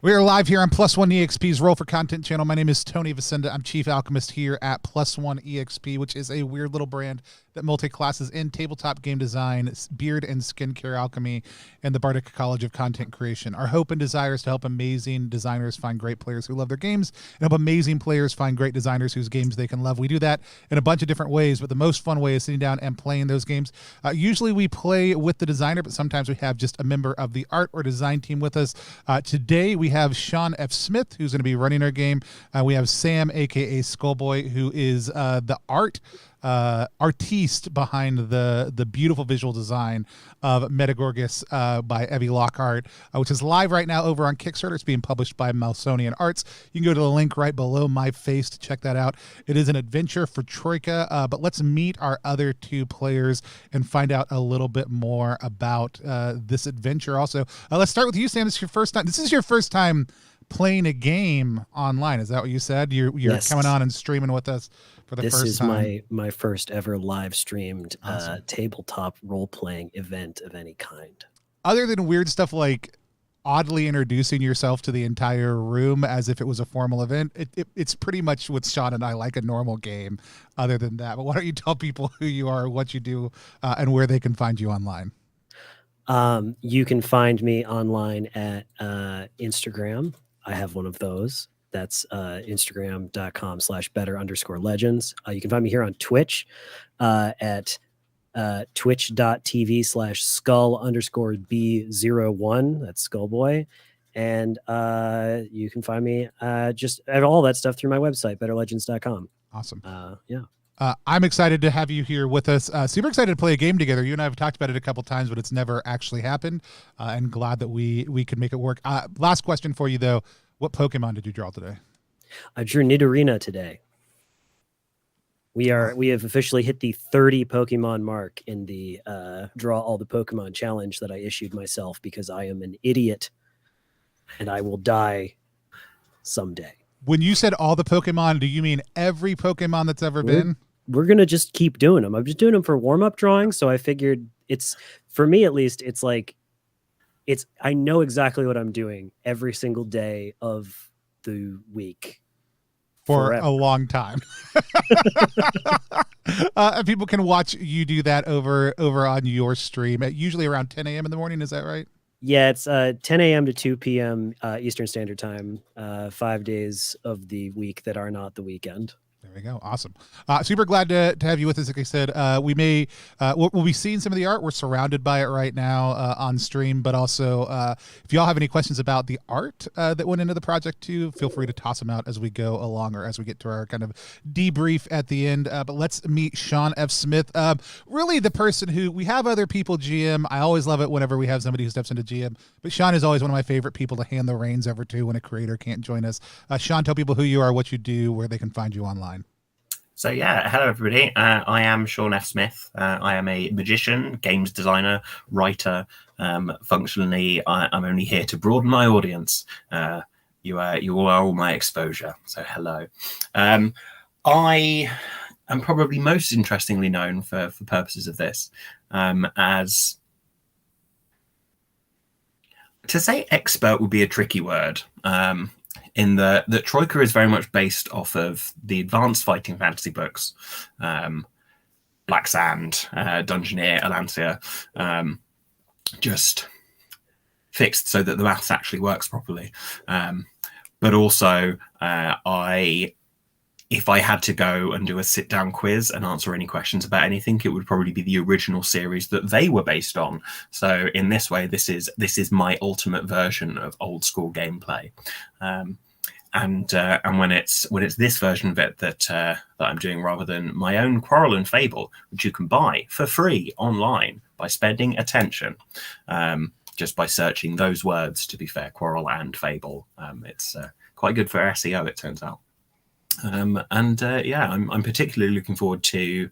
We are live here on Plus One EXP's Roll for Content channel. My name is Tony Vicenda. I'm Chief Alchemist here at Plus One EXP, which is a weird little brand that multi-classes in tabletop game design, beard and skincare alchemy, and the Bardic College of Content Creation. Our hope and desire is to help amazing designers find great players who love their games, and help amazing players find great designers whose games they can love. We do that in a bunch of different ways, but the most fun way is sitting down and playing those games. Usually we play with the designer, but sometimes we have just a member of the art or design team with us. Today we have Sean F. Smith, who's going to be running our game. We have Sam, aka Skullboy, who is the artiste behind the beautiful visual design of Metegorgos by Epilogue, which is live right now over on Kickstarter. It's being published by Malsonian Arts. You can go to the link right below my face to check that out. It is an adventure for Troika, but let's meet our other two players and find out a little bit more about this adventure. Also, let's start with you, Sam. This is your first time playing a game online. Is that what you said? You're yes. Coming on and streaming with us for the first time. This is my first ever live streamed tabletop role-playing event of any kind. Other than weird stuff like oddly introducing yourself to the entire room as if it was a formal event, it's pretty much with Sean and I like a normal game other than that. But why don't you tell people who you are, what you do, and where they can find you online? You can find me online at Instagram. I have one of those. That's Instagram.com/better_legends. You can find me here on Twitch at twitch.tv/skull_B01. That's Skullboy. And you can find me just at all that stuff through my website, betterlegends.com. Awesome. Yeah. I'm excited to have you here with us. Super excited to play a game together. You and I have talked about it a couple times, but it's never actually happened. And glad that we could make it work. Last question for you, though. What Pokemon did you draw today? I drew Nidorina today. We have officially hit the 30 Pokemon mark in the Draw All the Pokemon challenge that I issued myself because I am an idiot and I will die someday. When you said all the Pokemon, do you mean every Pokemon that's ever been? We're going to just keep doing them. I'm just doing them for warm-up drawings, so I figured for me at least, I know exactly what I'm doing every single day of the week. For forever. A long time. People can watch you do that over on your stream at usually around 10 a.m. in the morning. Is that right? Yeah, it's 10 a.m. to 2 p.m. Eastern Standard Time, 5 days of the week that are not the weekend. There we go. Awesome. Super glad to have you with us. Like I said, we'll be seeing some of the art. We're surrounded by it right now on stream, but also if y'all have any questions about the art that went into the project too, feel free to toss them out as we go along or as we get to our kind of debrief at the end. But let's meet Sean F. Smith. Really the person who we have other people GM. I always love it whenever we have somebody who steps into GM, but Sean is always one of my favorite people to hand the reins over to when a creator can't join us. Sean, tell people who you are, what you do, where they can find you online. So yeah, hello everybody. I am Sean F. Smith. I am a magician, games designer, writer. Functionally, I'm only here to broaden my audience. You are all my exposure. So hello. I am probably most interestingly known for purposes of this as, to say expert would be a tricky word. In that Troika is very much based off of the advanced fighting fantasy books, Black Sand, Dungeoneer, Alancia, just fixed so that the maths actually works properly. But also, if I had to go and do a sit-down quiz and answer any questions about anything, it would probably be the original series that they were based on. So in this way, this is my ultimate version of old school gameplay. And when it's this version of it that I'm doing, rather than my own Quarrel and Fable, which you can buy for free online by spending attention, just by searching those words. To be fair, Quarrel and Fable, it's quite good for SEO, it turns out. I'm particularly looking forward to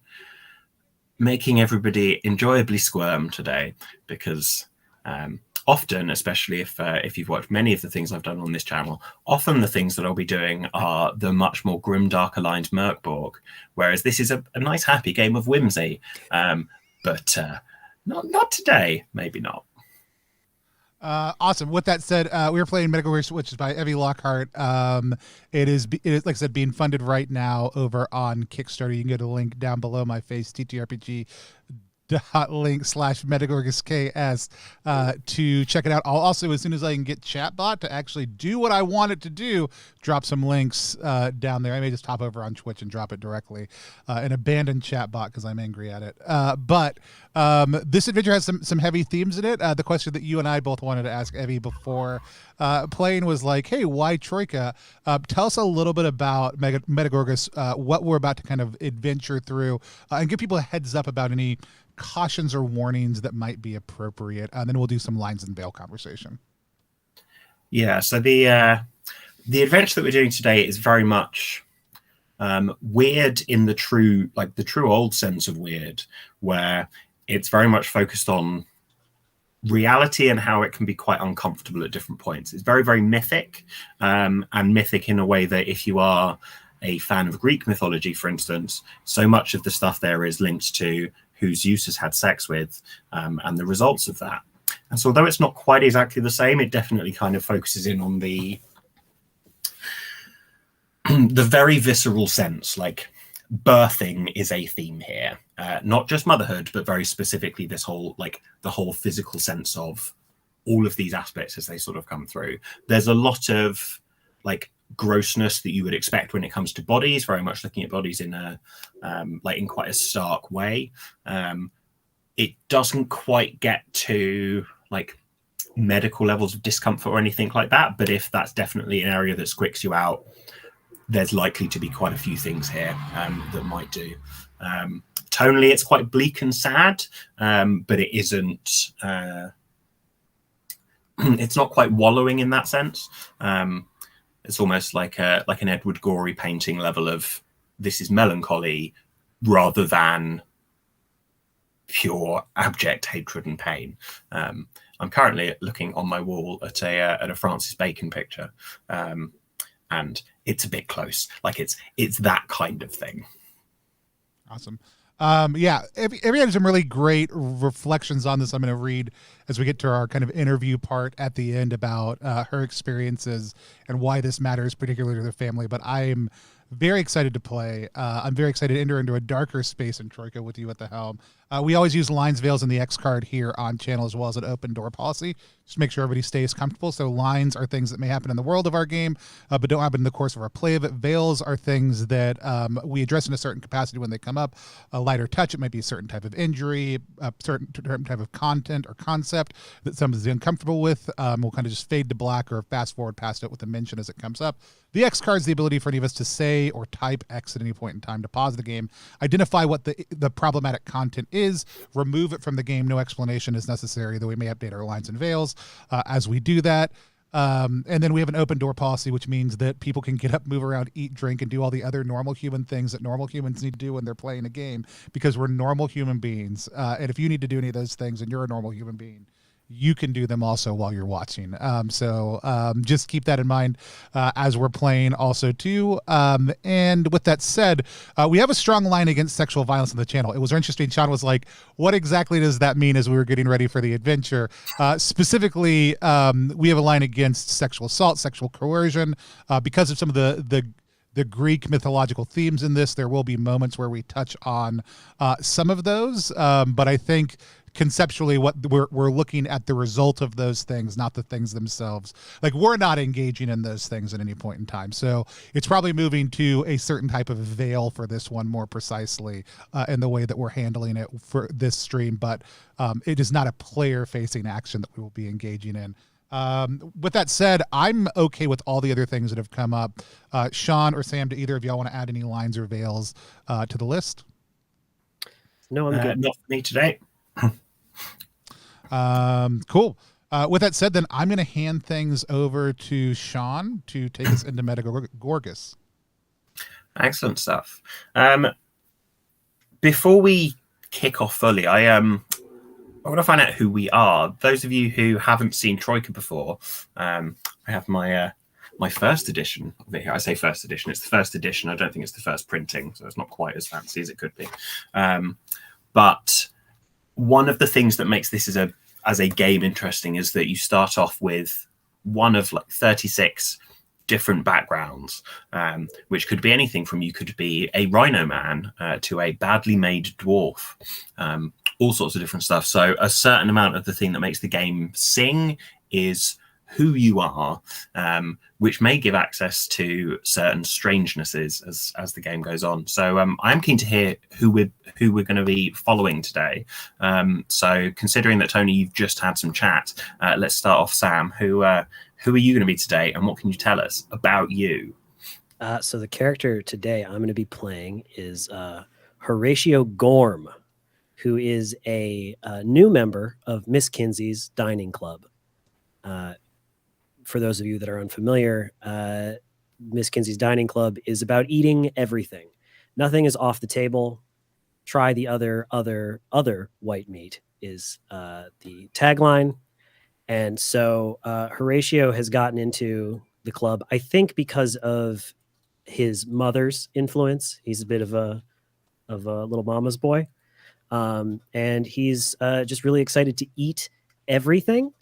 making everybody enjoyably squirm today, because often, especially if you've watched many of the things I've done on this channel, often the things that I'll be doing are the much more grim, dark aligned Merkborg, whereas this is a nice, happy game of whimsy. But not today, maybe not. Awesome. With that said, we were playing Metegorgos, which is by Evie Lockhart. It is, like I said, being funded right now over on Kickstarter. You can go to the link down below my face, ttrpg.link /metegorgosKS to check it out. I'll also, as soon as I can get chatbot to actually do what I want it to do, drop some links down there. I may just hop over on Twitch and drop it directly and abandon chatbot because I'm angry at it. But this adventure has some heavy themes in it. The question that you and I both wanted to ask Evie before playing was like, hey, why Troika? Tell us a little bit about Metegorgos, what we're about to kind of adventure through, and give people a heads up about any cautions or warnings that might be appropriate, and then we'll do some lines and veil conversation. Yeah, so the adventure that we're doing today is very much weird in the true old sense of weird, where it's very much focused on reality and how it can be quite uncomfortable at different points. It's very, very mythic, and mythic in a way that if you are a fan of Greek mythology, for instance, so much of the stuff there is linked to who Zeus has had sex with and the results of that. And so although it's not quite exactly the same, it definitely kind of focuses in on the very visceral sense, like birthing is a theme here. Not just motherhood, but very specifically this whole, like the whole physical sense of all of these aspects as they sort of come through. There's a lot of like grossness that you would expect when it comes to bodies, very much looking at bodies in a like in quite a stark way. It doesn't quite get to like medical levels of discomfort or anything like that, but if that's definitely an area that squicks you out, there's likely to be quite a few things here that might do. Tonally, it's quite bleak and sad, but it isn't it's not quite wallowing in that sense. It's almost like an Edward Gorey painting level of this is melancholy rather than pure abject hatred and pain. I'm currently looking on my wall at a Francis Bacon picture, and it's a bit close. Like it's that kind of thing. Awesome. Yeah, Evie had some really great reflections on this. I'm going to read as we get to our kind of interview part at the end about her experiences and why this matters, particularly to their family. But I'm very excited to play. I'm very excited to enter into a darker space in Troika with you at the helm. We always use lines, veils, and the X card here on channel, as well as an open door policy, just to make sure everybody stays comfortable. So lines are things that may happen in the world of our game, but don't happen in the course of our play of it. Veils are things that we address in a certain capacity when they come up. A lighter touch, it might be a certain type of injury, a certain type of content or concept that someone's uncomfortable with. We'll kind of just fade to black or fast forward past it with a mention as it comes up. The X card is the ability for any of us to say or type X at any point in time to pause the game, identify what the problematic content is, remove it from the game. No explanation is necessary, though we may update our lines and veils as we do that. And then we have an open door policy, which means that people can get up, move around, eat, drink, and do all the other normal human things that normal humans need to do when they're playing a game, because we're normal human beings. And if you need to do any of those things and you're a normal human being, you can do them also while you're watching. So just keep that in mind as we're playing also too. And with that said, we have a strong line against sexual violence on the channel. It was interesting. Sean was like, what exactly does that mean as we were getting ready for the adventure? Specifically, we have a line against sexual assault, sexual coercion, because of some of the Greek mythological themes in this. There will be moments where we touch on some of those, but I think conceptually what we're looking at the result of those things, not the things themselves. Like, we're not engaging in those things at any point in time. So it's probably moving to a certain type of veil for this one more precisely in the way that we're handling it for this stream. But it is not a player facing action that we will be engaging in. With that said, I'm okay with all the other things that have come up. Sean or Sam, do either of y'all want to add any lines or veils to the list? No, I'm good. Not for me today. Cool. With that said, then I'm going to hand things over to Sean to take us into Metegorgos. Excellent stuff. Before we kick off fully, I want to find out who we are. Those of you who haven't seen Troika before, I have my first edition of it here. I say first edition. It's the first edition. I don't think it's the first printing, so it's not quite as fancy as it could be. But one of the things that makes this as a as a game interesting is that you start off with one of like 36 different backgrounds, which could be anything from you could be a rhino man to a badly made dwarf, all sorts of different stuff. So a certain amount of the thing that makes the game sing is who you are, which may give access to certain strangenesses as the game goes on. So I'm keen to hear who we're going to be following today. So considering that, Tony, you've just had some chat, let's start off. Sam, who are you going to be today, and what can you tell us about you? So the character today I'm going to be playing is Horatio Gorm, who is a new member of Miss Kinsey's Dining Club. For those of you that are unfamiliar, Miss Kinsey's Dining Club is about eating everything. Nothing is off the table. Try the other white meat is the tagline. And so Horatio has gotten into the club, I think, because of his mother's influence. He's a bit of a little mama's boy. And he's just really excited to eat everything.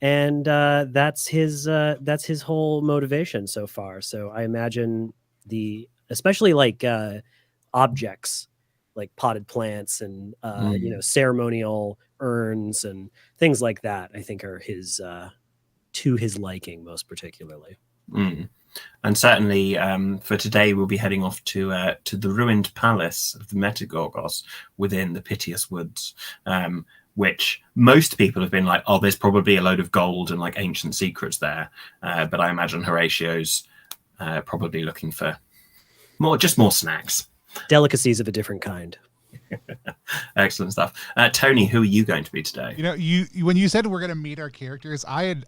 And that's his whole motivation so far. So I imagine especially like objects like potted plants and ceremonial urns and things like that, I think are his to his liking most particularly. And certainly for today we'll be heading off to the ruined palace of the Metegorgos within the Piteous Woods, which most people have been like, oh, there's probably a load of gold and like ancient secrets there. But I imagine Horatio's probably looking for more snacks. Delicacies of a different kind. Excellent stuff. Tony, who are you going to be today? You when you said we're going to meet our characters, I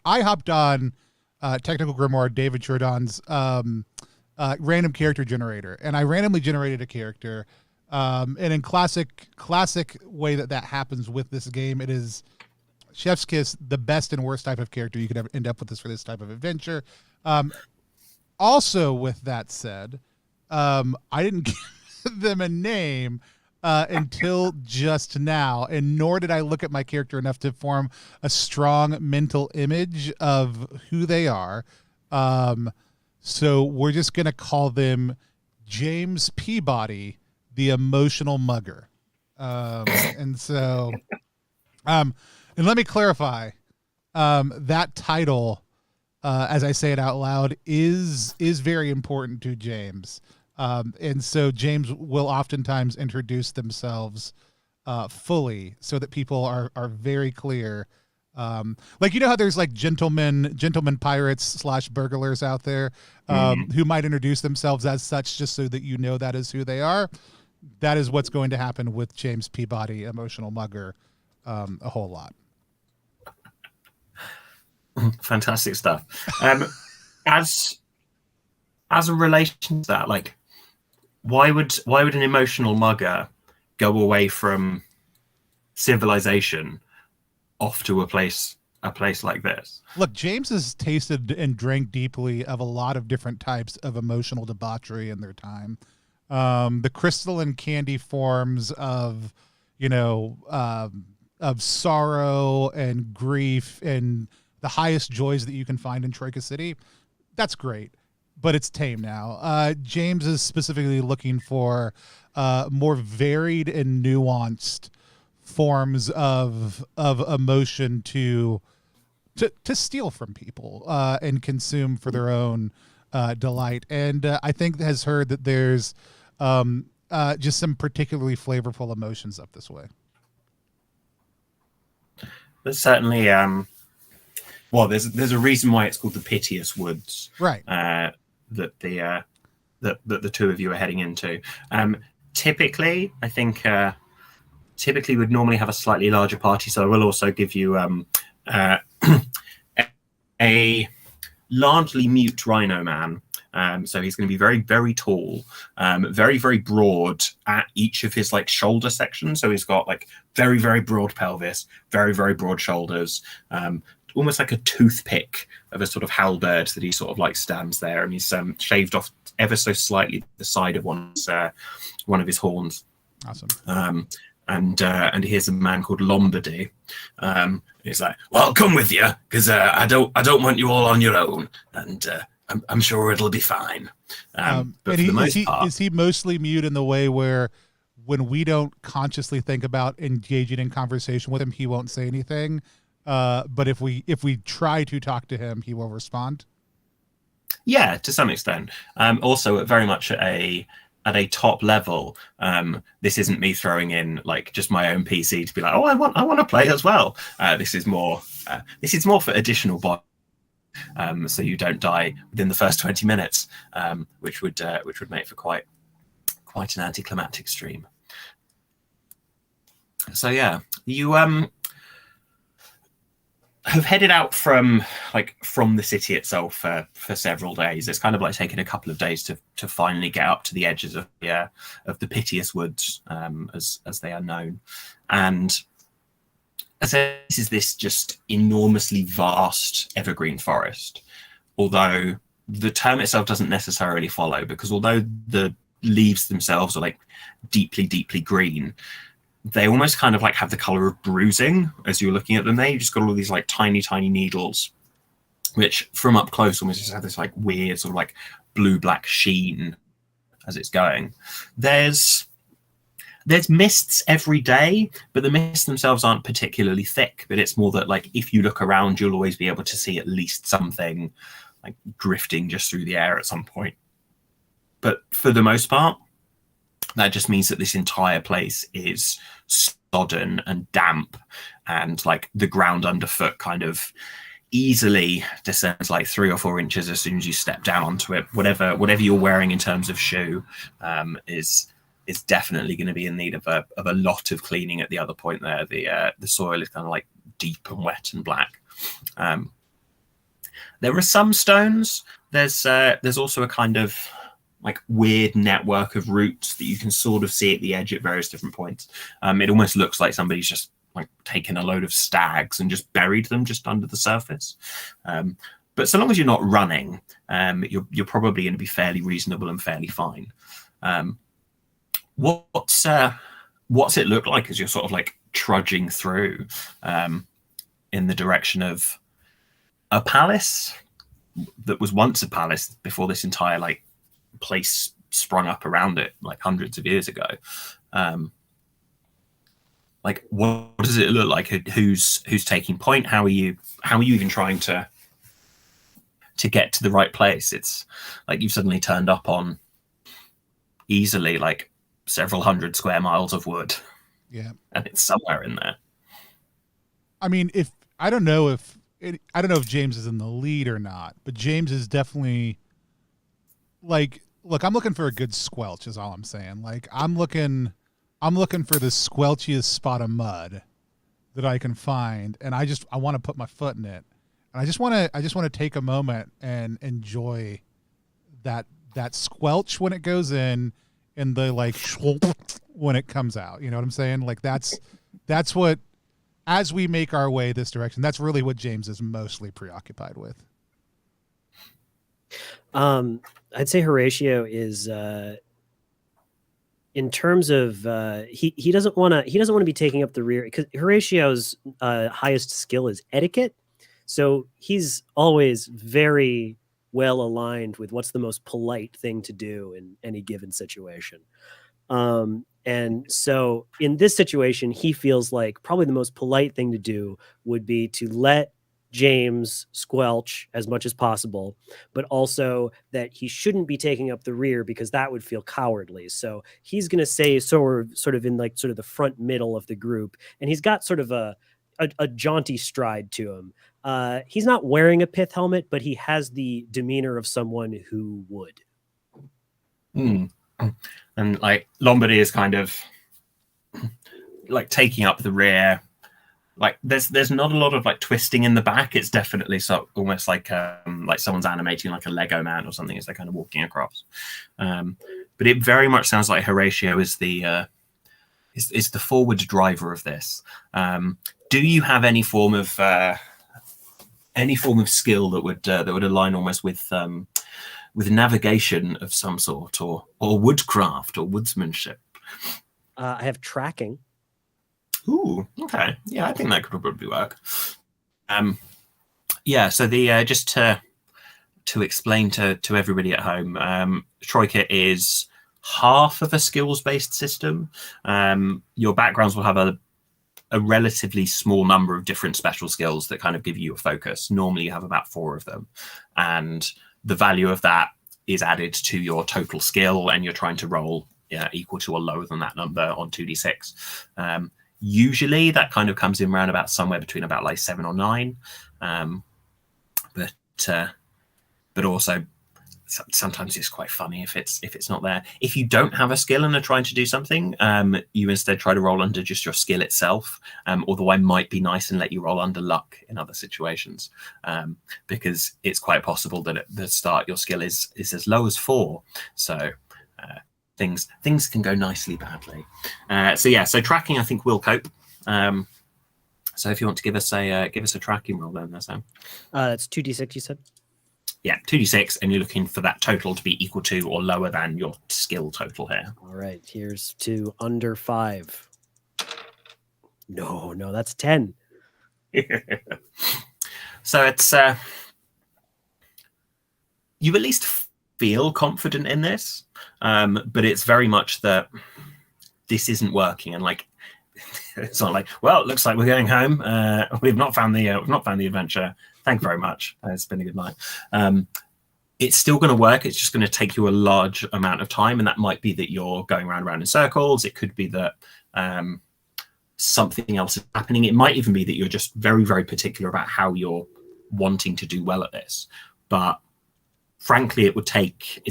hopped on Technical Grimoire, David Jordan's random character generator, and I randomly generated a character. And in classic way that happens with this game, it is chef's kiss, the best and worst type of character you could ever end up with for this type of adventure. Also, with that said, I didn't give them a name until just now, and nor did I look at my character enough to form a strong mental image of who they are. So we're just going to call them James Peabody, the emotional mugger. And let me clarify, that title, as I say it out loud, is very important to James. And so James will oftentimes introduce themselves fully so that people are very clear. Like, how there's like gentlemen pirates / burglars out there who might introduce themselves as such just so that that is who they are. That is what's going to happen with James Peabody, emotional mugger, a whole lot. Fantastic stuff. As a relation to that, like, why would an emotional mugger go away from civilization off to a place like this? Look, James has tasted and drank deeply of a lot of different types of emotional debauchery in their time. The crystalline candy forms of sorrow and grief and the highest joys that you can find in Troika City. That's great, but it's tame now. James is specifically looking for more varied and nuanced forms of emotion to steal from people and consume for their own delight. And I think has heard that there's just some particularly flavorful emotions up this way. There's certainly there's a reason why it's called the Piteous Woods, right? That the two of you are heading into. Typically, I think would normally have a slightly larger party, so I will also give you a largely mute rhino man. So he's going to be very, very tall, very, very broad at each of his like shoulder sections. So he's got like very, very broad pelvis, very, very broad shoulders, almost like a toothpick of a sort of halberd that he sort of like stands there, and he's shaved off ever so slightly the side of one of his horns. Awesome. and here's a man called Lombardy. He's like, "Well, I'll come with you because I don't want you all on your own, and I'm sure it'll be fine." But for the most part, is he mostly mute in the way where when we don't consciously think about engaging in conversation with him, he won't say anything? But if we try to talk to him, he will respond. Yeah, to some extent. Also, very much at a top level, this isn't me throwing in like just my own PC to be like, oh, I want to play as well. This is more for additional bot, so you don't die within the first 20 minutes, which would make for quite an anticlimactic stream. So yeah, you have headed out from the city itself for several days. It's kind of like taken a couple of days to finally get up to the edges of the Piteous Woods, as they are known. And this is this just enormously vast evergreen forest. Although the term itself doesn't necessarily follow, because although the leaves themselves are like deeply, deeply green, they almost kind of like have the color of bruising as you're looking at them. There, you just got all these like tiny, tiny needles, which from up close almost just have this like weird sort of like blue-black sheen as it's going. There's mists every day, but the mists themselves aren't particularly thick. But it's more that like if you look around, you'll always be able to see at least something like drifting just through the air at some point. But for the most part, that just means that this entire place is sodden and damp, and like the ground underfoot kind of easily descends like 3 or 4 inches as soon as you step down onto it. Whatever you're wearing in terms of shoe is definitely going to be in need of a lot of cleaning at the other point there. The soil is kind of like deep and wet and black. There are some stones. There's also a kind of like weird network of roots that you can sort of see at the edge at various different points. It almost looks like somebody's just like taken a load of stags and just buried them just under the surface. But so long as you're not running, you're probably going to be fairly reasonable and fairly fine. What's it look like as you're sort of like trudging through in the direction of a palace that was once a palace before this entire like place sprung up around it like hundreds of years ago? Like what does it look like? Who's taking point? How are you even trying to get to the right place? It's like you've suddenly turned up on easily like several hundred square miles of wood. Yeah, and it's somewhere in there. I mean, I don't know if James is in the lead or not, but James is definitely like, look, I'm looking for a good squelch is all I'm saying. Like I'm looking for the squelchiest spot of mud that I can find, and I want to put my foot in it. And I just want to take a moment and enjoy that squelch when it goes in, and the like when it comes out. You know what I'm saying? Like that's what, as we make our way this direction, that's really what James is mostly preoccupied with. I'd say Horatio is in terms of he doesn't want to be taking up the rear, because Horatio's highest skill is etiquette. So he's always very well aligned with what's the most polite thing to do in any given situation. And so in this situation, he feels like probably the most polite thing to do would be to let James squelch as much as possible, but also that he shouldn't be taking up the rear because that would feel cowardly. So he's going to say sort of in like sort of the front middle of the group, and he's got sort of a jaunty stride to him. He's not wearing a pith helmet, but he has the demeanor of someone who would. And like Lombardy is kind of like taking up the rear. Like there's not a lot of like twisting in the back. It's definitely almost like someone's animating like a Lego man or something as they're kind of walking across. But it very much sounds like Horatio is the forward driver of this. Do you have any form of skill that would align almost with navigation of some sort, or woodcraft or woodsmanship? I have tracking. Ooh, okay. Yeah, I think that could probably work. Yeah, so the just to explain to everybody at home, Troika is half of a skills-based system. Your backgrounds will have a relatively small number of different special skills that kind of give you a focus. Normally you have about 4 of them. And the value of that is added to your total skill, and you're trying to roll equal to or lower than that number on 2d6. Usually that kind of comes in around about somewhere between about like 7 or 9. But also sometimes it's quite funny if it's not there. If you don't have a skill and are trying to do something, you instead try to roll under just your skill itself. Although I might be nice and let you roll under luck in other situations, because it's quite possible that at the start your skill is as low as 4. So things can go nicely badly. So tracking I think will cope. So if you want to give us a tracking roll then, Sam. That's 2d6 you said? Yeah, 2d6, and you're looking for that total to be equal to or lower than your skill total here. All right, here's to under 5. No, that's 10. So it's you at least feel confident in this, but it's very much that this isn't working, and like it's not like, well, it looks like we're going home. We've not found the adventure. Thank you very much. It's been a good night. It's still going to work. It's just going to take you a large amount of time, and that might be that you're going round and round in circles. It could be that something else is happening. It might even be that you're just very, very particular about how you're wanting to do well at this. But frankly, it's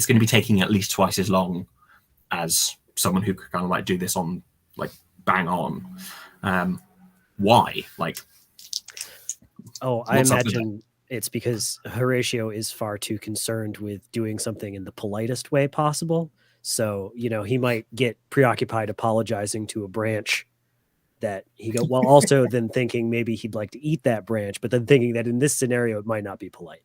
going to be taking at least twice as long as someone who could kind of like do this on like bang on. Why? Like, I imagine it's because Horatio is far too concerned with doing something in the politest way possible. So, he might get preoccupied apologizing to a branch that while also then thinking maybe he'd like to eat that branch, but then thinking that in this scenario, it might not be polite.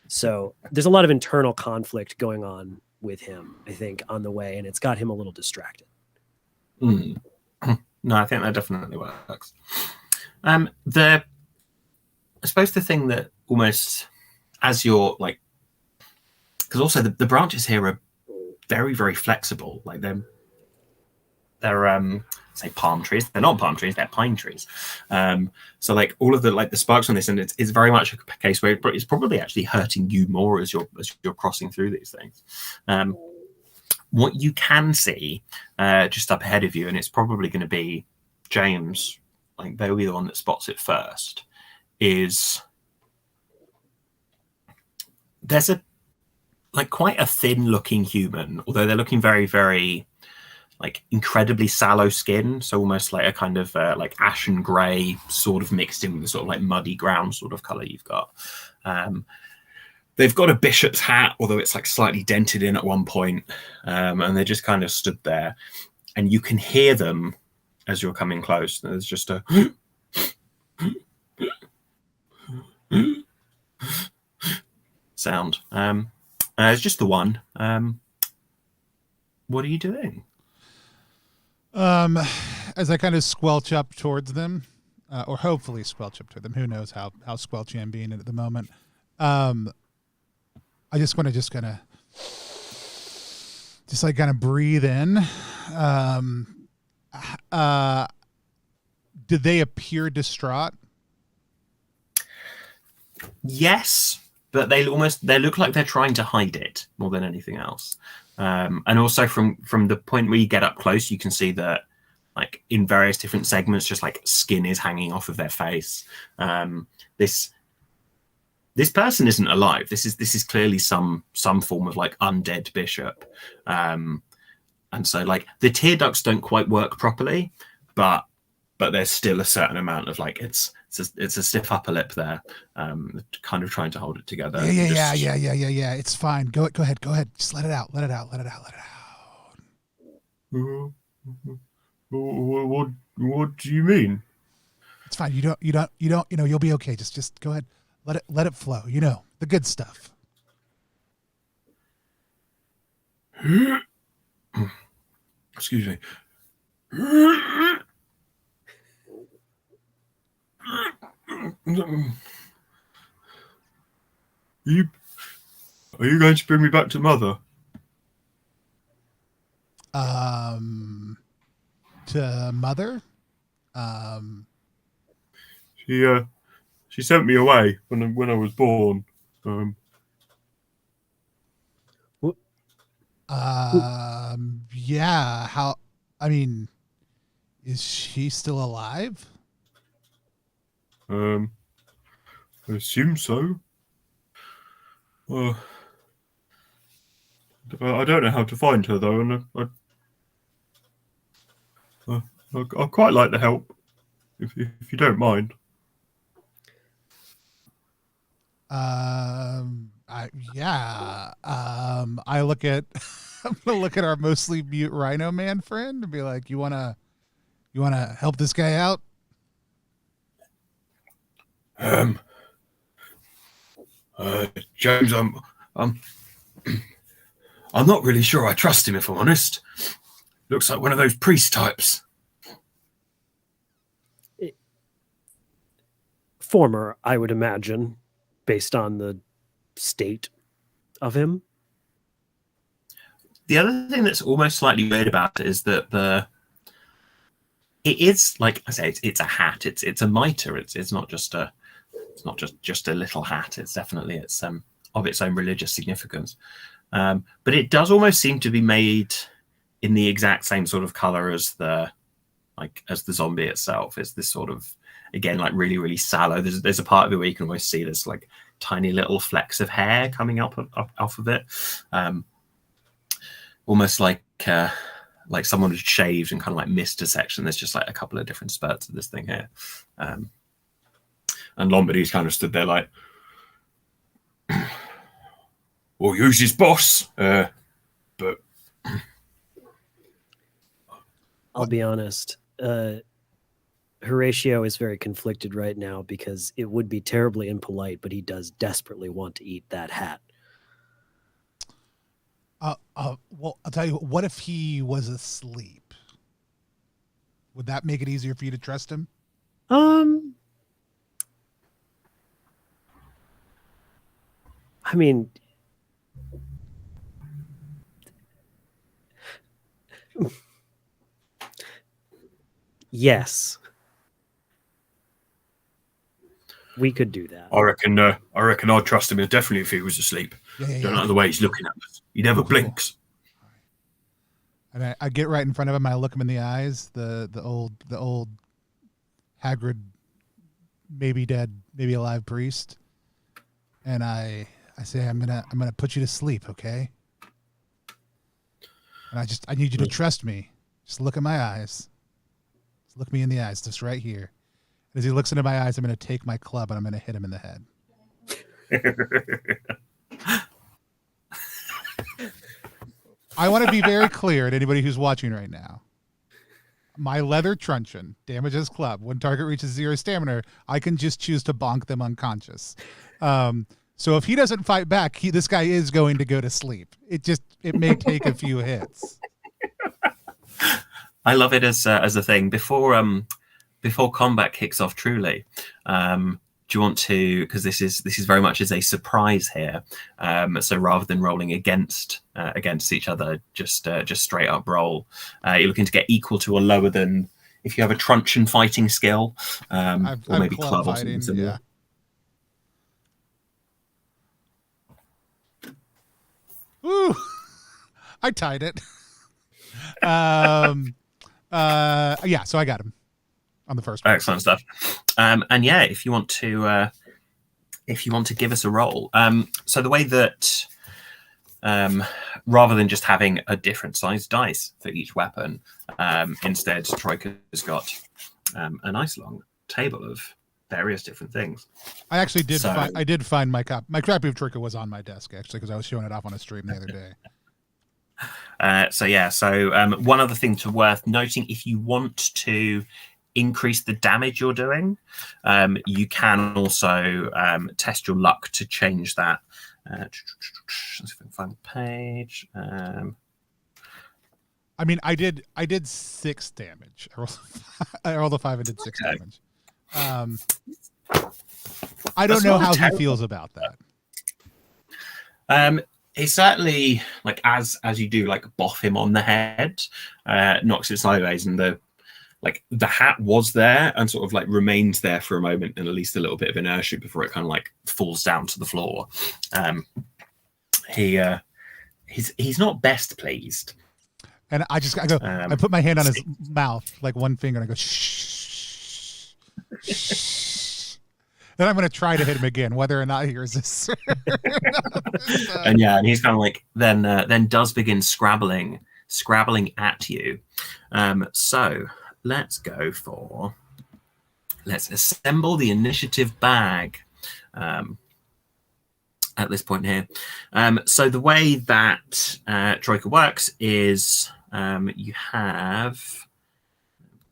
So there's a lot of internal conflict going on with him, I think, on the way, and it's got him a little distracted. No, I think that definitely works. I suppose the thing that almost, as you're like, because also the branches here are very, very flexible. Like they're say palm trees. They're not palm trees. They're pine trees. So like all of the sparks on this, and it's very much a case where it's probably actually hurting you more as you're crossing through these things. What you can see just up ahead of you, and it's probably going to be James. Like they'll be the one that spots it first. Is there's quite a thin looking human, although they're looking very, very like incredibly sallow skin, so almost like a kind of like ashen gray sort of mixed in with the sort of like muddy ground sort of color you've got. They've got a bishop's hat, although it's like slightly dented in at one point, and they just kind of stood there, and you can hear them as you're coming close. There's just a sound. It's just the one. What are you doing? As I kind of squelch up towards them, or hopefully squelch up to them. Who knows how squelchy I'm being at the moment. I just want to just kind of breathe in. Did they appear distraught? Yes, but they look like they're trying to hide it more than anything else. And also from the point where you get up close, you can see that like in various different segments, just like skin is hanging off of their face. This person isn't alive. This is clearly some form of like undead bishop. And so like the tear ducts don't quite work properly, but there's still a certain amount of like it's a stiff upper lip there, kind of trying to hold it together. Yeah. It's fine. Go ahead. Just let it out. What do you mean? It's fine. You don't. You'll be okay. Just go ahead. Let it flow. The good stuff. Excuse me. Are you going to bring me back to Mother? To Mother? She sent me away when I was born. Yeah. How? I mean, is she still alive? I assume so. I don't know how to find her though, and I quite like the help, if you don't mind. I look at I'm gonna look at our mostly mute rhino man friend and be like, you wanna help this guy out? James, I'm not really sure I trust him, if I'm honest. Looks like one of those priest types. Former, I would imagine, based on the state of him. The other thing that's almost slightly weird about it is that it is, like I say, it's a hat. It's a mitre. It's not just a little hat. It's definitely of its own religious significance. But it does almost seem to be made in the exact same sort of color as the zombie itself. It's this sort of, again, like really, really sallow. There's a part of it where you can almost see this like tiny little flecks of hair coming up off of it. Almost like someone had shaved and kind of like missed a section. There's just like a couple of different spurts of this thing here. And Lombardy's kind of stood there like, well, who's his boss? But I'll be honest. Horatio is very conflicted right now because it would be terribly impolite, but he does desperately want to eat that hat. Well, I'll tell you what if he was asleep? Would that make it easier for you to trust him? I mean, yes, we could do that. I reckon I'd trust him definitely if he was asleep. Don't like the way he's looking at us. He never blinks. And I get right in front of him. I look him in the eyes. The old Hagrid, maybe dead, maybe alive priest. And I say, I'm gonna put you to sleep, okay? And I need you to trust me. Just look at my eyes. Just look me in the eyes, just right here. And as he looks into my eyes, I'm gonna take my club and I'm gonna hit him in the head. I want to be very clear to anybody who's watching right now. My leather truncheon damages club. When target reaches 0 stamina, I can just choose to bonk them unconscious. So if he doesn't fight back, this guy is going to go to sleep. It may take a few hits. I love it as a thing. Before combat kicks off truly, do you want to, because this is very much as a surprise here, so rather than rolling against each other, just straight up roll, you're looking to get equal to or lower than if you have a truncheon fighting skill, or maybe club or something similar. Yeah. Ooh, I tied it. Yeah, so I got him on the first one. Excellent stuff. And yeah, if you want to give us a roll, so the way that rather than just having a different size dice for each weapon, instead Troika's got a nice long table of various different things. I actually did find my copy. My copy of Troika was on my desk actually because I was showing it off on a stream the other day. So one other thing worth noting, if you want to increase the damage you're doing, you can also test your luck to change that. Let's see if I can find the page. I mean, I did 6 damage. I rolled a 5 and did 6 damage. I don't know how he feels about that. He certainly, like, as you do, like, boff him on the head, knocks it sideways, and the hat was there and sort of like remains there for a moment and at least a little bit of inertia before it kind of like falls down to the floor. He's not best pleased. And I go, I put my hand on his mouth, like one finger, and I go, shh. Then I'm going to try to hit him again, whether or not he resists. And he's kind of like, then does begin scrabbling at you. So let's assemble the initiative bag at this point here. So the way that Troika works is you have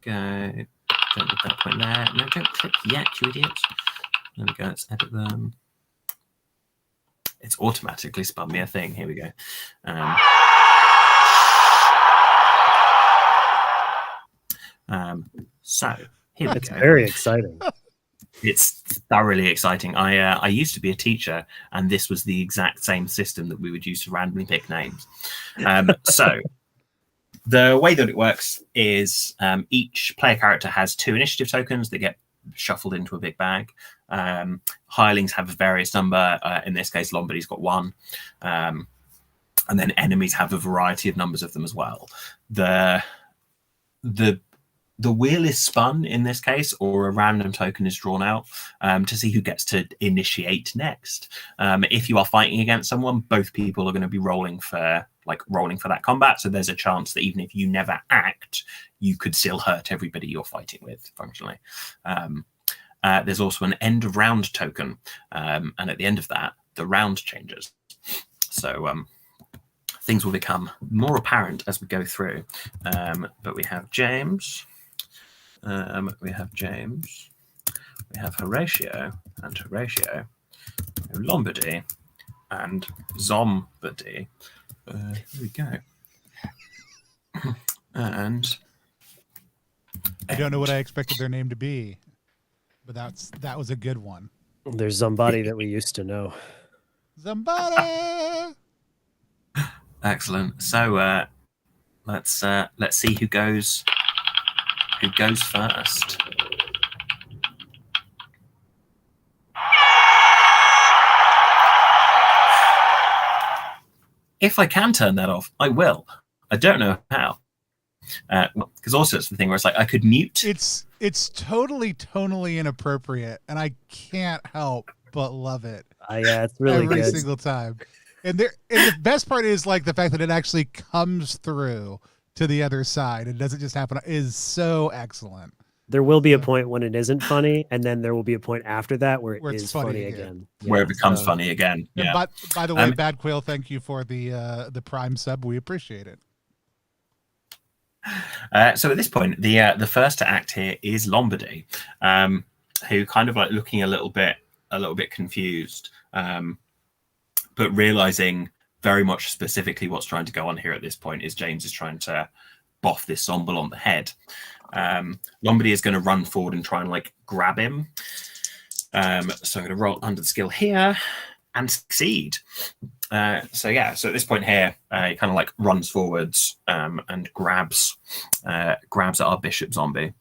don't need that point there. No, don't click yet, you idiots. There we go. Let's edit them. It's automatically spun me a thing. Here we go. So here we go. Very exciting. It's thoroughly exciting. I used to be a teacher, and this was the exact same system that we would use to randomly pick names. So the way that it works is each player character has 2 initiative tokens that get shuffled into a big bag. Hirelings have a various number. In this case, Lombardy's got 1. And then enemies have a variety of numbers of them as well. The wheel is spun in this case, or a random token is drawn out to see who gets to initiate next. If you are fighting against someone, both people are going to be rolling for that combat. So there's a chance that even if you never act, you could still hurt everybody you're fighting with, functionally. There's also an end of round token, and at the end of that, the round changes. So things will become more apparent as we go through. But we have James. We have Horatio, Lombardy, and Zombody. Here we go. And I don't know what I expected their name to be, but that was a good one. There's somebody that we used to know. Somebody. Excellent. So let's see who goes first. If I can turn that off, I will. I don't know how. Because also it's the thing where it's like I could mute. It's totally tonally inappropriate, and I can't help but love it. Yeah, it's really every good. single time. And the best part is like the fact that it actually comes through to the other side. It doesn't just happen. It is so excellent. There will be a point when it isn't funny, and then there will be a point after that where it is funny again. Where it becomes funny again. Yeah. But by the way, Bad Quail, thank you for the Prime sub. We appreciate it. So at this point, the first to act here is Lombardy, who kind of like looking a little bit confused, but realizing very much specifically what's trying to go on here at this point is James is trying to boff this Zomble on the head. Lombardy is going to run forward and try and like grab him. So I'm going to roll under the skill here and succeed. So at this point here, he kind of like runs forwards and grabs at our bishop zombie.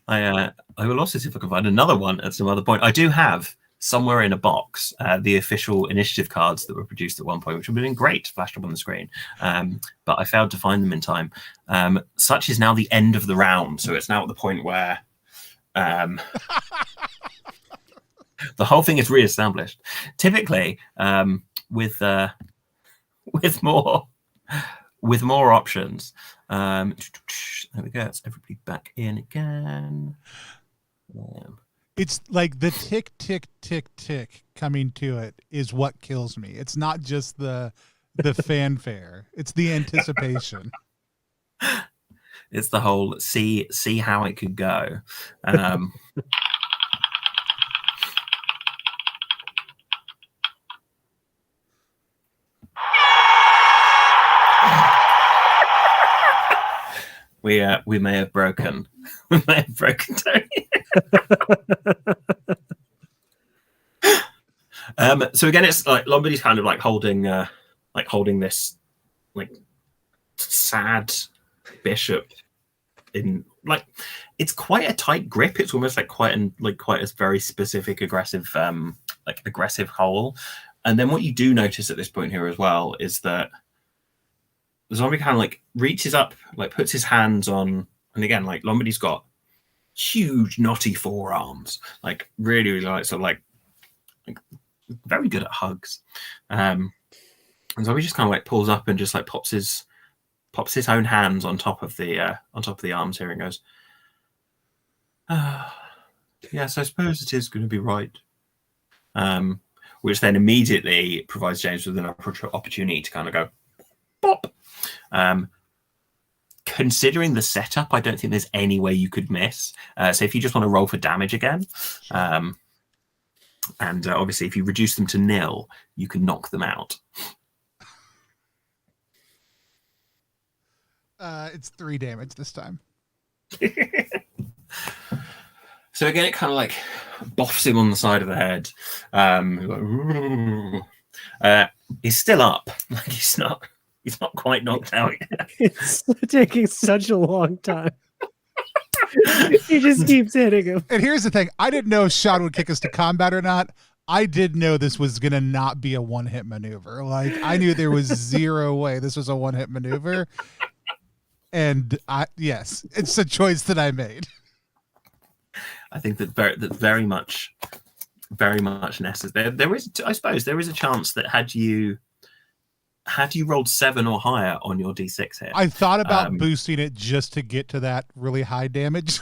I will also see if I can find another one at some other point. I do have somewhere in a box the official initiative cards that were produced at one point, which would have been great, flashed up on the screen. But I failed to find them in time. Such is now the end of the round. So it's now at the point where the whole thing is reestablished. Typically, with more options. There we go. It's everybody back in again. It's like the tick, tick, tick, tick coming to it is what kills me. It's not just the fanfare. It's the anticipation. It's the whole see how it could go. we may have broken Tony. So again, it's like Lombardy's kind of like holding this like sad bishop in like it's quite a tight grip. It's almost like quite a very specific aggressive hole. And then what you do notice at this point here as well is that the zombie kind of like reaches up, like puts his hands on, and again, like Lombardy's got huge knotty forearms, like really like sort of like very good at hugs. And zombie just kind of like pulls up and just like pops his own hands on top of the arms here and goes, yes, I suppose it is going to be right. Which then immediately provides James with an opportunity to kind of go pop. Considering the setup, I don't think there's any way you could miss. So if you just want to roll for damage again, and obviously if you reduce them to 0, you can knock them out. It's 3 damage this time. So again, it kind of like boffs him on the side of the head. He's still up. Like he's not quite knocked out yet. It's taking such a long time. He just keeps hitting him. And here's the thing. I didn't know if Sean would kick us to combat or not. I did know this was going to not be a one-hit maneuver. Like, I knew there was zero way this was a one-hit maneuver. And yes, it's a choice that I made. I think that very much necessary. There is, I suppose, there is a chance that had you rolled 7 or higher on your D6 hit. I thought about boosting it just to get to that really high damage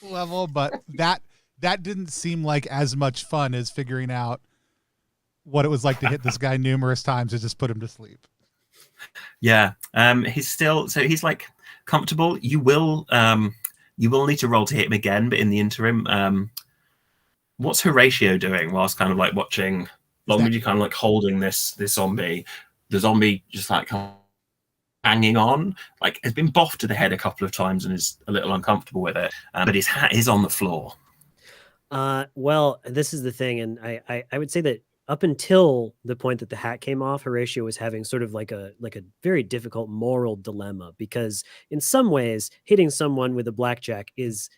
level, but that didn't seem like as much fun as figuring out what it was like to hit this guy numerous times and just put him to sleep. Yeah, he's like comfortable. You will need to roll to hit him again, but in the interim, what's Horatio doing whilst kind of like watching Lombardy kind of like holding this zombie? The zombie just like hanging on, like has been boffed to the head a couple of times and is a little uncomfortable with it, but his hat is on the floor. Well, this is the thing, and I would say that up until the point that the hat came off, Horatio was having sort of like a very difficult moral dilemma, because in some ways hitting someone with a blackjack is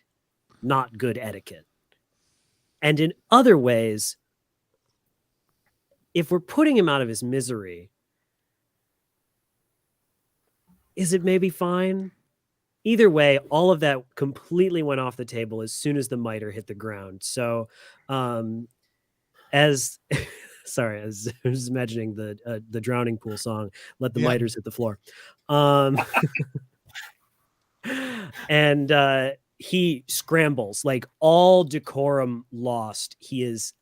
not good etiquette. And in other ways, if we're putting him out of his misery, is it maybe fine? Either way, all of that completely went off the table as soon as the miter hit the ground. So as I was imagining the drowning pool song, let the miters hit the floor. And he scrambles, like all decorum lost. He is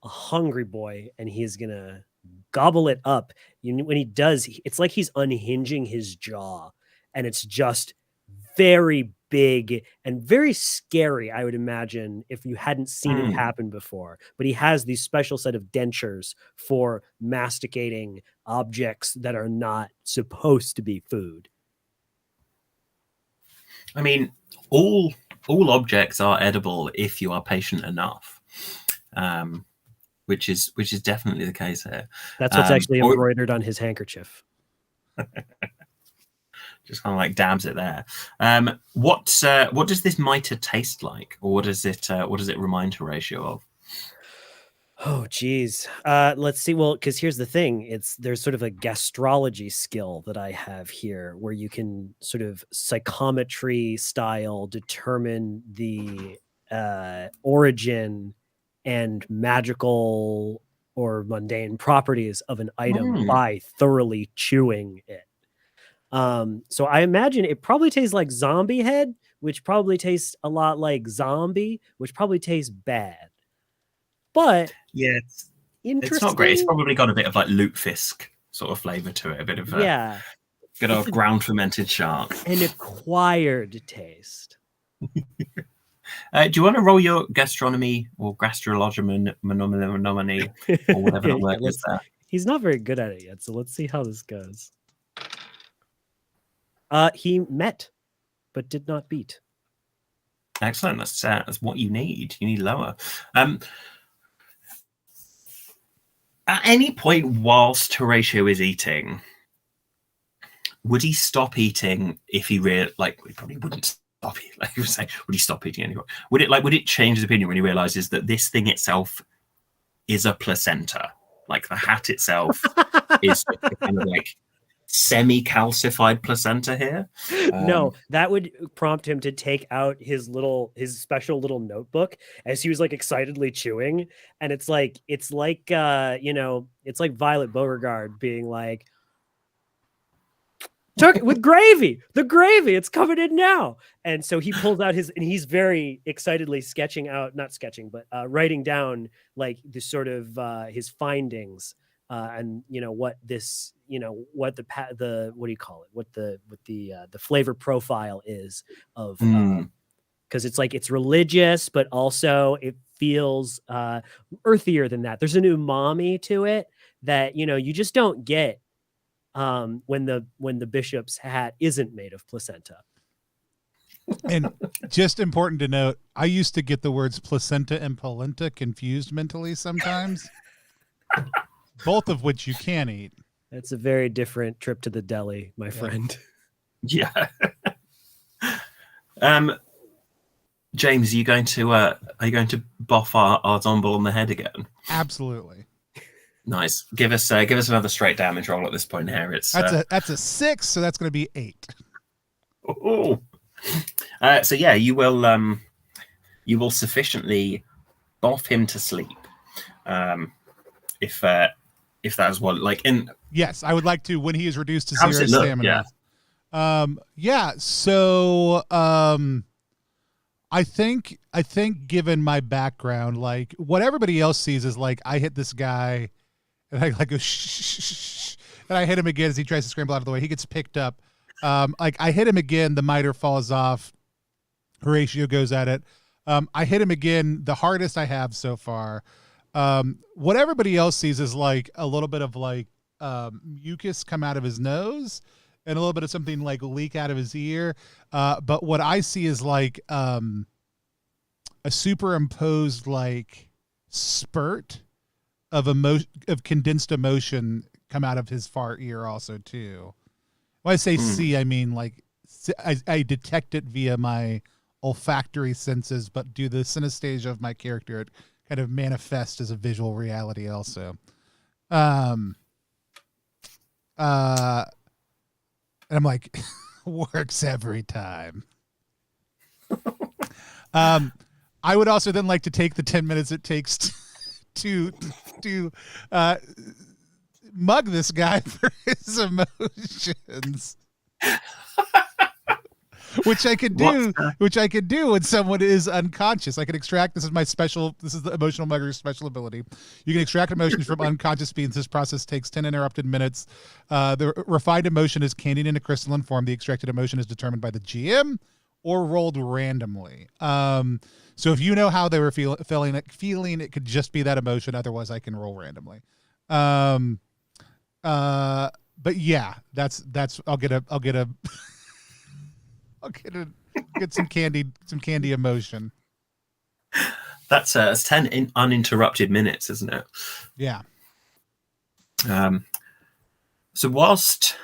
a hungry boy and he is gonna gobble it up. When he does, it's like he's unhinging his jaw, and it's just very big and very scary, I would imagine, if you hadn't seen it happen before. But he has these special set of dentures for masticating objects that are not supposed to be food. I mean, all objects are edible if you are patient enough, which is definitely the case here. That's what's actually embroidered on his handkerchief. Just kind of like dabs it there. What does this mitre taste like, or what does it remind Horatio of? Oh, geez. Let's see. Well, because here's the thing. There's sort of a gastrology skill that I have here where you can sort of psychometry style determine the origin and magical or mundane properties of an item by thoroughly chewing it. So I imagine it probably tastes like zombie head, which probably tastes a lot like zombie, which probably tastes bad. But yeah, it's not great. It's probably got a bit of like lutefisk sort of flavor to it, a bit of good old ground fermented shark. An acquired taste. Do you want to roll your gastronomy or gastrology or whatever the word is there? He's not very good at it yet, so let's see how this goes. He met. but did not beat. Excellent. That's what you need. You need lower. At any point whilst Horatio is eating, would he stop eating if he he probably wouldn't stop eating. Like you were saying, would he stop eating anyway? Would it change his opinion when he realizes that this thing itself is a placenta? Like the hat itself is kind of like semi-calcified placenta here. No, that would prompt him to take out his special little notebook as he was like excitedly chewing, and it's like Violet Beauregard being like, "Turkey with gravy, the gravy, it's coming in now." And so he pulls out and he's very excitedly writing down like the sort of his findings. And what this, what the what do you call it? What the flavor profile is of, because it's like it's religious, but also it feels earthier than that. There's an umami to it that you just don't get when the bishop's hat isn't made of placenta. And just important to note, I used to get the words placenta and polenta confused mentally sometimes. Both of which you can eat. That's a very different trip to the deli, my friend. Yeah. James, are you going to boff our Zomble on the head again? Absolutely. Nice. Give us another straight damage roll at this point here. That's a 6, so that's going to be 8. Oh. So yeah, you will sufficiently boff him to sleep. If that is what, like, in... Yes, I would like to, when he is reduced to 0 stamina. Yeah. So I think given my background, like, what everybody else sees is, like, I hit this guy, and I, like, go, shh, and I hit him again as he tries to scramble out of the way. He gets picked up. Like, I hit him again, the miter falls off. Horatio goes at it. I hit him again, the hardest I have so far. What everybody else sees is like a little bit of like mucus come out of his nose and a little bit of something like leak out of his ear. But what I see is like a superimposed like spurt of condensed emotion come out of his far ear also too. When I say see, I mean like I detect it via my olfactory senses, but due to the synesthesia of my character, it kind of manifest as a visual reality also. And I'm like, works every time. I would also then like to take the 10 minutes it takes to mug this guy for his emotions. Which I could do when someone is unconscious. I can extract, this is the emotional mugger's special ability. You can extract emotions from unconscious beings. This process takes 10 interrupted minutes. The refined emotion is candied into crystalline form. The extracted emotion is determined by the GM or rolled randomly. So if you know how they were feeling, it could just be that emotion. Otherwise, I can roll randomly. But yeah, that's I'll get some candy emotion. That's 10 uninterrupted minutes, isn't it? Yeah. So whilst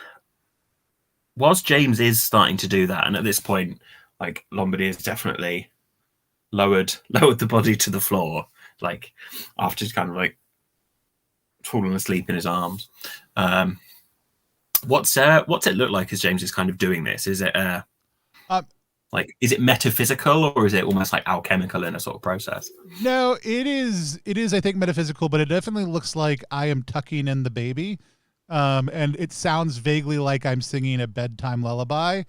James is starting to do that, and at this point, like Lombardy has definitely lowered the body to the floor, like after he's kind of like fallen asleep in his arms. What's it look like as James is kind of doing this? Is it like, is it metaphysical or is it almost like alchemical in a sort of process? No, it is, I think, metaphysical, but it definitely looks like I am tucking in the baby. And it sounds vaguely like I'm singing a bedtime lullaby,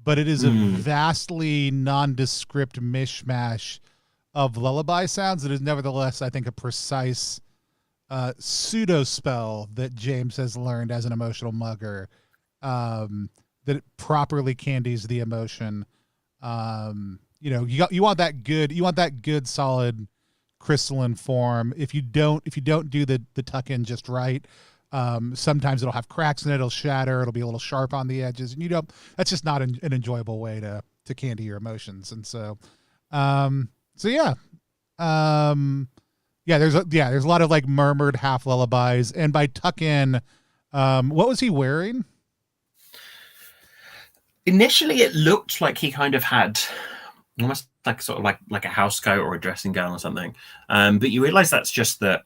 but it is a vastly nondescript mishmash of lullaby sounds. It is nevertheless, I think, a precise pseudo spell that James has learned as an emotional mugger, that it properly candies the emotion. You want that good solid crystalline form. If you don't do the tuck in just right, sometimes it'll have cracks in it, it'll shatter, it'll be a little sharp on the edges, and that's just not an enjoyable way candy your emotions. And so yeah. There's a lot of like murmured half lullabies. And by tuck in, what was he wearing? Initially, it looked like he kind of had almost like sort of like a house coat or a dressing gown or something. But you realize that's just that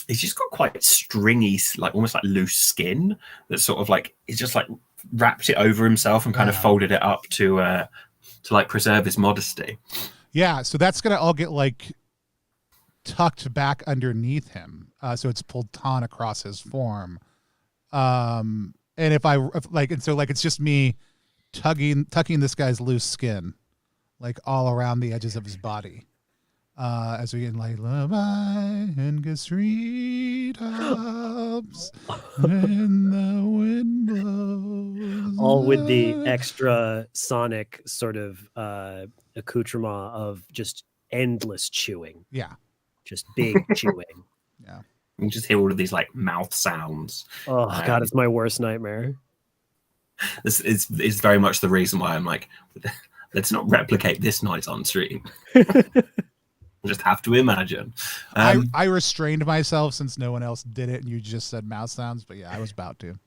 he's just got quite stringy, like almost like loose skin that sort of like he's just like wrapped it over himself and kind of folded it up to like preserve his modesty. Yeah, so that's gonna all get like tucked back underneath him, so it's pulled taut across his form. And it's just me tucking this guy's loose skin, like all around the edges of his body, as we get like lullaby and get treetops when the wind blows. All with the extra sonic sort of accoutrement of just endless chewing. Yeah. Just big chewing. Yeah. You just hear all of these like mouth sounds. Oh God, it's my worst nightmare. This is very much the reason why I'm like, let's not replicate this night on stream. Just have to imagine. I restrained myself since no one else did it, and you just said mouth sounds. But yeah, I was about to.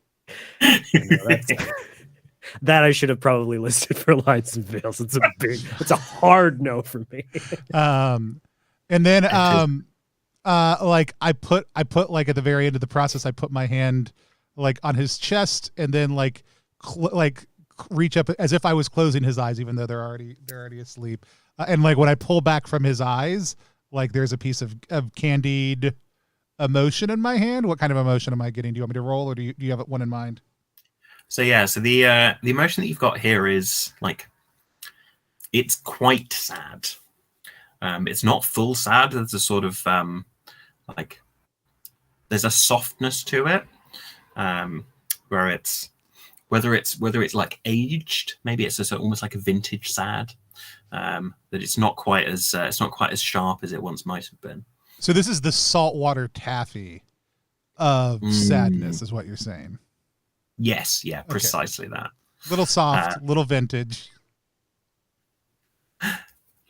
That I should have probably listed for lines and veils. It's a hard no for me. And then like I put like at the very end of the process, I put my hand like on his chest and then like reach up as if I was closing his eyes, even though they're already asleep. And like when I pull back from his eyes, like there's a piece of candied emotion in my hand. What kind of emotion am I getting? Do you want me to roll, or do you have one in mind? So the emotion that you've got here is like, it's quite sad. It's not full sad. There's a sort of like there's a softness to it, where it's whether it's like aged, maybe it's almost like a vintage sad, that it's not quite as sharp as it once might have been. So this is the saltwater taffy of sadness, is what you're saying? Yes, yeah, precisely that. Little soft, little vintage.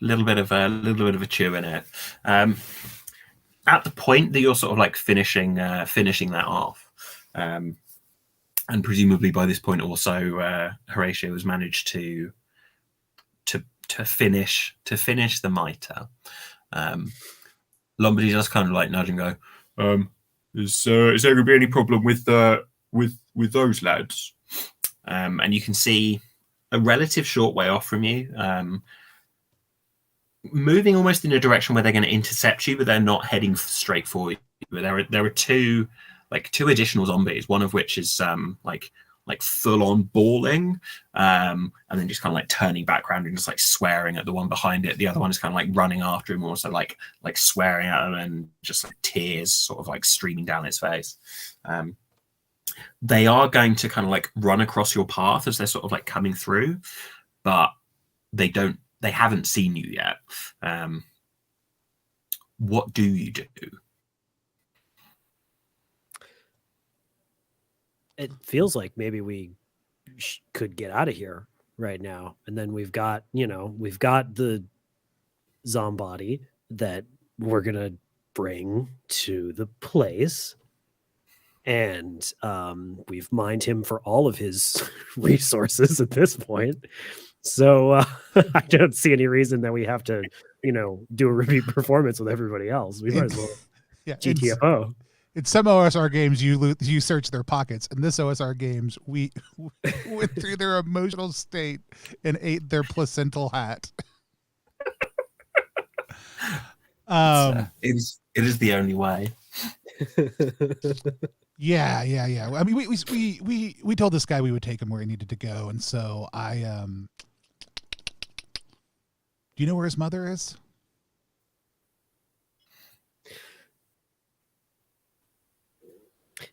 Little bit of a chew in it. At the point that you're sort of like finishing that off, and presumably by this point also Horatio has managed to finish the mitre. Lombardy just kind of like nudge and go, is there going to be any problem with those lads? And you can see a relative short way off from you, moving almost in a direction where they're going to intercept you, but they're not heading straight for you. But there are two additional zombies, one of which is like full on bawling, and then just kind of like turning back around and just like swearing at the one behind it. The other one is kind of like running after him, also like swearing at him, and just like tears sort of like streaming down his face. They are going to kind of like run across your path as they're sort of like coming through, but they haven't seen you yet. What do you do? It feels like maybe we could get out of here right now. And then we've got the zombody that we're going to bring to the place. And we've mined him for all of his resources at this point. So I don't see any reason that we have to, do a repeat performance with everybody else. We might as well GTFO. In some OSR games, you search their pockets. In this OSR games, we went through their emotional state and ate their placental hat. It is the only way. Yeah. I mean, we told this guy we would take him where he needed to go, and so do you know where his mother is?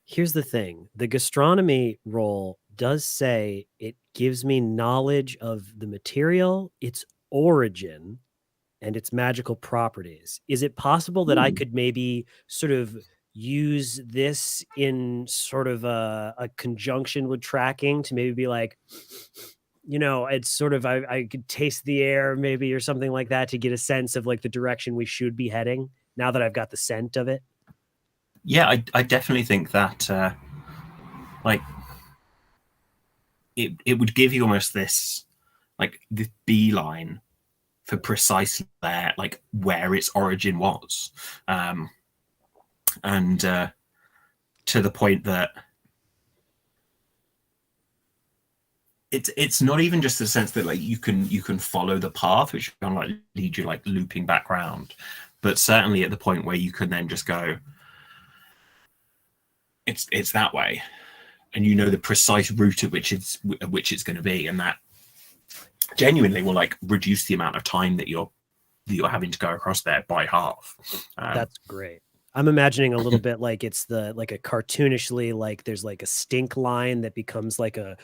Here's the thing. The gastronomy roll does say it gives me knowledge of the material, its origin, and its magical properties. Is it possible that I could maybe sort of use this in sort of a conjunction with tracking to maybe be like, you know, it's sort of, I could taste the air maybe or something like that to get a sense of like the direction we should be heading now that I've got the scent of it. Yeah, I definitely think that like it would give you almost this like the beeline for precisely where its origin was, and to the point that it's not even just the sense that like you can follow the path, which kind of like lead you like looping back round, but certainly at the point where you can then just go, it's that way, and you know the precise route at which it's going to be, and that genuinely will like reduce the amount of time that you're having to go across there by half. That's great. I'm imagining a little bit like it's like a cartoonishly, like there's like a stink line that becomes like a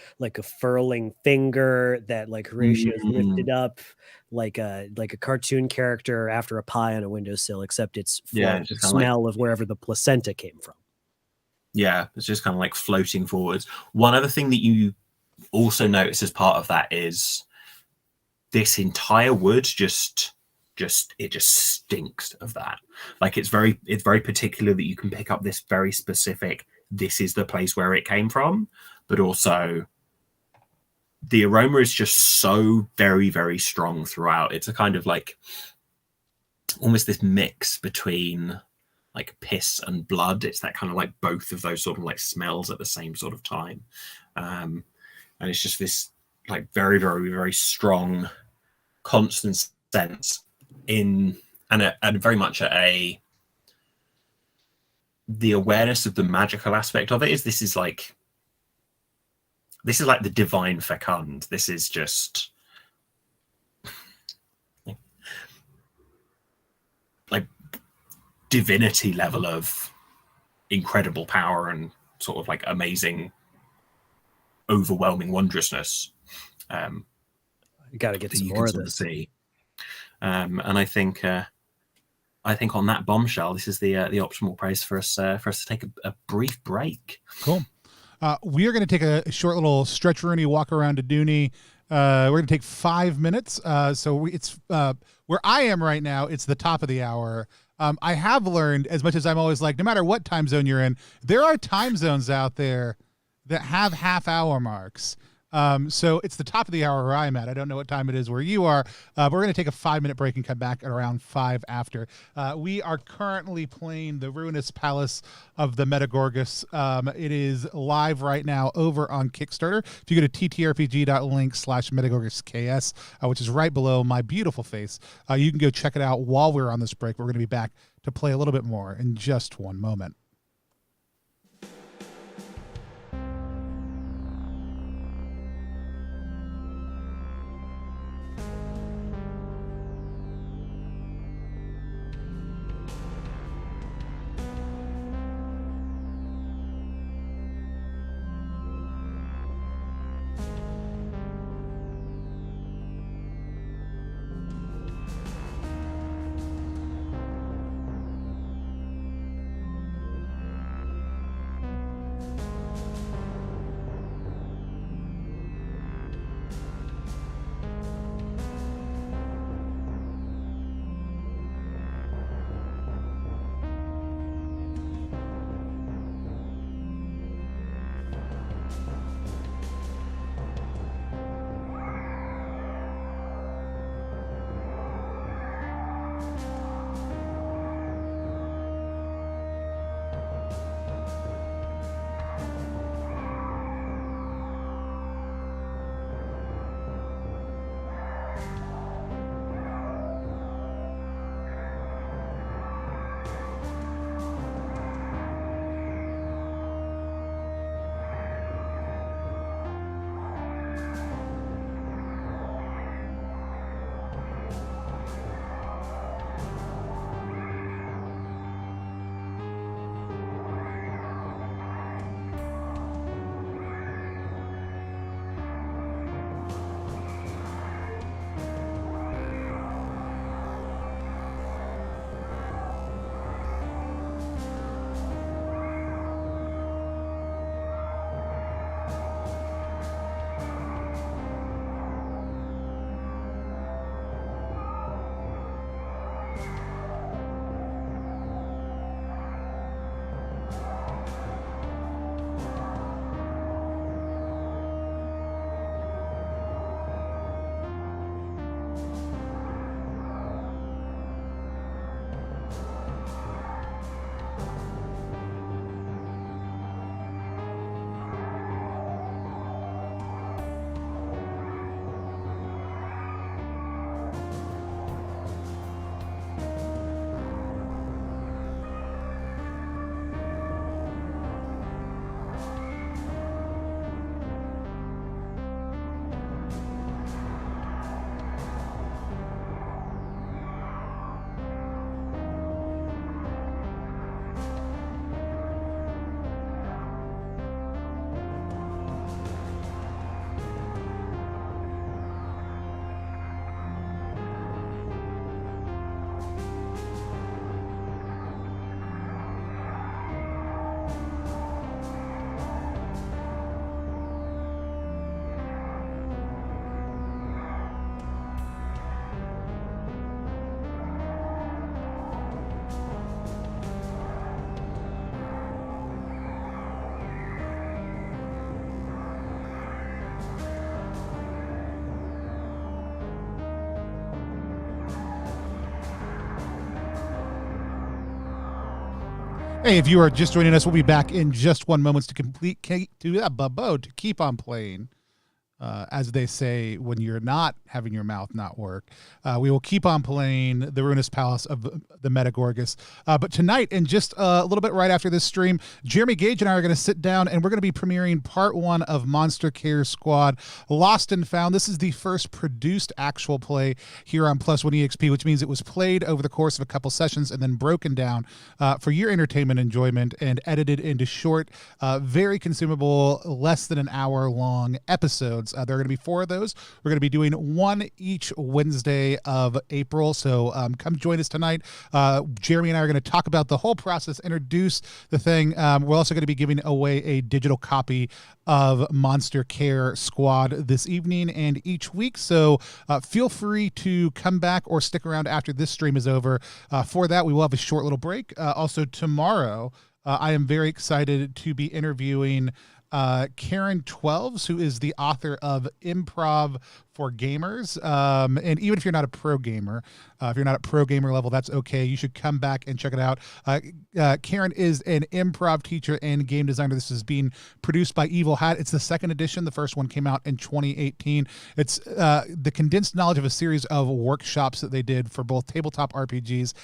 furling finger that like Horatio's lifted up like a cartoon character after a pie on a windowsill, except it's the smell of wherever the placenta came from. Yeah, it's just kind of like floating forwards. One other thing that you also notice as part of that is this entire wood just stinks of that. Like it's very particular that you can pick up this very specific, this is the place where it came from, but also the aroma is just so very, very strong throughout. It's a kind of like almost this mix between like piss and blood. It's that kind of like both of those sort of like smells at the same sort of time. And it's just this like very, very, very strong, constant sense and very much the awareness of the magical aspect of it is this is like the divine fecund. This is just like divinity level of incredible power and sort of like amazing, overwhelming wondrousness. You got to get some more of this. And I think on that bombshell, this is the optimal place for us to take a brief break. Cool. We are going to take a short little stretch Rooney walk around to Dooney. We're going to take 5 minutes. So it's where I am right now. It's the top of the hour. I have learned, as much as I'm always like, no matter what time zone you're in, there are time zones out there that have half-hour marks. So it's the top of the hour where I'm at. I don't know what time it is where you are, but we're going to take a 5-minute break and come back at around 5 after. We are currently playing the Ruinous Palace of the Metagorgus. It is live right now over on Kickstarter. If you go to ttrpg.link /metegorgosKS, which is right below my beautiful face, you can go check it out while we're on this break. We're going to be back to play a little bit more in just one moment. Hey, if you are just joining us, we'll be back in just one moment to keep on playing. As they say, when you're not having your mouth not work, we will keep on playing the Ruinous Palace of the Metagorgus. But tonight, and just a little bit right after this stream, Jeremy Gage and I are going to sit down and we're going to be premiering part 1 of Monster Care Squad Lost and Found. This is the first produced actual play here on Plus One EXP, which means it was played over the course of a couple sessions and then broken down for your entertainment enjoyment and edited into short, very consumable, less than an hour long episodes. There are going to be 4 of those. We're going to be doing one each Wednesday of April. So come join us tonight. Jeremy and I are going to talk about the whole process, introduce the thing. We're also going to be giving away a digital copy of Monster Care Squad this evening and each week. So feel free to come back or stick around after this stream is over. For that, we will have a short little break. Also tomorrow, I am very excited to be interviewing Karen Twelves, who is the author of Improv for Gamers. And even if you're not a pro gamer, if you're not at pro gamer level, that's okay. You should come back and check it out. Karen is an improv teacher and game designer. This is being produced by Evil Hat. It's the 2nd edition. The first one came out in 2018. It's the condensed knowledge of a series of workshops that they did for both tabletop RPGs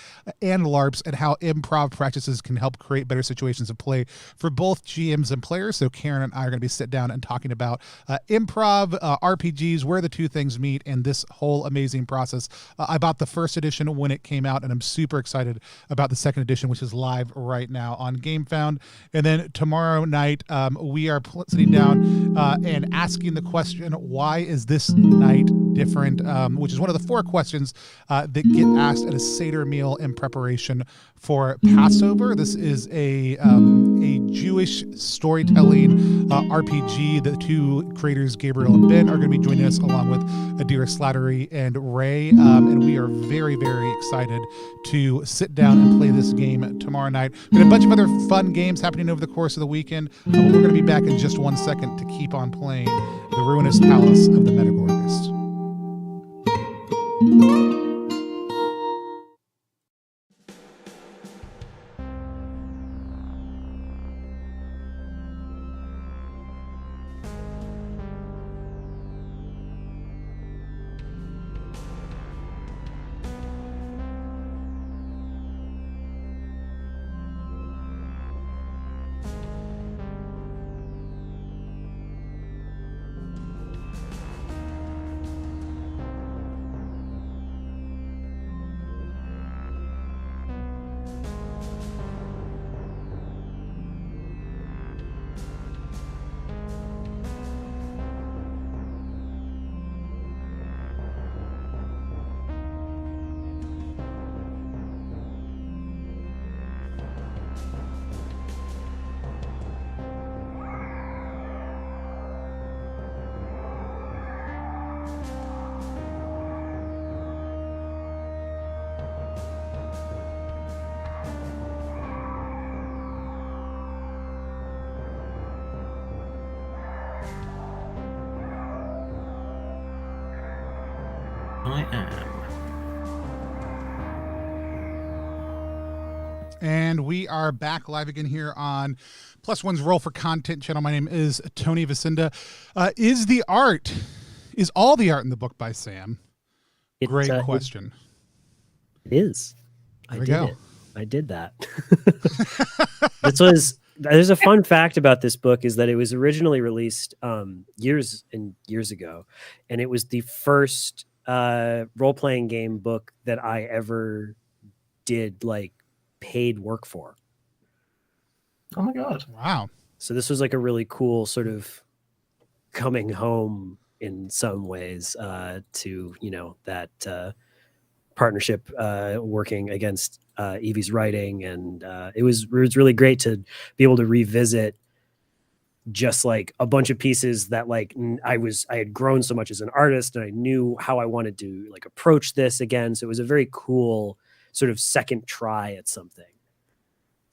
and LARPs, and how improv practices can help create better situations of play for both GMs and players. So Karen and I are going to be sit down and talking about improv, RPGs, where the two things meet, and this whole amazing process. I bought the first edition when it came out, and I'm super excited about the 2nd edition, which is live right now on GameFound. And then tomorrow night, we are sitting down and asking the question, why is this night different? Which is one of the 4 questions that get asked at a Seder meal in preparation for Passover. This is a Jewish storytelling RPG. The 2 creators, Gabriel and Ben, are going to be joining us along with Adira Slattery and Ray. And we are very, very excited to sit down and play this game tomorrow night. We got a bunch of other fun games happening over the course of the weekend. But we're going to be back in just one second to keep on playing the Ruinous Palace of the Metegorgus. I am. And we are back live again here on Plus One's Roll for Content channel. My name is Tony Vicinda. Is all the art in the book by Sam? Great question. It is. There we go. I did that. There's a fun fact about this book is that it was originally released years and years ago, and it was the first role-playing game book that I ever did like paid work for. Oh my god. Wow. So this was like a really cool sort of coming home in some ways to, you know, that partnership working against Evie's writing. And it was really great to be able to revisit just like a bunch of pieces that like I had grown so much as an artist and I knew how I wanted to like approach this again. So it was a very cool sort of second try at something.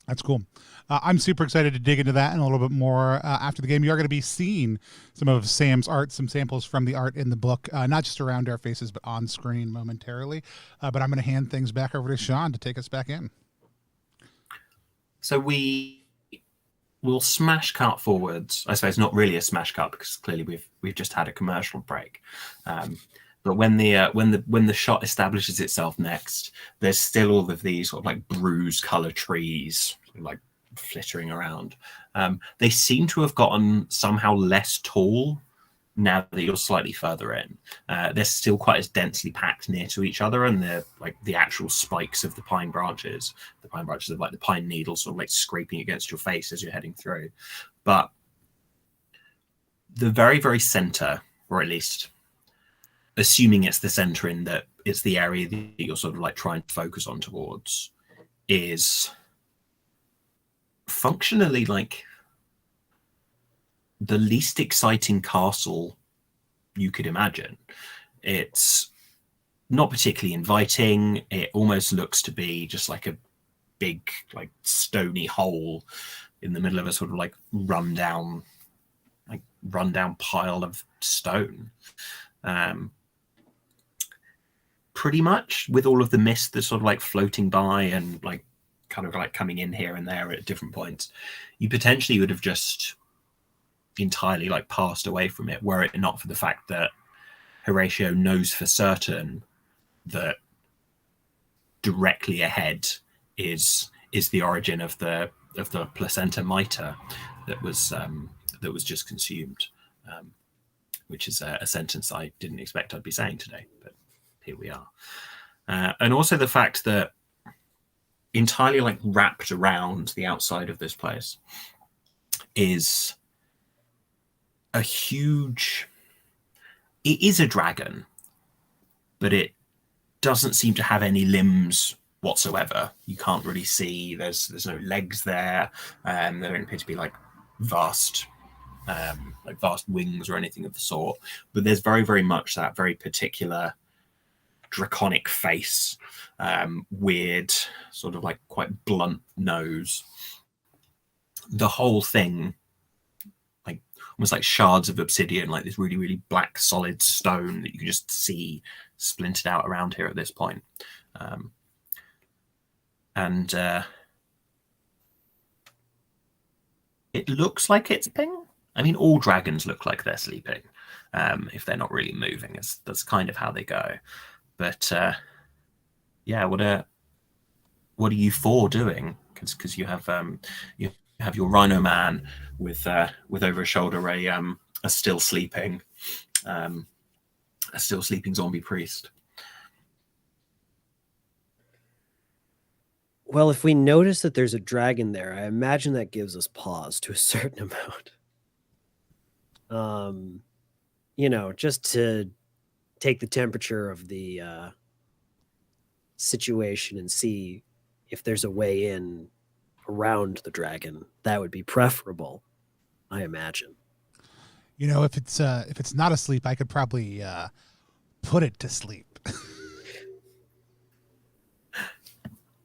That's cool. I'm super excited to dig into that and a little bit more after the game. You are going to be seeing some of Sam's art, some samples from the art in the book, not just around our faces, but on screen momentarily. But I'm going to hand things back over to Sean to take us back in. So we'll smash cut forwards. I suppose not really a smash cut because clearly we've just had a commercial break. But when the shot establishes itself next, there's still all of these sort of like bruise color trees like flittering around. They seem to have gotten somehow less tall now that you're slightly further in. They're still quite as densely packed near to each other, and they're like the actual spikes of the pine branches are like the pine needles sort of like scraping against your face as you're heading through. But the very, very center, or at least assuming it's the center in that it's the area that you're sort of like trying to focus on towards, is functionally like the least exciting castle you could imagine. It's not particularly inviting. It almost looks to be just like a big, like stony hole in the middle of a sort of like rundown pile of stone. Pretty much with all of the mist that's sort of like floating by and like kind of like coming in here and there at different points, you potentially would have just entirely like passed away from it were it not for the fact that Horatio knows for certain that directly ahead is the origin of the placenta mitre that was just consumed, which is a sentence I didn't expect I'd be saying today, but here we are. And also the fact that entirely like wrapped around the outside of this place is a huge, it is a dragon, but it doesn't seem to have any limbs whatsoever. You can't really see, there's no legs there. There don't appear to be like vast wings or anything of the sort, but there's very, very much that very particular draconic face, weird, sort of like quite blunt nose. The whole thing, like almost like shards of obsidian, like this really, really black solid stone that you can just see splintered out around here at this point. And it looks like it's sleeping. I mean, all dragons look like they're sleeping if they're not really moving. That's kind of how they go. But yeah, what are you four doing? Because you have your Rhino Man with over his shoulder a still sleeping zombie priest. Well, if we notice that there's a dragon there, I imagine that gives us pause to a certain amount. Just to take the temperature of the situation and see if there's a way in around the dragon. That would be preferable, I imagine. If it's not asleep, I could probably put it to sleep.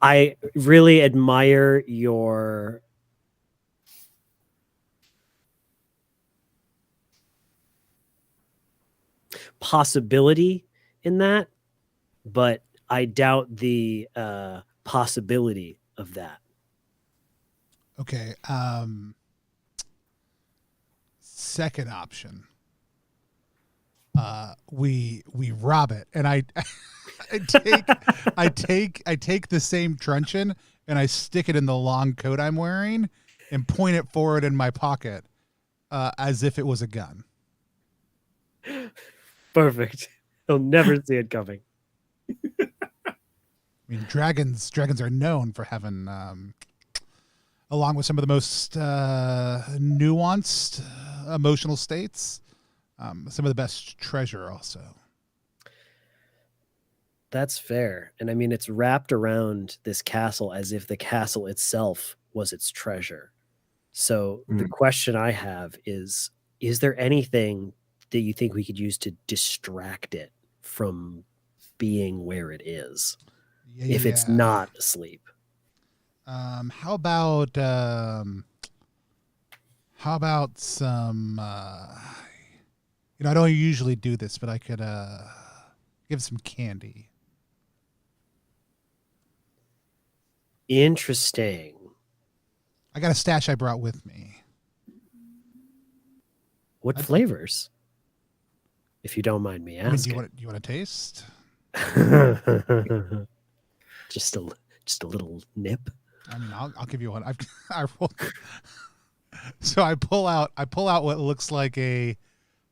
I really admire your possibility in that, but I doubt the possibility of that. Okay. Second option. We rob it, and I take the same truncheon and I stick it in the long coat I'm wearing and point it forward in my pocket as if it was a gun. Perfect. He'll never see it coming. I mean, dragons are known for having, along with some of the most nuanced emotional states, some of the best treasure also. That's fair. And I mean, it's wrapped around this castle as if the castle itself was its treasure. So the question I have is there anything that you think we could use to distract it from being where it is if it's not asleep? How about some, I don't usually do this, but I could give some candy. Interesting. I got a stash I brought with me. What flavors? If you don't mind me I mean, asking. do you want to taste? just a little nip. I mean, I'll give you one. I rolled. So I pull out what looks like a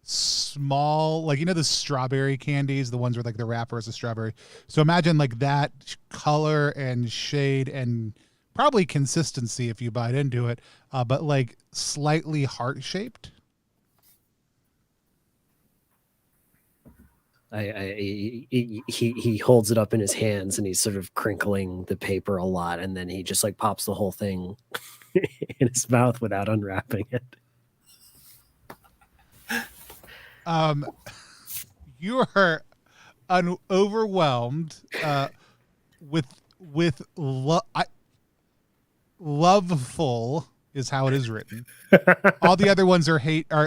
small, like, the strawberry candies, the ones where like the wrapper is a strawberry. So imagine like that color and shade and probably consistency if you bite into it, but like slightly heart shaped. He holds it up in his hands and he's sort of crinkling the paper a lot, and then he just like pops the whole thing in his mouth without unwrapping it. You are overwhelmed with loveful is how it is written. All the other ones are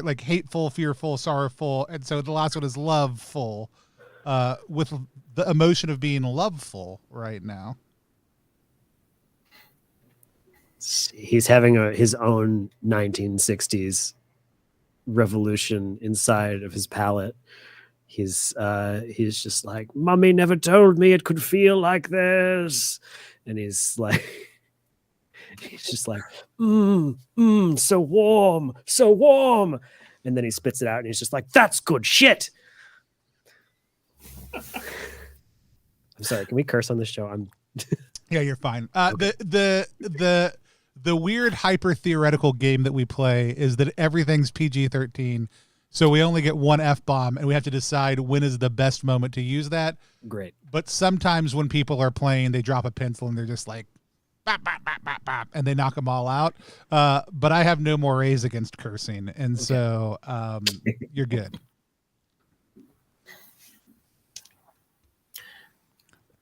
like hateful, fearful, sorrowful, and so the last one is loveful, with the emotion of being loveful right now. He's having his own 1960s revolution inside of his palate. He's just like, "Mommy never told me it could feel like this," and he's just like, so warm, so warm. And then he spits it out and he's just like, "That's good shit." I'm sorry, can we curse on this show? Yeah, you're fine. Okay. The weird hyper theoretical game that we play is that everything's PG-13. So we only get one F-bomb and we have to decide when is the best moment to use that. Great. But sometimes when people are playing, they drop a pencil and they're just like, bop, bop, bop, bop, bop, and they knock them all out. But I have no mores against cursing. And okay. So you're good.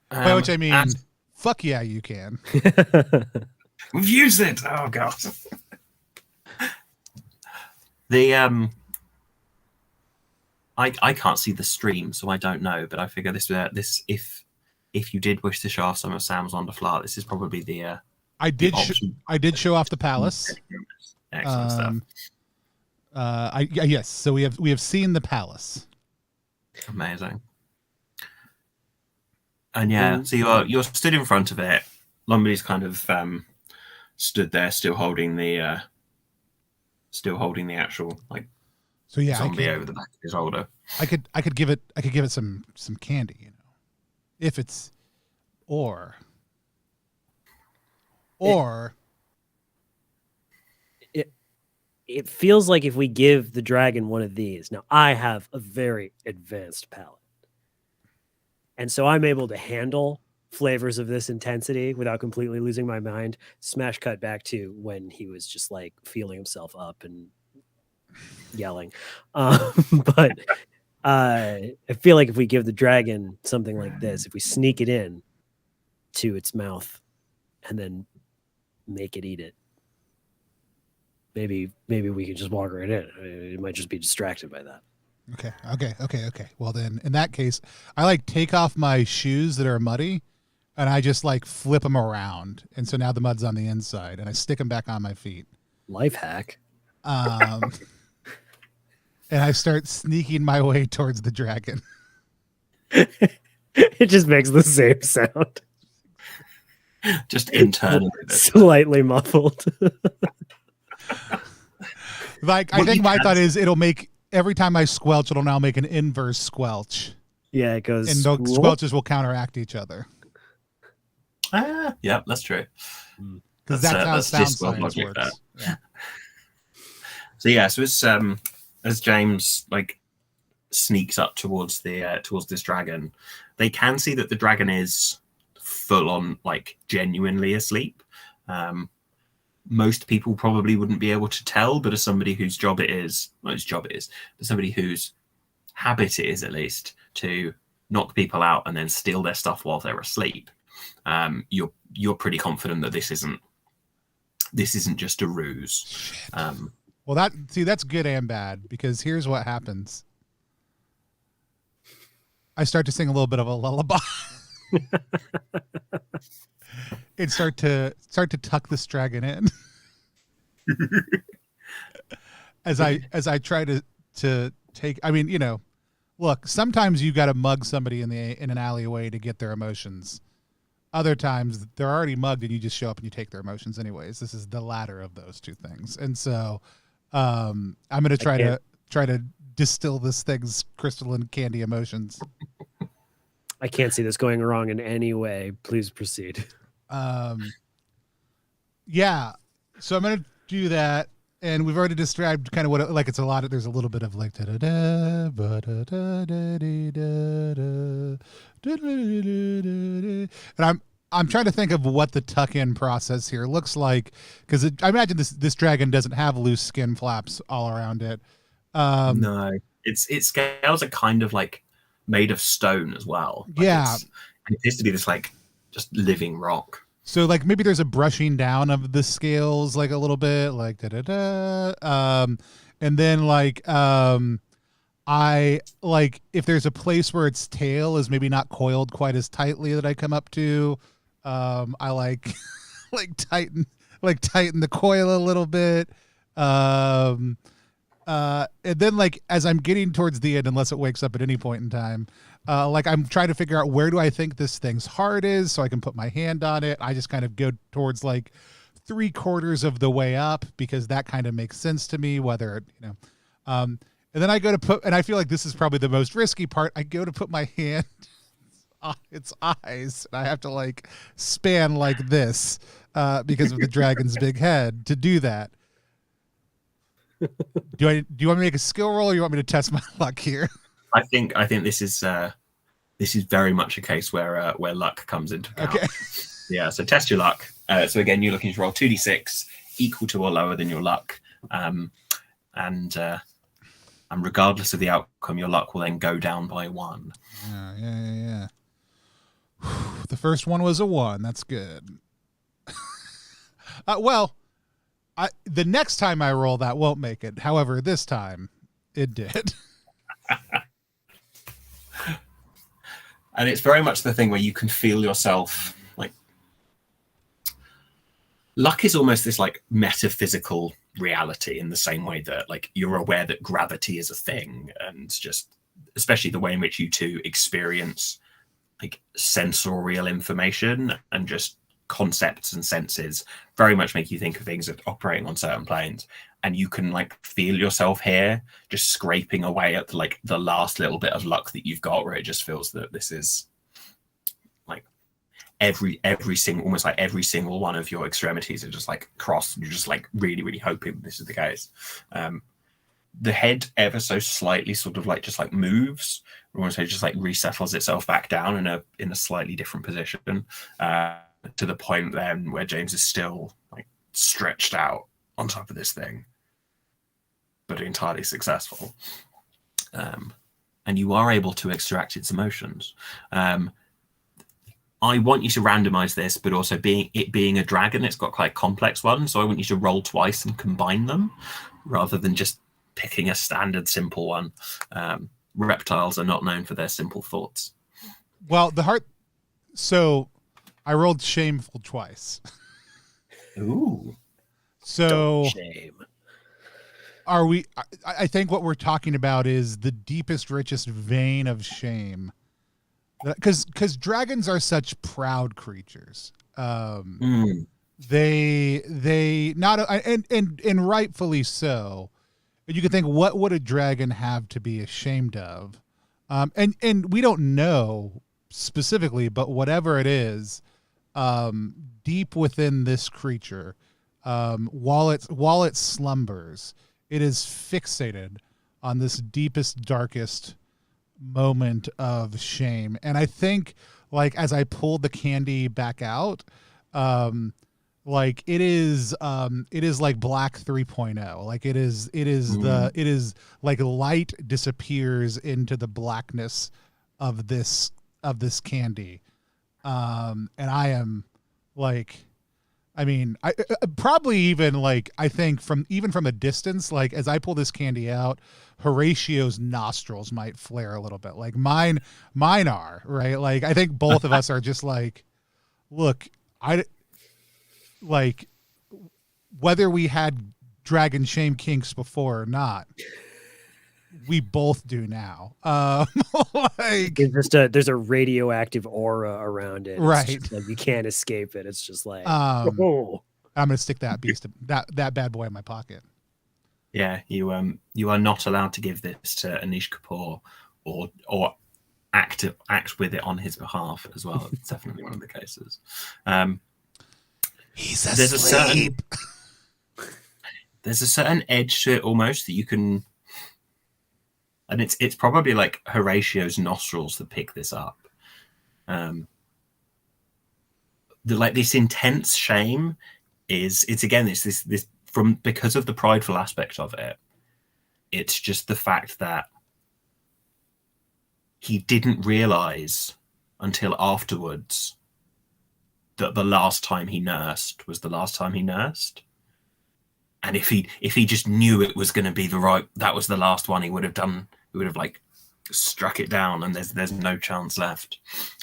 By which I mean, fuck yeah, you can. We've used it. Oh god. I can't see the stream, so I don't know. But I figure this if you did wish to show off some of Sam's on the fly, this is probably the. I did show off the palace. Excellent stuff. Yes. So we have seen the palace. Amazing. And yeah, so you're stood in front of it. Lumberdy's kind of stood there, still holding the actual like zombie over the back of his shoulder. I could give it some candy, if it's or it feels like if we give the dragon one of these. Now I have a very advanced palate, and so I'm able to handle flavors of this intensity without completely losing my mind. Smash cut back to when he was just like feeling himself up and yelling. But I feel like if we give the dragon something like this, if we sneak it in to its mouth and then make it eat it, maybe we can just walk right in. It might just be distracted by that. Okay. Well then, in that case, I take off my shoes that are muddy, and I just flip them around, and so now the mud's on the inside, and I stick them back on my feet. Life hack. And I start sneaking my way towards the dragon. It just makes the same sound. Just internally. Slightly muffled. I think my thought is it'll make, every time I squelch, it'll now make an inverse squelch. Yeah, it goes. And the squelches will counteract each other. Yeah, that's true. Because that's how sound science works. Yeah. So as James sneaks up towards this dragon, they can see that the dragon is full on genuinely asleep. Most people probably wouldn't be able to tell, but as somebody whose job it is, but somebody whose habit it is at least to knock people out and then steal their stuff while they're asleep, you're pretty confident that this isn't just a ruse. Well, that's good and bad, because here's what happens. I start to sing a little bit of a lullaby. And start to tuck this dragon in. as I try to take, I mean, look, sometimes you got to mug somebody in an alleyway to get their emotions. Other times they're already mugged and you just show up and you take their emotions anyways. This is the latter of those two things. And so I'm going to try to distill this thing's crystalline candy emotions. I can't see this going wrong in any way. Please proceed. Yeah. So I'm going to do that. And we've already described kind of what, like, it's a lot of, there's a little bit of like, da-da-da, ba-da-da-da-dee-da-da, da-da-da-da-da-da. And I'm trying to think of what the tuck-in process here looks like, because I imagine this dragon doesn't have loose skin flaps all around it. No, its scales are kind of like made of stone as well. Like yeah. It appears to be this like just living rock. So like maybe there's a brushing down of the scales like a little bit, like da-da-da. And then like I like if there's a place where its tail is maybe not coiled quite as tightly that I come up to, I like tighten the coil a little bit. And then like as I'm getting towards the end, unless it wakes up at any point in time, like I'm trying to figure out where do I think this thing's heart is so I can put my hand on it. I just kind of go towards like 3/4 of the way up because that kind of makes sense to me, whether, and then I go to put, and I feel like this is probably the most risky part. I go to put my hand on its eyes and I have to like span like this because of the dragon's big head to do that. Do you want me to make a skill roll or you want me to test my luck here? I think this is very much a case where luck comes into account. Okay. Yeah, so test your luck. So again, you're looking to roll 2d6 equal to or lower than your luck, and regardless of the outcome, your luck will then go down by 1. Yeah. The first one was a 1. That's good. Well, the next time I roll that won't make it. However, this time it did. And it's very much the thing where you can feel yourself like luck is almost this like metaphysical reality in the same way that like you're aware that gravity is a thing, and just especially the way in which you two experience like sensorial information and just concepts and senses very much make you think of things that operating on certain planes, and you can like feel yourself here just scraping away at like the last little bit of luck that you've got, where it just feels that this is like every single one of your extremities are just like crossed, and you're just like really, really hoping this is the case. The head ever so slightly sort of like just like moves, I want to say just like resettles itself back down in a slightly different position, to the point then where James is still like stretched out on top of this thing, but entirely successful. And you are able to extract its emotions. I want you to randomize this, but also being a dragon, it's got quite complex ones. So I want you to roll twice and combine them rather than just picking a standard simple one. Reptiles are not known for their simple thoughts. Well, so I rolled shameful twice. Ooh. So Shame. are we, I think what we're talking about is the deepest, richest vein of shame. Because dragons are such proud creatures. They not, and rightfully so. You can think, what would a dragon have to be ashamed of? And we don't know specifically, but whatever it is, deep within this creature, while it slumbers, it is fixated on this deepest, darkest moment of shame. And I think, like, as I pulled the candy back out, like it is like Black 3.0. Like it is like light disappears into the blackness of this candy. And I am like, I mean, I probably even like, I think from a distance, like as I pull this candy out, Horatio's nostrils might flare a little bit. Like mine are, right? Like I think both of us are just like, look, like whether we had dragon shame kinks before or not. We both do now. Like, there's a radioactive aura around it. Right. It's just like you can't escape it. It's just like, I'm gonna stick that beast, that bad boy in my pocket. Yeah, you are not allowed to give this to Anish Kapoor or act with it on his behalf as well. It's definitely one of the cases. He's asleep. There's a certain edge to it almost that you can, and it's probably like Horatio's nostrils that pick this up. This intense shame it's again this from because of the prideful aspect of it. It's just the fact that he didn't realize until afterwards that the last time he nursed was the last time he nursed. And if he just knew it was going to be that was the last one, he would have like struck it down, and there's no chance left.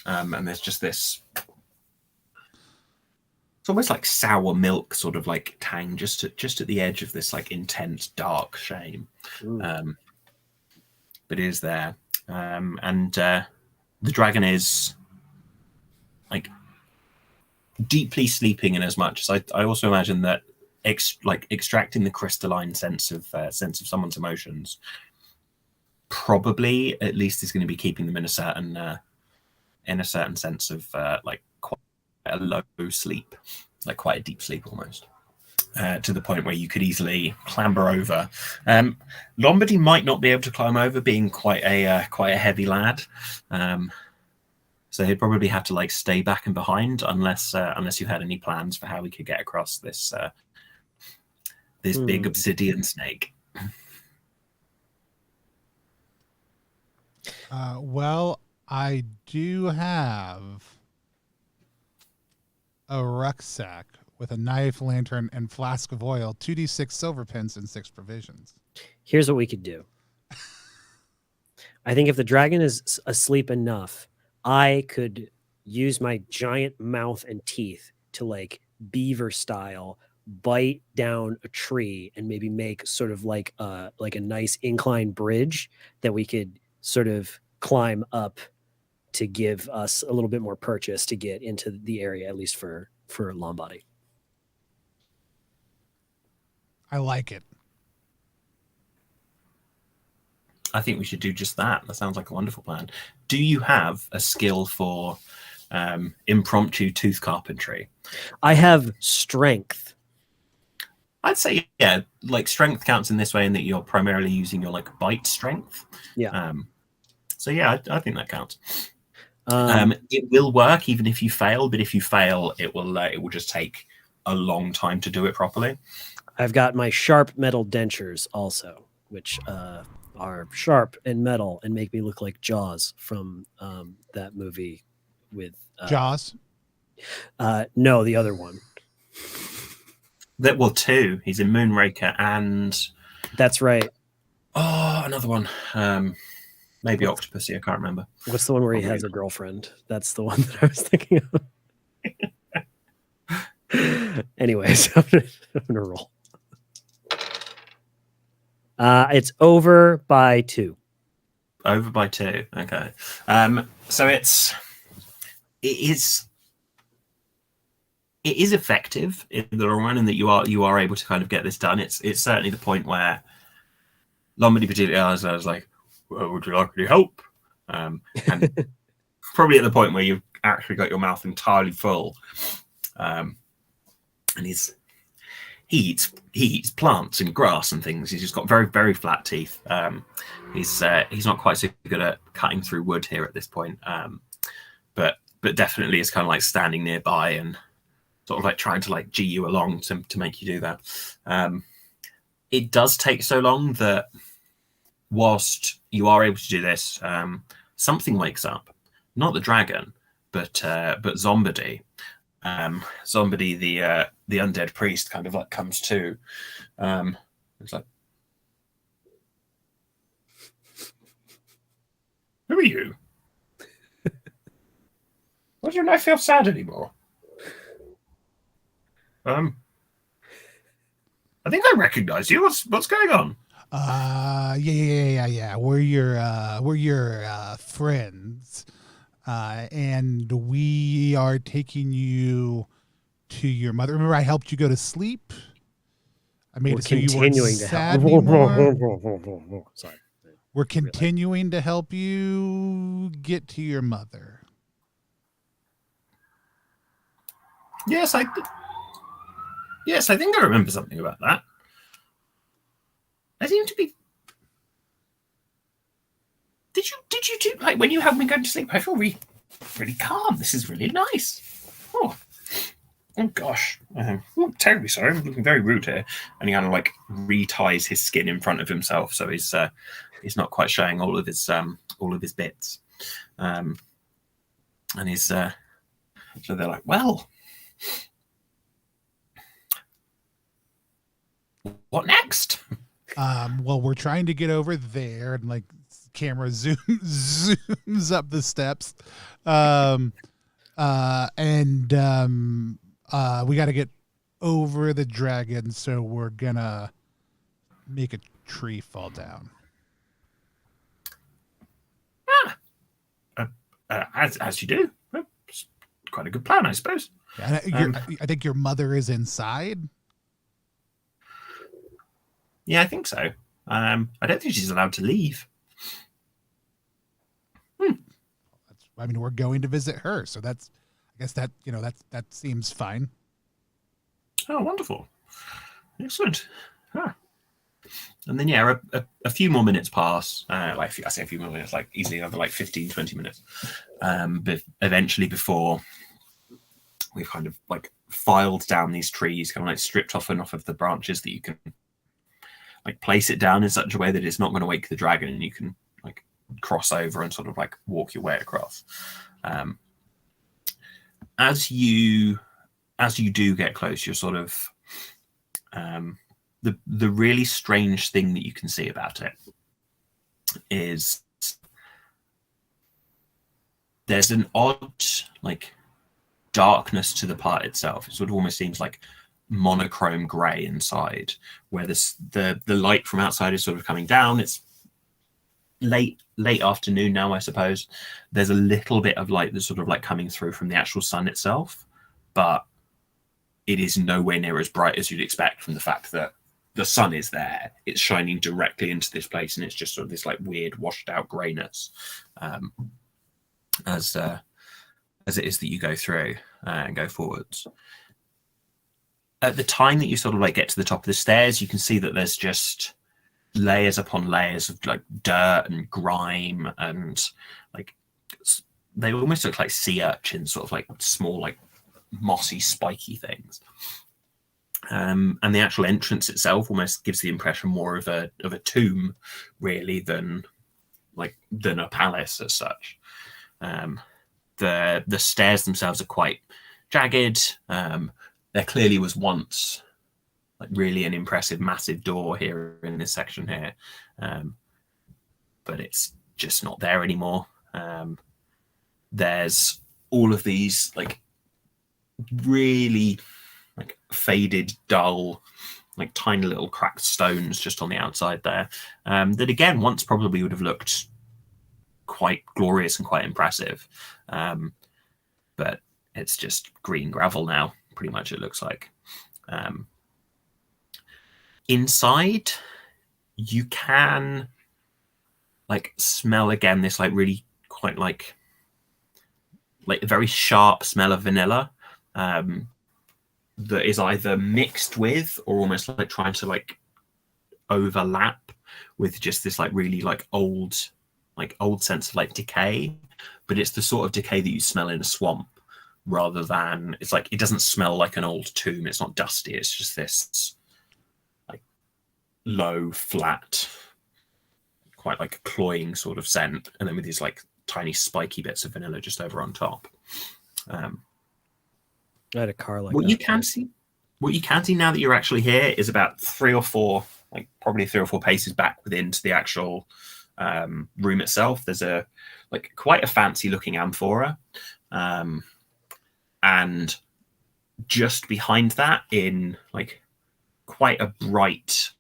And there's just this, it's almost like sour milk sort of like tang just at the edge of this like intense dark shame. But it is there. And the dragon is like deeply sleeping, in as much as I also imagine that extracting the crystalline sense of someone's emotions probably at least is going to be keeping them in a certain sense of like quite a low sleep, like quite a deep sleep almost, to the point where you could easily clamber over. Lombardy might not be able to climb over, being quite a heavy lad. So he'd probably have to like stay back and behind, unless you had any plans for how we could get across this big obsidian snake. Well, I do have a rucksack with a knife, lantern, and flask of oil, 2d6 silver pence, and 6 provisions. Here's what we could do. I think if the dragon is asleep enough, I could use my giant mouth and teeth to, like, beaver style, bite down a tree and maybe make sort of like a nice incline bridge that we could sort of climb up to give us a little bit more purchase to get into the area, at least for Lombardy. I like it. I think we should do just that. That sounds like a wonderful plan. Do you have a skill for impromptu tooth carpentry? I have strength. I'd say, yeah, like strength counts in this way, in that you're primarily using your like bite strength. Yeah. So yeah, I think that counts. It will work even if you fail, but if you fail, it will just take a long time to do it properly. I've got my sharp metal dentures also, which are sharp and metal and make me look like Jaws from that movie with Jaws. No, the other one. Two. He's in Moonraker, and that's right. Oh, another one. Maybe Octopussy. I can't remember. What's the one where he has a girlfriend? That's the one that I was thinking of. Anyways, I'm gonna roll. It's over by 2. Over by 2. Okay. So it is effective in the long run, in that you are able to kind of get this done. It's certainly the point where Lombardy particularly I was like, well, would you like any help? And probably at the point where you've actually got your mouth entirely full. And he eats plants and grass and things. He's just got very, very flat teeth. He's not quite so good at cutting through wood here at this point. But definitely is kind of like standing nearby and sort of like trying to like G you along to make you do that. It does take so long that whilst you are able to do this, something wakes up. Not the dragon, but Zombardy. Zombardy, the undead priest, kind of like comes to. It's like, who are you? Why don't I feel sad anymore? I think I recognize you. What's going on? Yeah. We're your friends, and we are taking you to your mother. Remember, I helped you go to sleep. I made it so you weren't sad anymore. Sorry. We're continuing to help you get to your mother. Yes, I think I remember something about that. I seem to be. Did you do like when you helped me go to sleep? I feel really calm. This is really nice. Oh gosh. Terribly sorry. I'm looking very rude here. And he kind of like reties his skin in front of himself, so he's not quite showing all of his bits. And he's so they're like, well, what next? Well, we're trying to get over there, and like camera zooms up the steps. We got to get over the dragon, so we're gonna make a tree fall down. As you do. It's quite a good plan, I suppose. Yeah, I think your mother is inside. Yeah, I think so. I don't think she's allowed to leave. I mean, we're going to visit her, so I guess that seems fine. Oh, wonderful. Excellent. And then, yeah, a few more minutes pass. I say a few more minutes, like easily over like 15, 20 minutes. But eventually before we've kind of like filed down these trees, kind of like stripped off enough of the branches that you can like place it down in such a way that it's not going to wake the dragon, and you can like cross over and sort of like walk your way across. As you do get close, you're sort of the really strange thing that you can see about it is there's an odd like darkness to the part itself. It sort of almost seems like monochrome gray inside, where the light from outside is sort of coming down. It's late afternoon now, I suppose. There's a little bit of light that's sort of like coming through from the actual sun itself, but it is nowhere near as bright as you'd expect from the fact that the sun is there. It's shining directly into this place, and it's just sort of this like weird washed out grayness as it is that you go through and go forwards. At the time that you sort of like get to the top of the stairs, you can see that there's just layers upon layers of like dirt and grime, and like they almost look like sea urchins, sort of like small, like mossy, spiky things. And the actual entrance itself almost gives the impression more of a tomb, really, than a palace as such. The stairs themselves are quite jagged. There clearly was once like really an impressive massive door here in this section here, but it's just not there anymore. There's all of these like really like faded, dull, like tiny little cracked stones just on the outside there, that again once probably would have looked quite glorious and quite impressive, but it's just green gravel now, pretty much, it looks like. Inside you can like smell again this like really quite like a very sharp smell of vanilla, that is either mixed with or almost like trying to like overlap with just this like really like old sense of like decay, but it's the sort of decay that you smell in a swamp, rather than it's like it doesn't smell like an old tomb. It's not dusty. It's just this like low, flat, quite like a cloying sort of scent, and then with these like tiny spiky bits of vanilla just over on top. I had a car like what that. You can see now that you're actually here is about probably three or four paces back within to the actual room itself. There's a like quite a fancy looking amphora, and just behind that, in like quite a bright.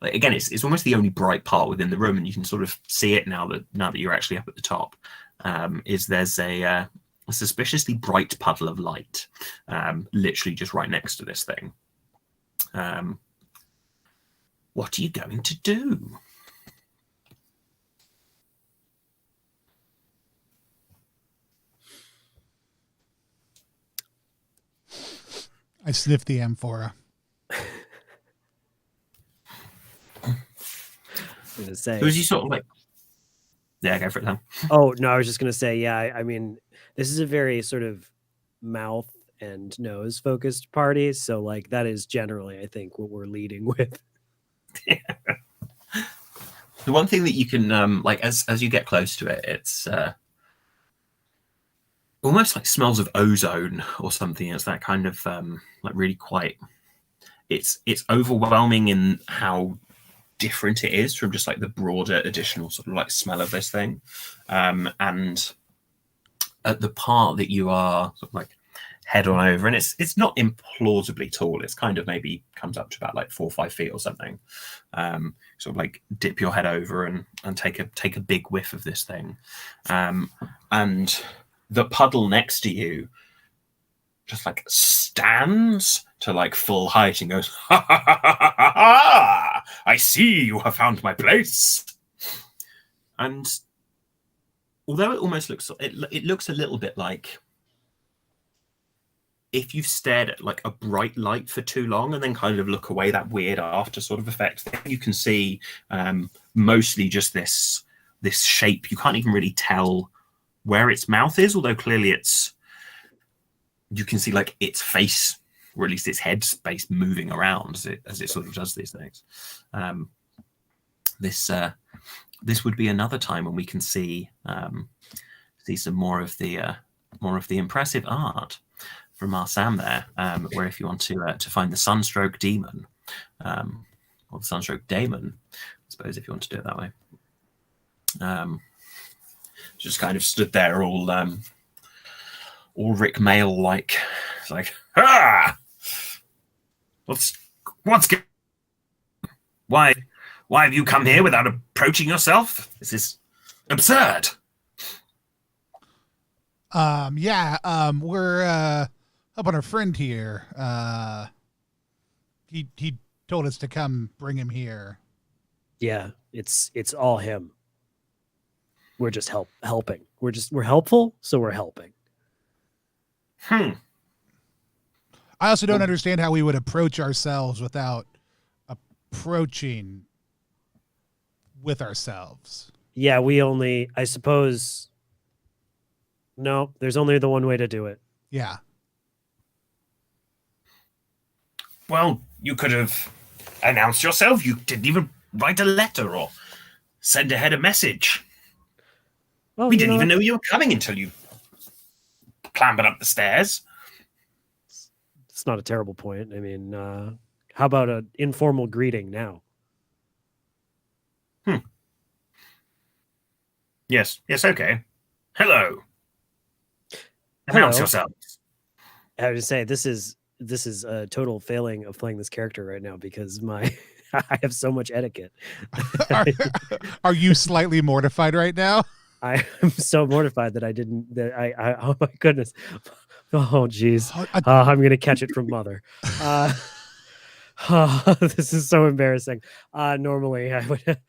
Again, it's almost the only bright part within the room, and you can sort of see it now that you're actually up at the top. There's a suspiciously bright puddle of light, literally just right next to this thing. What are you going to do? I sniffed the amphora. I'm gonna say. Who's he sort of like? Yeah, go for it then. Oh no, I was just gonna say, yeah. I mean, this is a very sort of mouth and nose focused party, so like that is generally, I think, what we're leading with. Yeah. The one thing that you can like as you get close to it, it's almost like smells of ozone or something. It's that kind of like really quite. It's overwhelming in how different it is from just like the broader additional sort of like smell of this thing, and at the part that you are sort of like head on over, and it's not implausibly tall. It's kind of maybe comes up to about like 4 or 5 feet or something. Sort of like dip your head over and take a big whiff of this thing, and the puddle next to you just like stands to like full height and goes, ha, ha, ha, ha, ha, ha! I see you have found my place. And although it almost looks, it looks a little bit like if you've stared at like a bright light for too long and then kind of look away, that weird after sort of effect, you can see mostly just this shape. You can't even really tell where its mouth is, although clearly you can see like its face, or at least its head space, moving around as it sort of does these things. This would be another time when we can see some more of the impressive art from our Sam there, where if you want to find the Sunstroke Demon, or the Sunstroke Daemon, I suppose, if you want to do it that way. Just kind of stood there all Rick Mail like. It's like, ah! What's why have you come here without approaching yourself? This is absurd. We're helping our friend here. He told us to come bring him here. Yeah, it's all him. We're just helping. We're helpful, so we're helping. I also don't understand how we would approach ourselves without approaching with ourselves. Yeah, I suppose. No, there's only the one way to do it. Yeah. Well, you could have announced yourself. You didn't even write a letter or send ahead a message. Well, we didn't even know you were coming until you clambered up the stairs. It's not a terrible point. I mean, how about an informal greeting now? Yes, okay. Hello. Hello. Announce yourselves. I would say this is a total failing of playing this character right now because I have so much etiquette. Are you slightly mortified right now? I am so mortified that I didn't. Oh my goodness. Oh geez. I'm gonna catch it from Mother. This is so embarrassing. Normally I would.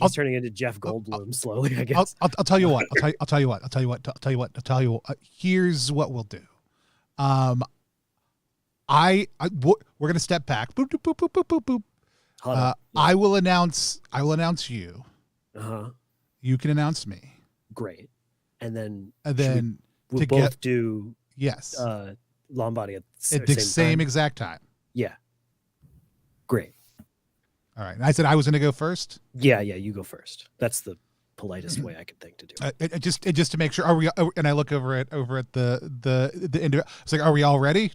He's turning into Jeff Goldblum slowly, I guess. I'll tell you what. I'll tell you what. Here's what we'll do. We're gonna step back. Boop, boop, boop, boop, boop, boop. I will announce you. You can announce me. Great. And then we'll both do yes. Lombardi at the same exact time. Yeah. Great. All right. And I said I was going to go first. Yeah. You go first. That's the politest way I could think to do it. Just to make sure. Are we? And I look over at the end. It's like, are we all ready?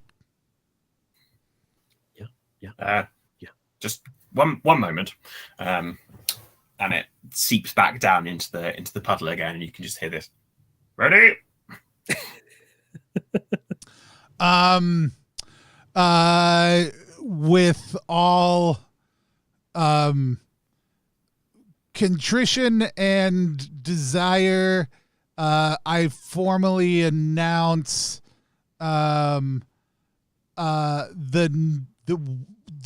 Yeah. Just one moment. And it seeps back down into the puddle again, and you can just hear this. Ready? with all contrition and desire, I formally announce the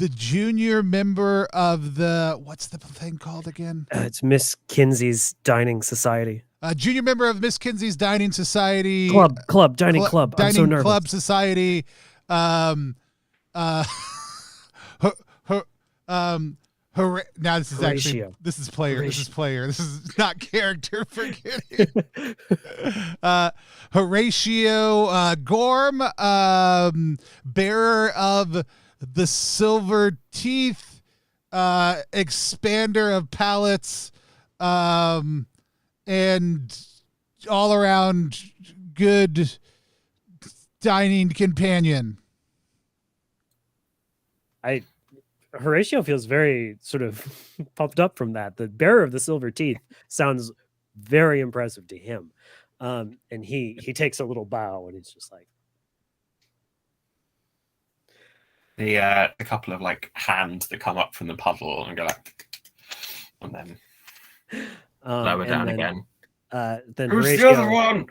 junior member of the, what's the thing called again? It's Miss Kinsey's Dining Society. Junior member of Miss Kinsey's Dining Society. Dining Club. I'm so Dining nervous. Club Society. Now this is Horatio. actually, this is player. Horatio. This is player. This is not character. Forget it. Horatio Gorm, bearer of the silver teeth, expander of palates, and all around good dining companion. Horatio feels very sort of pumped up from that. The bearer of the silver teeth sounds very impressive to him. And he takes a little bow and he's just like, the couple of like hands that come up from the puddle and go like, and then lower down again. Then Who's the other one?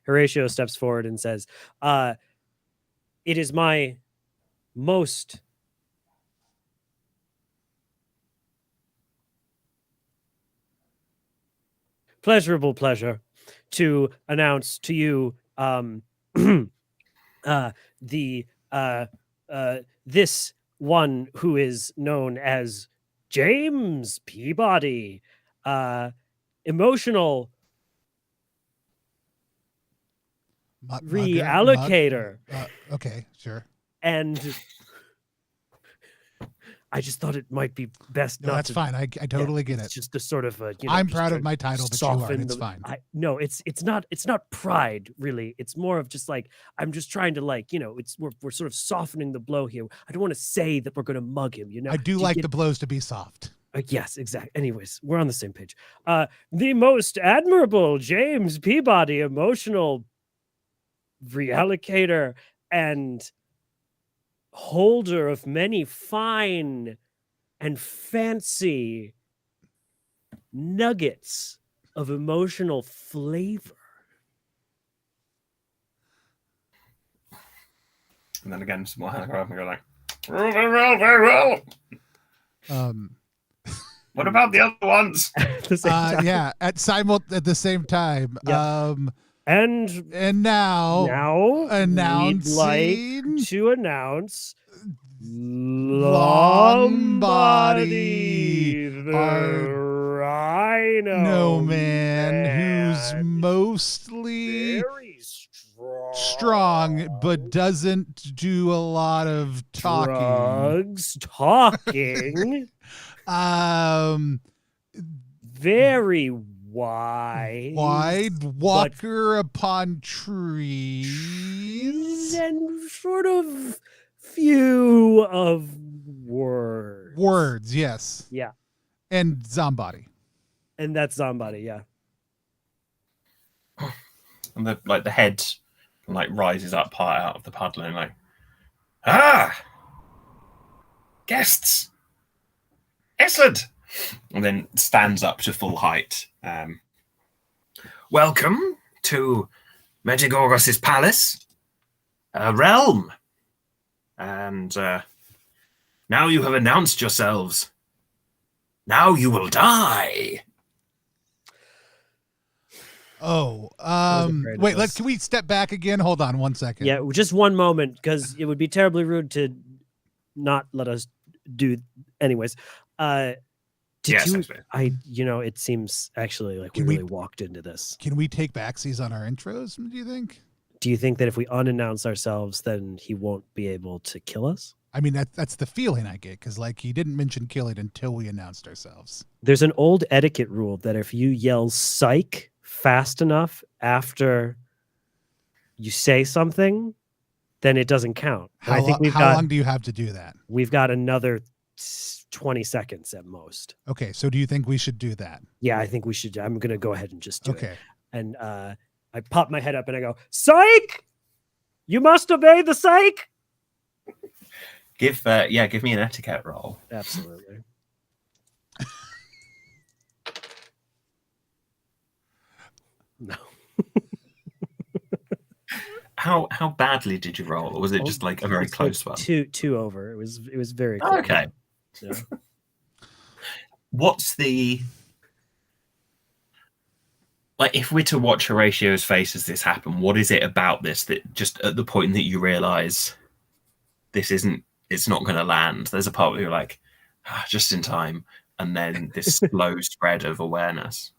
Horatio steps forward and says, it is my most pleasurable pleasure to announce to you this one who is known as James Peabody, emotional reallocator. Okay, sure. And I just thought it might be best. No, that's fine. I totally get it. It's just the sort of I'm proud of my title, but you aren't. It's fine. No, it's not pride really. It's more of just like I'm just trying to we're sort of softening the blow here. I don't want to say that we're going to mug him. I do like the blows to be soft. Yes, exactly. Anyways, we're on the same page. The most admirable James Peabody, emotional reallocator and holder of many fine and fancy nuggets of emotional flavor. And then again, some more hands go up and go like, very well, very well. What about the other ones? Yeah, at the same time. Yeah. And now we'd like to announce Lombardi, the Rhino Rhino Man, who's mostly very strong, but doesn't do a lot of talking. Talking. Very wide walker upon trees, and sort of few of words. Yes. Yeah. And Zombody. And that's Zombody, yeah. And the head rises up part out of the puddle and guests, excellent, and then stands up to full height. Welcome to Metegorgos' palace, a realm, and now you have announced yourselves. Now you will die. Oh, wait, can we step back again? Hold on 1 second. Yeah, just one moment, because it would be terribly rude to not let us do anyways. It seems actually like we really walked into this. Can we take backsies on our intros, do you think? Do you think that if we unannounce ourselves, then he won't be able to kill us? I mean, that's the feeling I get, because he didn't mention killing until we announced ourselves. There's an old etiquette rule that if you yell psych fast enough after you say something, then it doesn't count. How long do you have to do that? We've got another 20 seconds at most. Okay, so do you think we should do that? Yeah, I think we should. I'm going to go ahead and just do it. Okay. And I pop my head up and I go, psych! You must obey the psych! Give me an etiquette roll. Absolutely. No. How badly did you roll, or was it just like a very close one? Two over. It was very close. Okay. Yeah. What's the like? If we're to watch Horatio's face as this happen, what is it about this that just at the point that you realise it's not going to land? There's a part where you're like, just in time, and then this slow spread of awareness.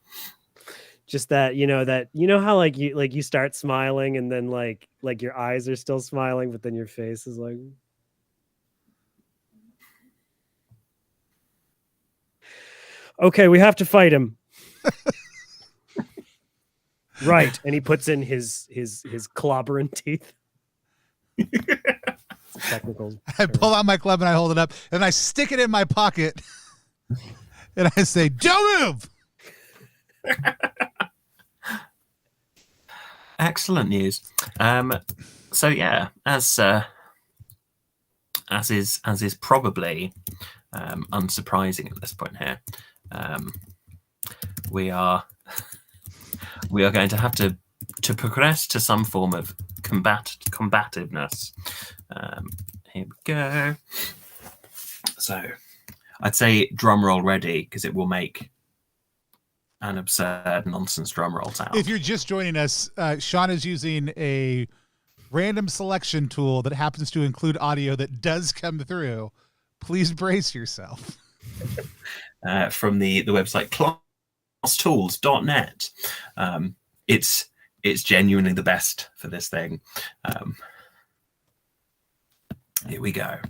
Just that how like you start smiling and then like your eyes are still smiling, but then your face is like, okay, we have to fight him. Right. And he puts in his clobbering teeth. Technical. I pull out my club and I hold it up and I stick it in my pocket and I say, "Don't move." Excellent news. So yeah, as is probably unsurprising at this point here, we are going to have to progress to some form of combativeness. Here we go. So I'd say drum roll ready, because it will make an absurd nonsense drum roll sound. If you're just joining us, Sean is using a random selection tool that happens to include audio that does come through. Please brace yourself. From the website classtools.net. It's genuinely the best for this thing. Here we go.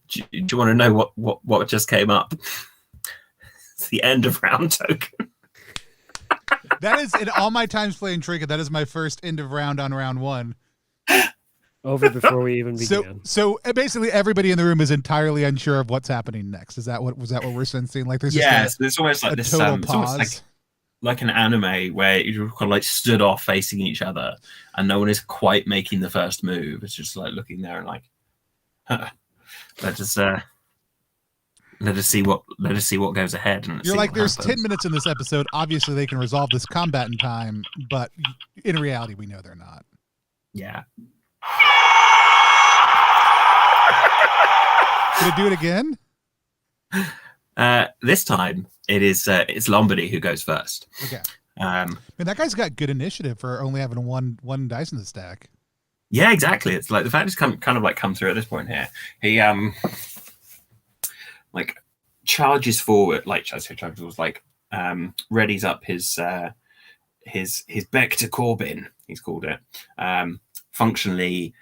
Do you want to know what just came up? It's the end of round token. That is, in all my times playing Troika, that is my first end of round on round one. Over before we even began. So basically everybody in the room is entirely unsure of what's happening next. Was that what we're sensing? Like there's there's almost like this total it's pause. almost like an anime where you kind of like stood off facing each other and no one is quite making the first move. It's just like looking there and like, let us see what goes ahead. And you're like, there's 10 minutes in this episode. Obviously they can resolve this combat in time, but in reality we know they're not. Yeah. Gonna do it again? This time it's Lombardy who goes first. Okay. Man, that guy's got good initiative for only having one dice in the stack. Yeah, exactly. It's like the fact he's come through at this point here. He like charges forward, like I say, charges like readies up his Beck to Corbin, he's called it. Functionally,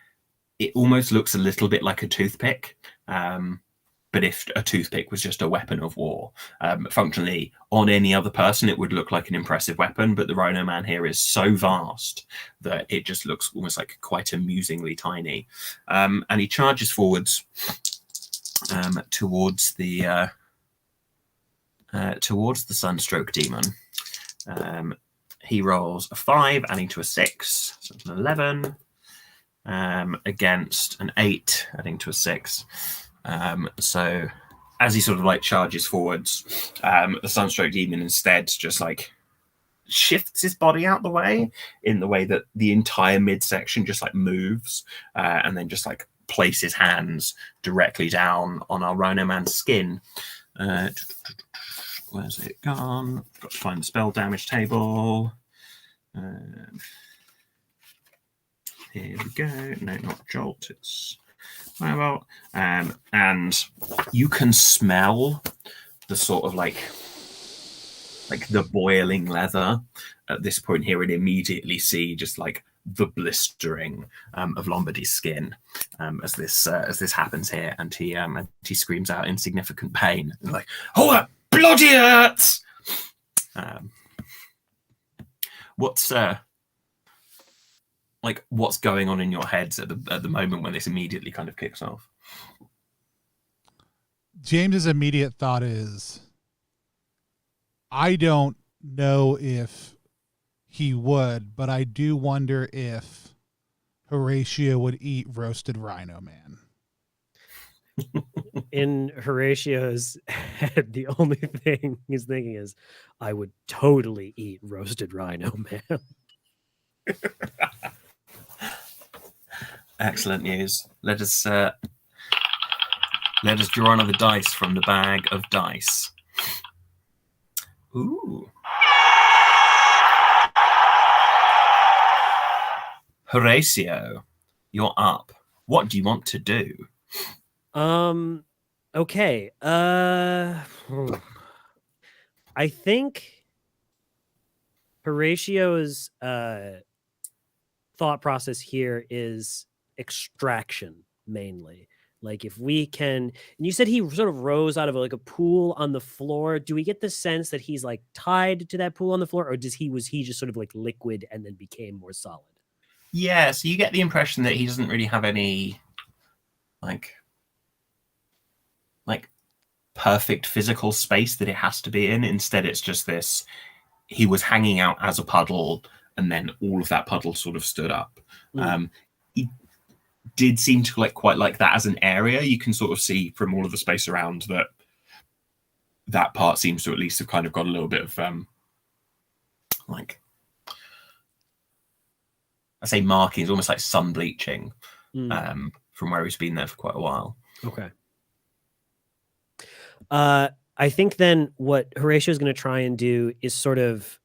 it almost looks a little bit like a toothpick. But if a toothpick was just a weapon of war, functionally on any other person, it would look like an impressive weapon. But the Rhino Man here is so vast that it just looks almost like quite amusingly tiny. And he charges forwards towards the Sunstroke Demon. He rolls a 5, adding to a 6, so it's an 11. Against an 8, adding to a 6. So as he sort of like charges forwards, the Sunstroke Demon instead just like shifts his body out the way in the way that the entire midsection just like moves, and then just like places hands directly down on our Rhino Man's skin. Where's it gone? Got to find the spell damage table. Here we go. No, not Jolt. It's Firebolt. And you can smell the sort of like the boiling leather at this point here, and immediately see just like the blistering of Lombardy's skin as this happens here, and he screams out in significant pain and like, "Oh, that bloody hurts!" What's going on in your heads at the moment when this immediately kind of kicks off? James's immediate thought is, I don't know if he would, but I do wonder if Horatio would eat roasted rhino man. In Horatio's head, the only thing he's thinking is, I would totally eat roasted rhino man. Excellent news. Let us draw another dice from the bag of dice. Ooh. Horatio, you're up. What do you want to do? Okay. I think Horatio's thought process here is extraction mainly. Like if we can, and you said he sort of rose out of like a pool on the floor. Do we get the sense that he's like tied to that pool on the floor, or was he just sort of like liquid and then became more solid? Yeah, so you get the impression that he doesn't really have any like perfect physical space that it has to be in. Instead, it's just this, he was hanging out as a puddle and then all of that puddle sort of stood up. He did seem to quite like that as an area. You can sort of see from all of the space around that part seems to at least have kind of got a little bit of I say markings, almost like sun bleaching from where he's been there for quite a while. Okay. I think then what Horatio is going to try and do is sort of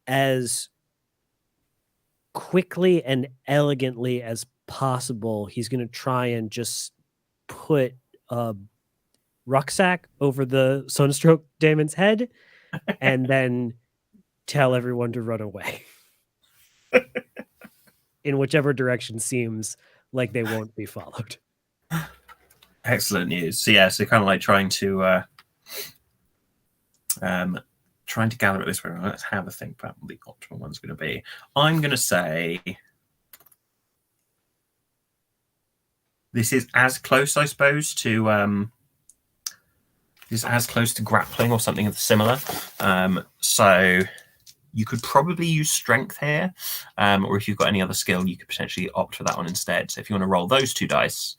as quickly and elegantly as possible, he's going to try and just put a rucksack over the Sunstroke Damon's head and then tell everyone to run away in whichever direction seems like they won't be followed. Excellent news. So yeah, so kind of like trying to gather it this way. Let's have a think about what the optimal one's going to be. I'm going to say this is as close, I suppose, to grappling or something similar. So you could probably use strength here, or if you've got any other skill, you could potentially opt for that one instead. So if you want to roll those two dice.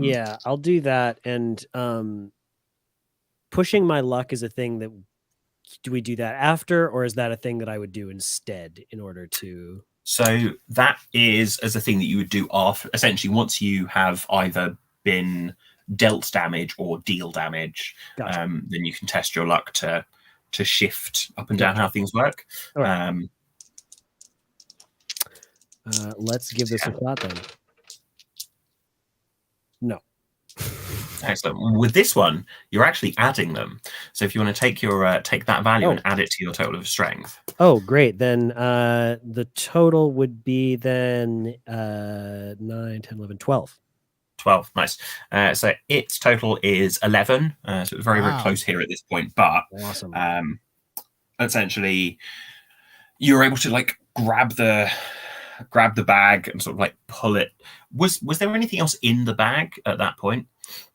Yeah, I'll do that. And pushing my luck is a thing that, do we do that after, or is that a thing that I would do instead in order to? So that is as a thing that you would do after, essentially once you have either been dealt damage or deal damage, Gotcha. then you can test your luck to shift up and down how things work. All right. Let's give this a shot then. No. Excellent. With this one, you're actually adding them. So if you want to take your take that value and add it to your total of strength. Oh, great. Then the total would be then 9, 10, 11, 12. 12. Nice. So its total is 11. So it's very, very close here at this point. But awesome. Essentially, you're able to grab the bag and sort of pull it. Was there anything else in the bag at that point?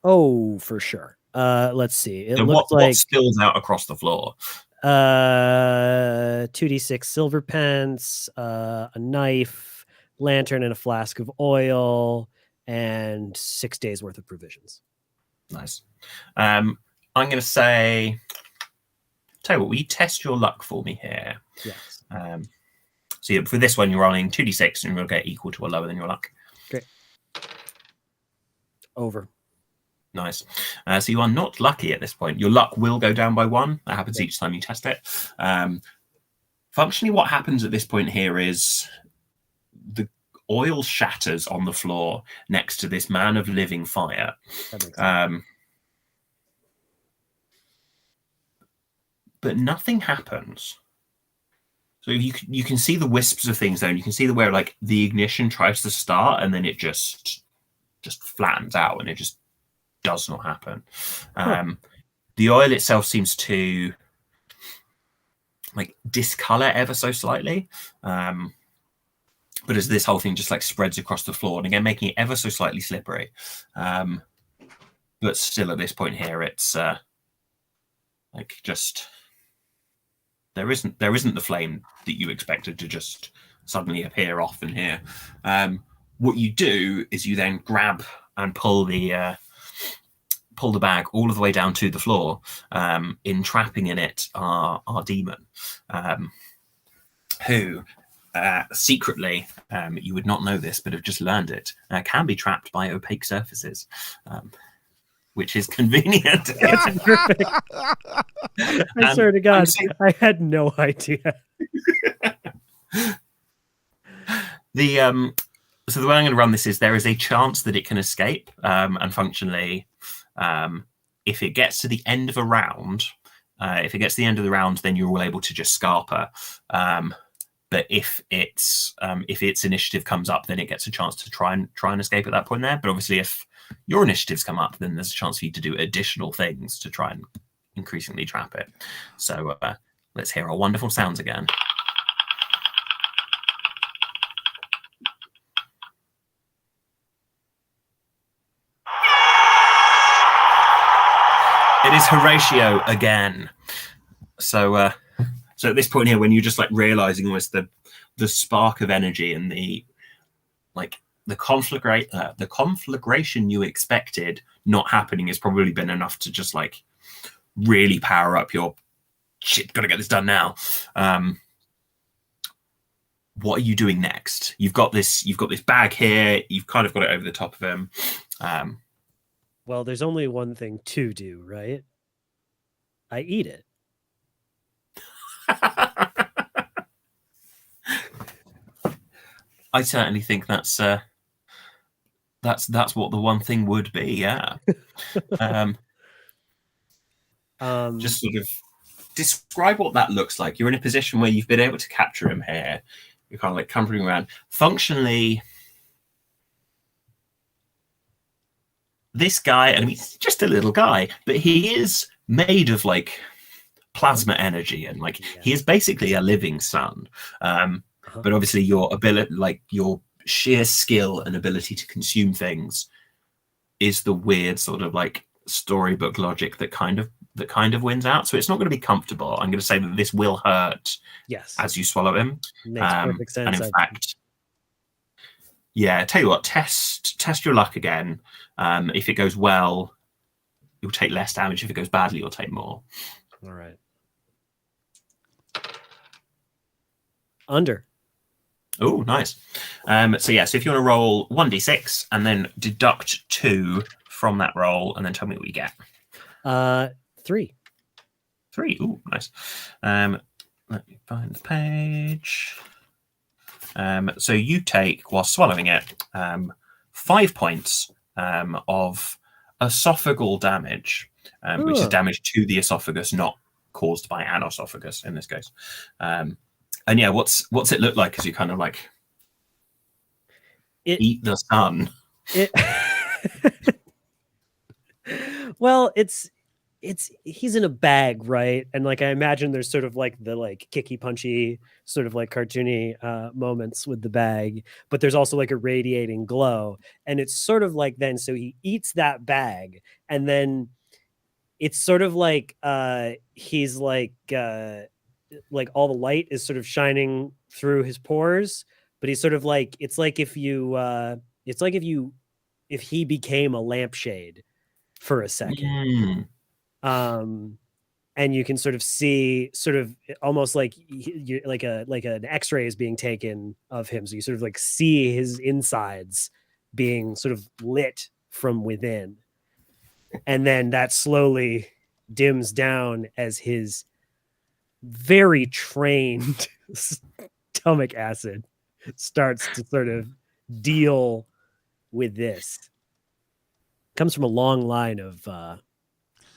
Oh, for sure. Let's see. It so looks what spills out across the floor? 2d6 silver pence, a knife, lantern, and a flask of oil, and 6 days worth of provisions. Nice. I'm going to say, tell you what, will you test your luck for me here? Yes. So for this one, you're rolling 2d6 and you'll get equal to or lower than your luck. Great. Over. Nice. So you are not lucky at this point. Your luck will go down by 1. That happens each time you test it. Functionally, what happens at this point here is the oil shatters on the floor next to this man of living fire. That makes sense. But nothing happens. So you can see the wisps of things though, and you can see where the ignition tries to start and then it just flattens out and it just does not happen. The oil itself seems to discolor ever so slightly. But as this whole thing just spreads across the floor and again making it ever so slightly slippery. but still at this point here, it's like just there isn't the flame that you expected to just suddenly appear off in here. What you do is you then grab and pull the bag all of the way down to the floor, entrapping in it our demon, who secretly, you would not know this, but have just learned it, can be trapped by opaque surfaces, which is convenient. It's perfect. I swear to God, I had no idea. So the way I'm going to run this is there is a chance that it can escape, and functionally, if it gets to the end of a round, then you're all able to just scarper. But if its initiative comes up, then it gets a chance to try and escape at that point there. But obviously, if your initiatives come up, then there's a chance for you to do additional things to try and increasingly trap it. So let's hear our wonderful sounds again. It is Horatio again. So at this point here, when you're just like realizing almost the spark of energy and the conflagration you expected not happening has probably been enough to just like really power up your shit. Got to get this done now. What are you doing next? You've got this bag here. You've kind of got it over the top of him. Well, there's only one thing to do, right? I eat it. I certainly think that's what the one thing would be. Yeah. Just sort of describe what that looks like. You're in a position where you've been able to capture him here. You're kind of like comforting around. Functionally, this guy, I mean, he's just a little guy, but he is made of like plasma energy, and like he is basically a living sun. But obviously, your ability, like your sheer skill and ability to consume things, is the weird sort of like storybook logic that kind of wins out. So it's not going to be comfortable. I'm going to say that this will hurt. Yes. As you swallow him. Makes perfect sense. And in fact, yeah, tell you what, test your luck again. If it goes well, you'll take less damage. If it goes badly, you'll take more. All right. Under. Oh, nice. So if you want to roll 1d6 and then deduct 2 from that roll, and then tell me what you get. 3. 3. Ooh, nice. Let me find the page. So you take, while swallowing it, 5 points of esophageal damage, which is damage to the esophagus, not caused by an esophagus in this case. And yeah, what's it look like as you kind of like eat the sun? Well, he's in a bag, right? And like I imagine there's sort of like the like kicky punchy sort of like cartoony moments with the bag, but there's also like a radiating glow, and it's sort of like then so he eats that bag, and then it's sort of like he's like all the light is sort of shining through his pores, but he's sort of like if he became a lampshade for a second. And you can sort of see sort of almost like an X-ray is being taken of him. So you sort of like see his insides being sort of lit from within. And then that slowly dims down as his very trained stomach acid starts to sort of deal with this. Comes from a long line of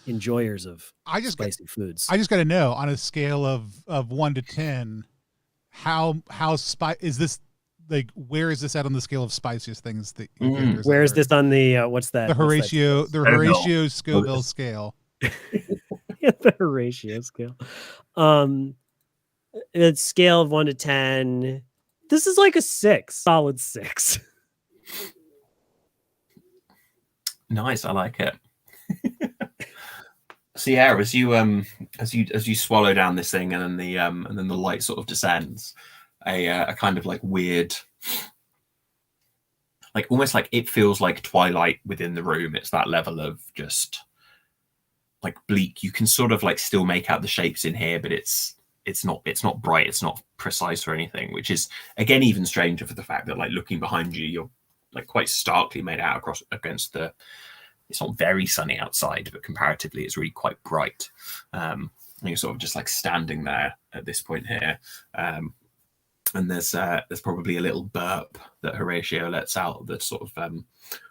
enjoyers of spicy foods. I just got to know, on a scale of 1 to 10, how is this, like, where is this at on the scale of spiciest things that where is this on the what's that? The Horatio Scoville scale. The Horatio scale. It's scale of 1 to 10. This is like a 6, solid 6. Nice, I like it. So yeah, as you swallow down this thing, and then the light sort of descends, a kind of like weird, like almost like it feels like twilight within the room. It's that level of just like bleak. You can sort of like still make out the shapes in here, but it's not bright. It's not precise or anything, which is again even stranger for the fact that like looking behind you, you're like quite starkly made out against the. It's not very sunny outside, but comparatively, it's really quite bright. And you're sort of just like standing there at this point here, and there's probably a little burp that Horatio lets out that sort of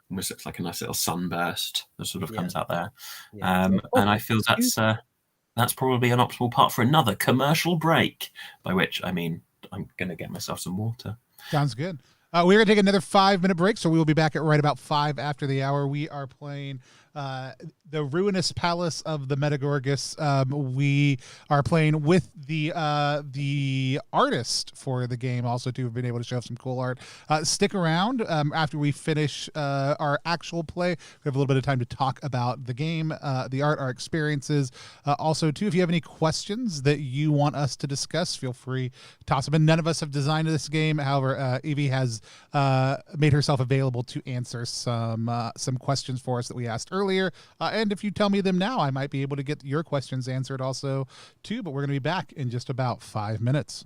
almost looks like a nice little sunburst that sort of comes out there. Yeah. And I feel that's probably an optimal part for another commercial break. By which I mean I'm going to get myself some water. Sounds good. We're going to take another 5-minute break, so we will be back at right about 5 after the hour. We are playing the Ruinous Palace of the Metagorgus. We are playing with the artist for the game, also to have been able to show some cool art. Stick around after we finish our actual play. We have a little bit of time to talk about the game, the art, our experiences. Also, too, if you have any questions that you want us to discuss, feel free to toss them in. None of us have designed this game. However, Evie has made herself available to answer some questions for us that we asked earlier. And if you tell me them now, I might be able to get your questions answered also too. But we're going to be back in just about 5 minutes.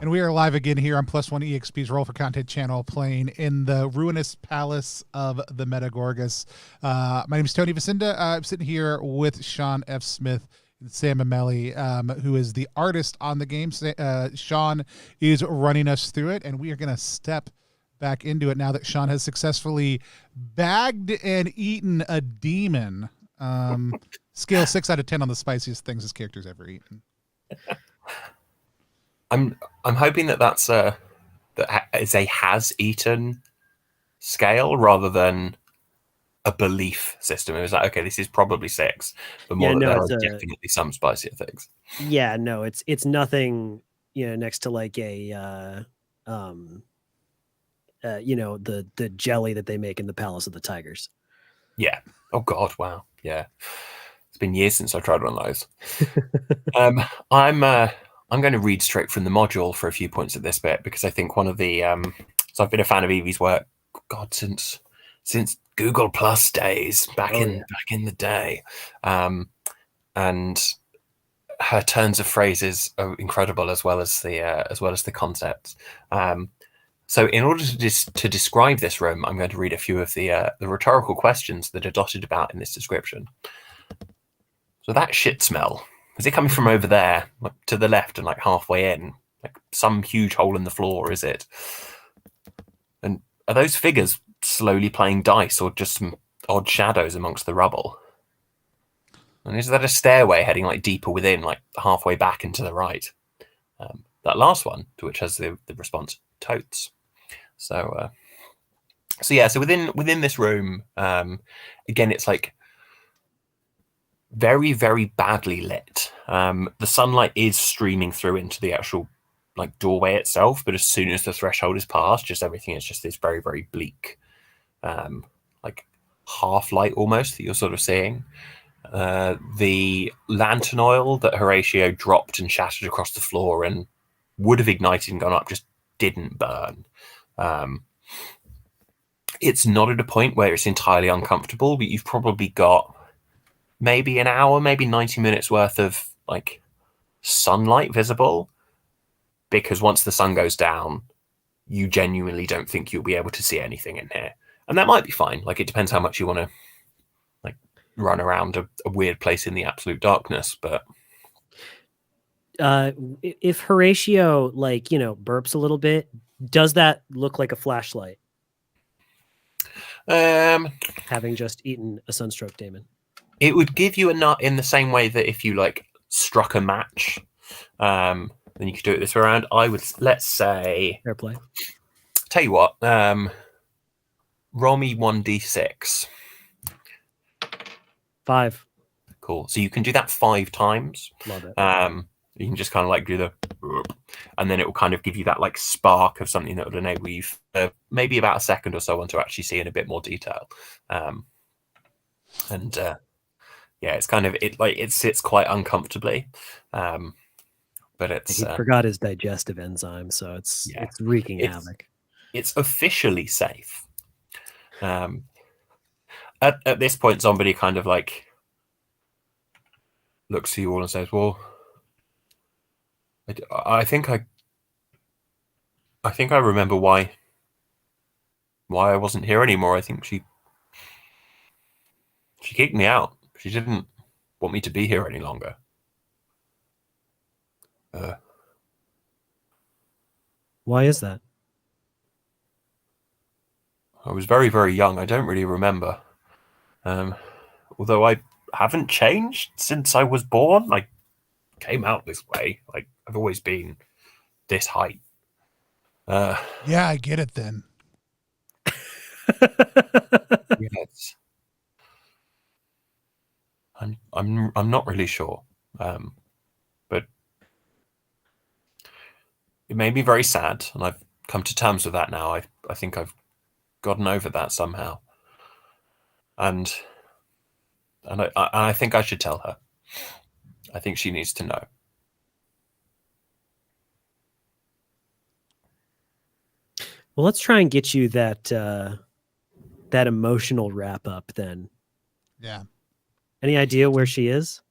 And we are live again here on Plus One EXP's Roll for Content channel, playing in the ruinous palace of the Metegorgus. My name is Tony Vicinda. I'm sitting here with Sean F. Smith and Sam Amelli, who is the artist on the game. Sean is running us through it, and we are going to step back into it now that Sean has successfully bagged and eaten a demon. Scale 6 out of 10 on the spiciest things his character's ever eaten. I'm hoping that's that is a has eaten scale rather than a belief system. It was like, okay, this is probably 6, but more there are definitely some spicier things. Yeah, no, it's nothing, next to like a the jelly that they make in the Palace of the Tigers. Yeah. Oh God, wow. Yeah. It's been years since I tried one of those. I'm going to read straight from the module for a few points at this bit, because I think one of the so I've been a fan of Evie's work, God, since Google Plus days, back in the day, and her turns of phrases are incredible, as well as the concepts. So in order to describe this room, I'm going to read a few of the rhetorical questions that are dotted about in this description. So that shit smell, is it coming from over there, like to the left and like halfway in, like some huge hole in the floor? Is it? And are those figures slowly playing dice, or just some odd shadows amongst the rubble? And is that a stairway heading like deeper within, like halfway back and to the right? That last one, to which has the response, totes. So within this room, again, it's like very, very badly lit. The sunlight is streaming through into the actual like doorway itself, but as soon as the threshold is passed, just everything is just this very, very bleak, like half light almost that you're sort of seeing. The lantern oil that Horatio dropped and shattered across the floor and would have ignited and gone up just didn't burn. It's not at a point where it's entirely uncomfortable, but you've probably got maybe an hour, maybe 90 minutes worth of like sunlight visible, because once the sun goes down, you genuinely don't think you'll be able to see anything in here. And that might be fine. Like, it depends how much you want to like run around a weird place in the absolute darkness. But if Horatio burps a little bit, does that look like a flashlight? having just eaten a sunstroke daemon? It would give you a nut in the same way that if you like struck a match, then you could do it this way around. I would, let's say, Fair play. tell you what, roll me 1d6. 5. Cool. So you can do that 5 times. Love it. You can just kind of like do the, and then it will kind of give you that like spark of something that would enable you maybe about a second or so on to actually see in a bit more detail. Yeah, it's kind of it sits quite uncomfortably, but it's He forgot his digestive enzyme, so it's wreaking havoc. It's officially safe. At this point, somebody kind of like looks to you all and says, "Well, I think I remember why I wasn't here anymore. I think she kicked me out. She didn't want me to be here any longer." Why is that? I was very, very young. I don't really remember. Although I haven't changed since I was born. I came out this way. Like I've always been this height. Yeah, I get it then. Yes. I'm not really sure. But it made me very sad, and I've come to terms with that now. I think I've gotten over that somehow. And I think I should tell her. I think she needs to know. Well, let's try and get you that that emotional wrap up then. Yeah. Any idea where she is?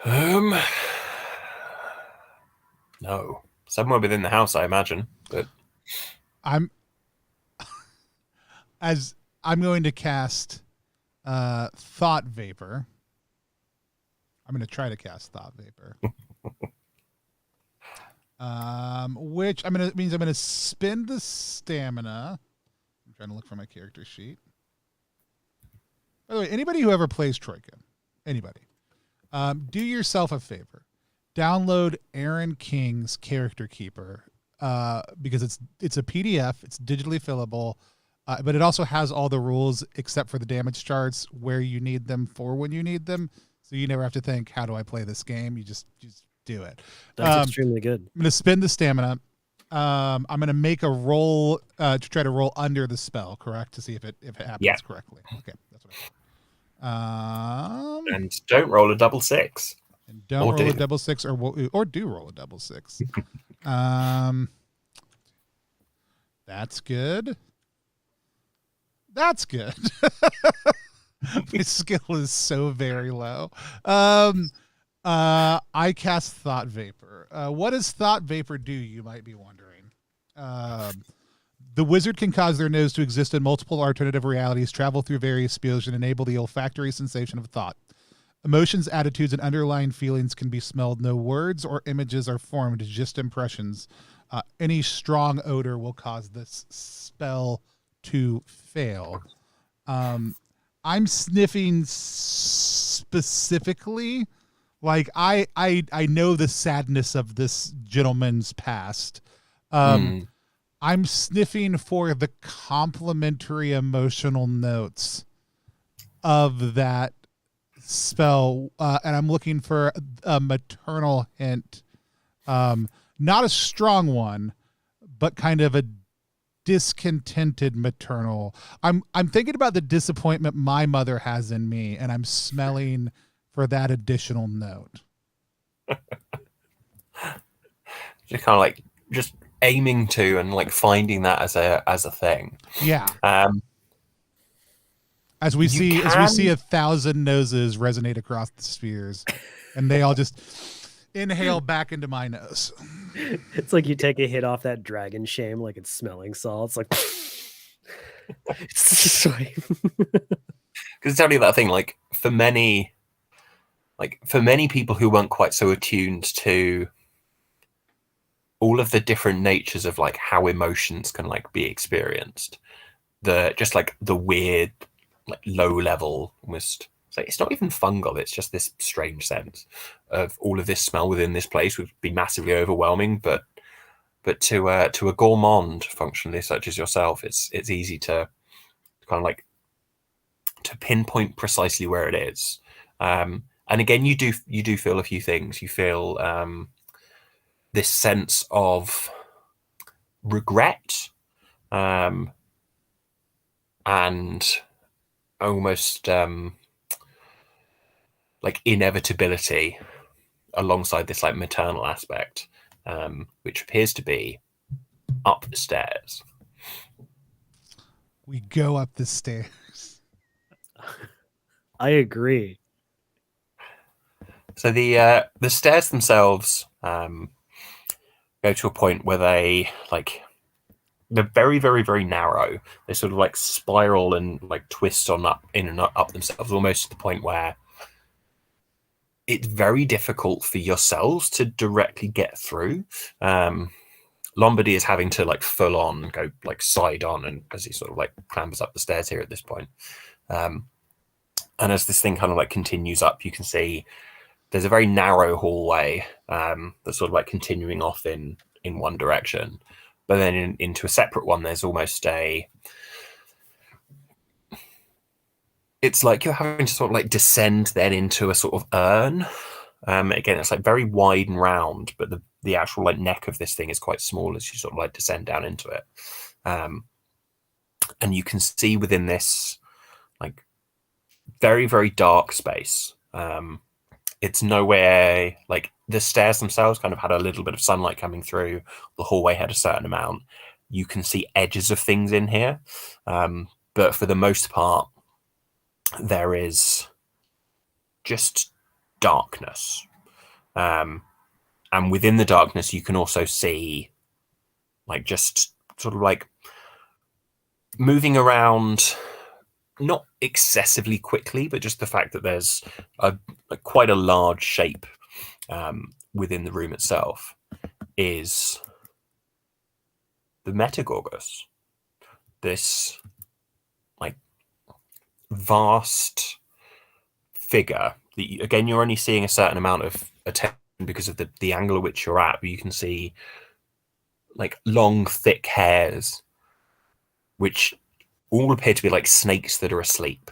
No. Somewhere within the house, I imagine. But I'm going to cast Thought Vapor. I'm going to try to cast Thought Vapor. Which means I'm going to spend the stamina. I'm trying to look for my character sheet. By the way, anybody who ever plays Troika, anybody, do yourself a favor. Download Aaron King's Character Keeper because it's a PDF. It's digitally fillable, but it also has all the rules except for the damage charts where you need them for when you need them. So you never have to think, how do I play this game? You just do it. That's extremely good. I'm going to spend the stamina. I'm going to make a roll to try to roll under the spell, correct? To see if it happens correctly. Okay, that's what I and don't roll a double 6. And don't roll a double 6 or do roll a double 6. That's good. That's good. My skill is so very low. I cast Thought Vapor. What does Thought Vapor do, you might be wondering? The wizard can cause their nose to exist in multiple alternative realities, travel through various spheres, and enable the olfactory sensation of thought. Emotions, attitudes, and underlying feelings can be smelled. No words or images are formed, just impressions. Any strong odor will cause this spell to fail. I'm sniffing specifically, like I know the sadness of this gentleman's past. I'm sniffing for the complementary emotional notes of that spell, and I'm looking for a maternal hint, not a strong one, but kind of a discontented maternal. I'm thinking about the disappointment my mother has in me, and I'm smelling for that additional note. Just kind of like just aiming to and like finding that as a thing. Yeah. As we see 1,000 noses resonate across the spheres, and they all just inhale back into my nose. It's like you take a hit off that dragon shame, like it's smelling salts. Like it's because tell you that thing, like for many people who weren't quite so attuned to all of the different natures of like how emotions can like be experienced. Just like the weird, like low level, almost it's not even fungal. It's just this strange sense of all of this smell within this place would be massively overwhelming. But to a gourmand functionally such as yourself, it's easy to kind of like to pinpoint precisely where it is. And again, you do feel a few things. You feel this sense of regret, and almost like inevitability alongside this like maternal aspect, which appears to be up the stairs. We go up the stairs. I agree. So the stairs themselves go to a point where they're very, very, very narrow. They sort of like spiral and like twist on up in and up themselves, almost to the point where it's very difficult for yourselves to directly get through. Lombardy is having to like full on go like side on, and as he sort of like clambers up the stairs here at this point. And as this thing kind of like continues up, you can see there's a very narrow hallway that's sort of like continuing off in one direction, but then into a separate one, there's almost it's like you're having to sort of like descend then into a sort of urn. Again, it's like very wide and round, but the actual like neck of this thing is quite small as you sort of like descend down into it. And you can see within this like very, very dark space. It's nowhere like the stairs themselves kind of had a little bit of sunlight coming through. The hallway had a certain amount. You can see edges of things in here. But for the most part, there is just darkness. And within the darkness, you can also see like just sort of like moving around, not excessively quickly, but just the fact that there's quite a large shape within the room itself is the Metegorgos. This like vast figure that again you're only seeing a certain amount of attention because of the angle at which you're at, but you can see like long thick hairs which all appear to be like snakes that are asleep.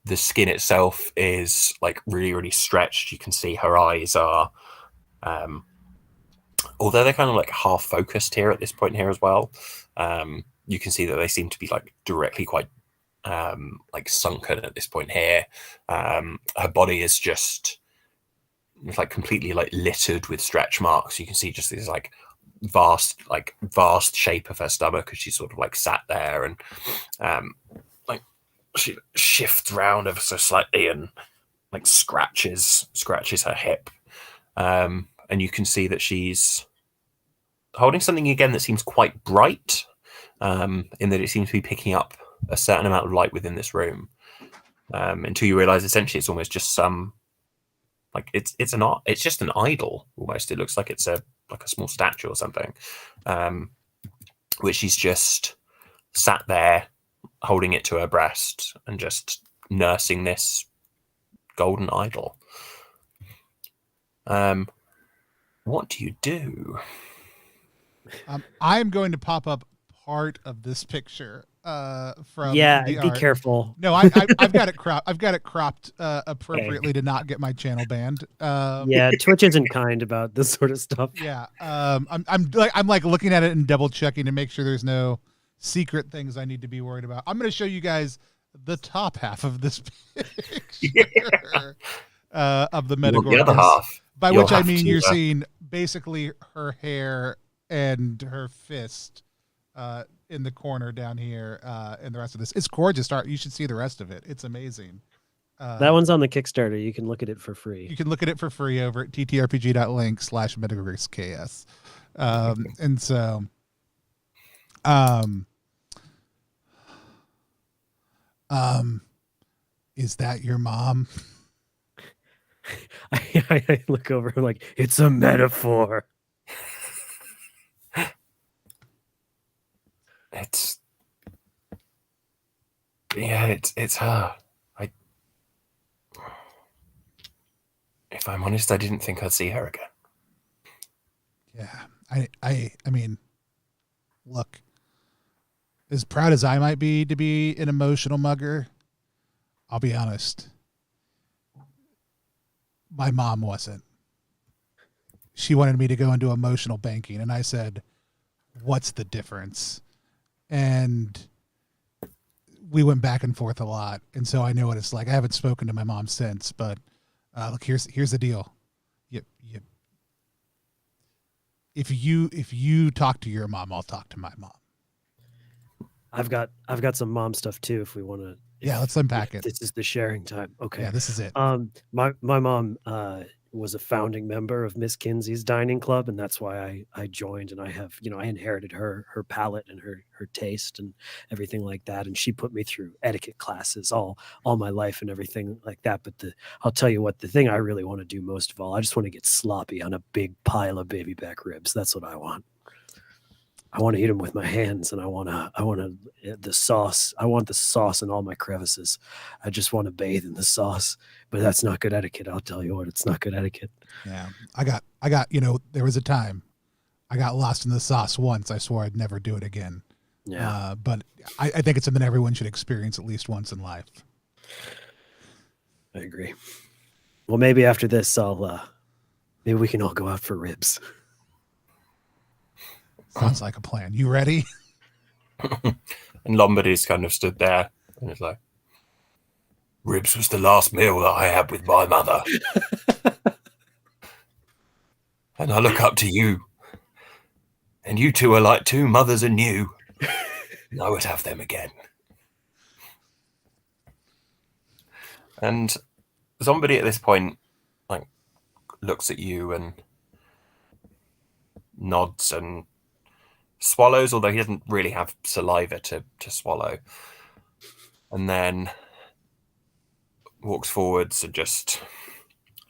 The skin itself is like really, really stretched. You can see her eyes are, although they're kind of like half focused here at this point here as well. You can see that they seem to be like directly quite like sunken at this point here. Her body is just it's like completely like littered with stretch marks. You can see just this like vast shape of her stomach as she sort of like sat there and like she shifts around ever so slightly and like scratches her hip, and you can see that she's holding something again that seems quite bright, in that it seems to be picking up a certain amount of light within this room, until you realize essentially it's almost just some like it's just an idol almost. It looks like it's a small statue or something, which she's just sat there holding it to her breast and just nursing this golden idol. What do you do? I'm going to pop up part of this picture from be art. careful. No, I've got it cropped. I've got it cropped appropriately to not get my channel banned. Yeah, Twitch isn't kind about this sort of stuff. Yeah, I'm like looking at it and double checking to make sure there's no secret things I need to be worried about. I'm going to show you guys the top half of this picture of the Metagorgus. The other half, by which I mean you're seeing basically her hair and her fist in the corner down here, and the rest of this. It's gorgeous art. You should see the rest of it. It's amazing. That one's on the Kickstarter. You can look at it for free. You can look at it for free over at ttrpg.link /metegorgosKS. And so, is that your mom? I look over, I'm like, it's a metaphor. It's her. If I'm honest, I didn't think I'd see her again. Yeah, I mean, look, as proud as I might be to be an emotional mugger, I'll be honest. My mom wasn't. She wanted me to go into emotional banking, and I said, "What's the difference?" And we went back and forth a lot, and so I know what it's like. I haven't spoken to my mom since, but look, here's the deal. If you talk to your mom, I'll talk to my mom. I've got some mom stuff too. If we want to, Yeah, let's unpack it. This is the sharing time. Okay. Yeah, this is it. My mom was a founding member of Miss Kinsey's Dining Club, and that's why I joined. And I have, I inherited her palate and her taste and everything like that. And she put me through etiquette classes all my life and everything like that. But I'll tell you what, the thing I really want to do most of all, I just want to get sloppy on a big pile of baby back ribs. That's what I want. I want to eat them with my hands, and I want the sauce. I want the sauce in all my crevices. I just want to bathe in the sauce, but that's not good etiquette. I'll tell you what, it's not good etiquette. Yeah. I got, there was a time I got lost in the sauce once. I swore I'd never do it again. Yeah. But I think it's something everyone should experience at least once in life. I agree. Well, maybe after this, maybe we can all go out for ribs. Sounds like a plan. You ready? And Lombardy's kind of stood there and it's like, ribs was the last meal that I had with my mother. And I look up to you. And you two are like two mothers anew. And I would have them again. And somebody at this point like looks at you and nods and swallows, although he doesn't really have saliva to swallow, and then walks forwards and just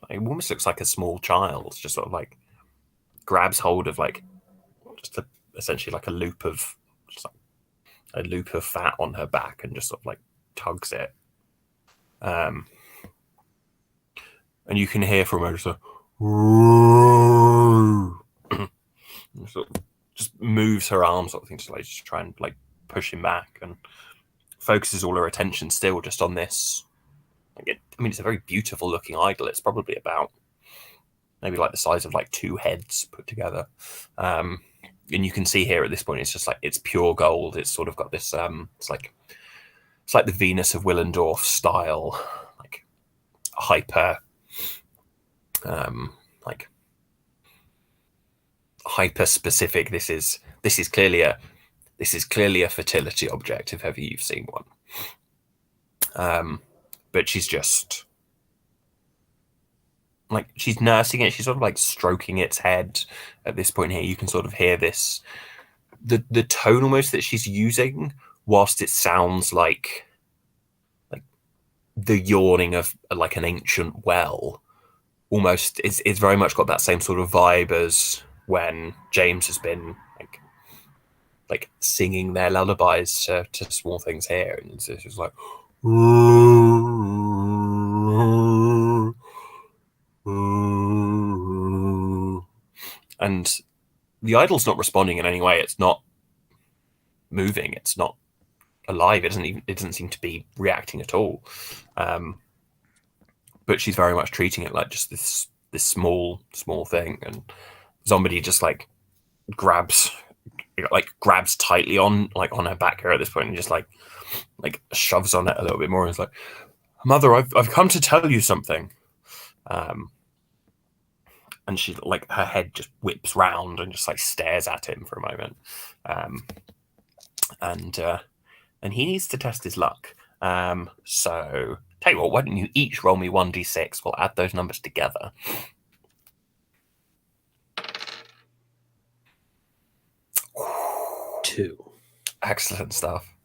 it almost looks like a small child, just sort of like grabs hold of like just essentially like a loop of fat on her back and just sort of like tugs it, and you can hear from her just a sort of just moves her arm sort of thing to like just try and like push him back, and focuses all her attention still just on this. It's a very beautiful looking idol. It's probably about maybe like the size of like two heads put together. And you can see here at this point, it's just like, it's pure gold. It's sort of got this, it's like the Venus of Willendorf style, like hyper, like hyper specific. This is clearly a fertility object if ever you've seen one. But she's just like, she's nursing it. She's sort of like stroking its head at this point here. You can sort of hear this, the tone almost that she's using, whilst it sounds like the yawning of like an ancient well. Almost, it's very much got that same sort of vibe as when James has been like singing their lullabies to small things here, and it's just like, and the idol's not responding in any way. It's not moving. It's not alive. It doesn't seem to be reacting at all. But she's very much treating it like just this small thing, and somebody just like grabs tightly on her back here at this point, and just like shoves on it a little bit more, and is like, "Mother, I've come to tell you something." And she like, her head just whips round and just like stares at him for a moment, and he needs to test his luck. So tell you what, why don't you each roll me 1d6? We'll add those numbers together. 2. Excellent stuff.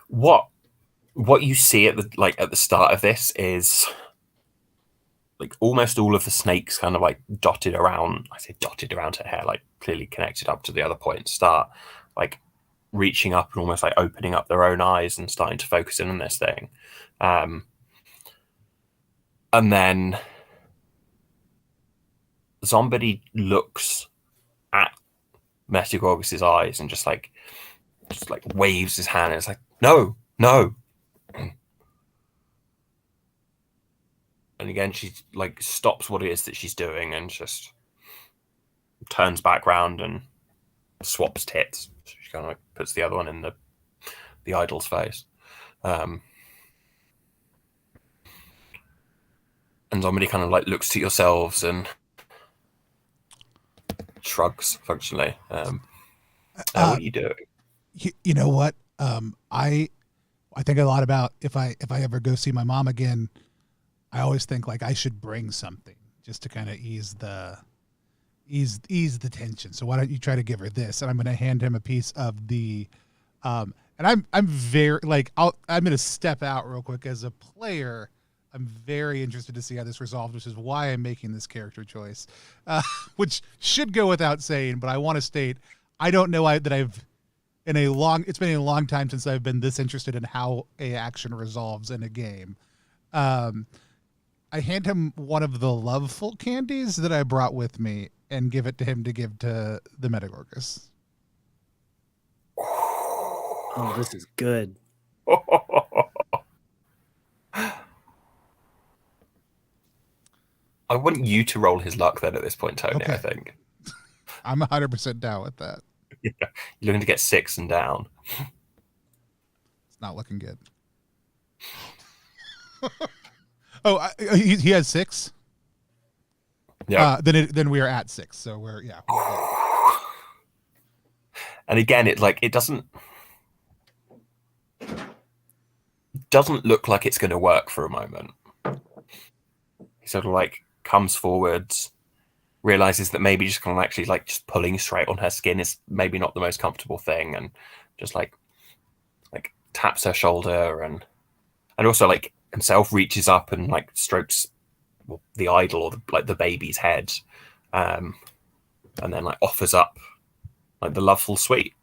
What you see at the start of this is like almost all of the snakes kind of like dotted around. I say dotted around her hair, like clearly connected up to the other point. Start like reaching up and almost like opening up their own eyes and starting to focus in on this thing. And then Zombie looks at Metegorgos's eyes and just like waves his hand. And it's like, no. And again, she like stops what it is that she's doing and just turns back round and swaps tits. So she kind of like puts the other one in the idol's face. And somebody kind of like looks to yourselves and shrugs functionally. What are you doing? You know what? I think a lot about if I ever go see my mom again. I always think like I should bring something just to kind of ease the tension. So why don't you try to give her this? And I'm going to hand him a piece of the, and I'm very like I'm going to step out real quick as a player. I'm very interested to see how this resolves, which is why I'm making this character choice, which should go without saying. But I want to state I don't know that I've it's been a long time since I've been this interested in how a action resolves in a game. I hand him one of the loveful candies that I brought with me and give it to him to give to the Metagorgus. Oh, this is good. I want you to roll his luck then at this point, Tony, Okay. I think. I'm 100% down with that. Yeah. You're looking to get 6 and down. It's not looking good. He has 6? Yeah. Then we are at 6. So we're good. And again, it doesn't look like it's going to work for a moment. He sort of like comes forwards, realizes that maybe just kind of actually like just pulling straight on her skin is maybe not the most comfortable thing, and just like taps her shoulder and also like himself reaches up and like strokes the idol or the baby's head, and then like offers up like the loveful sweet.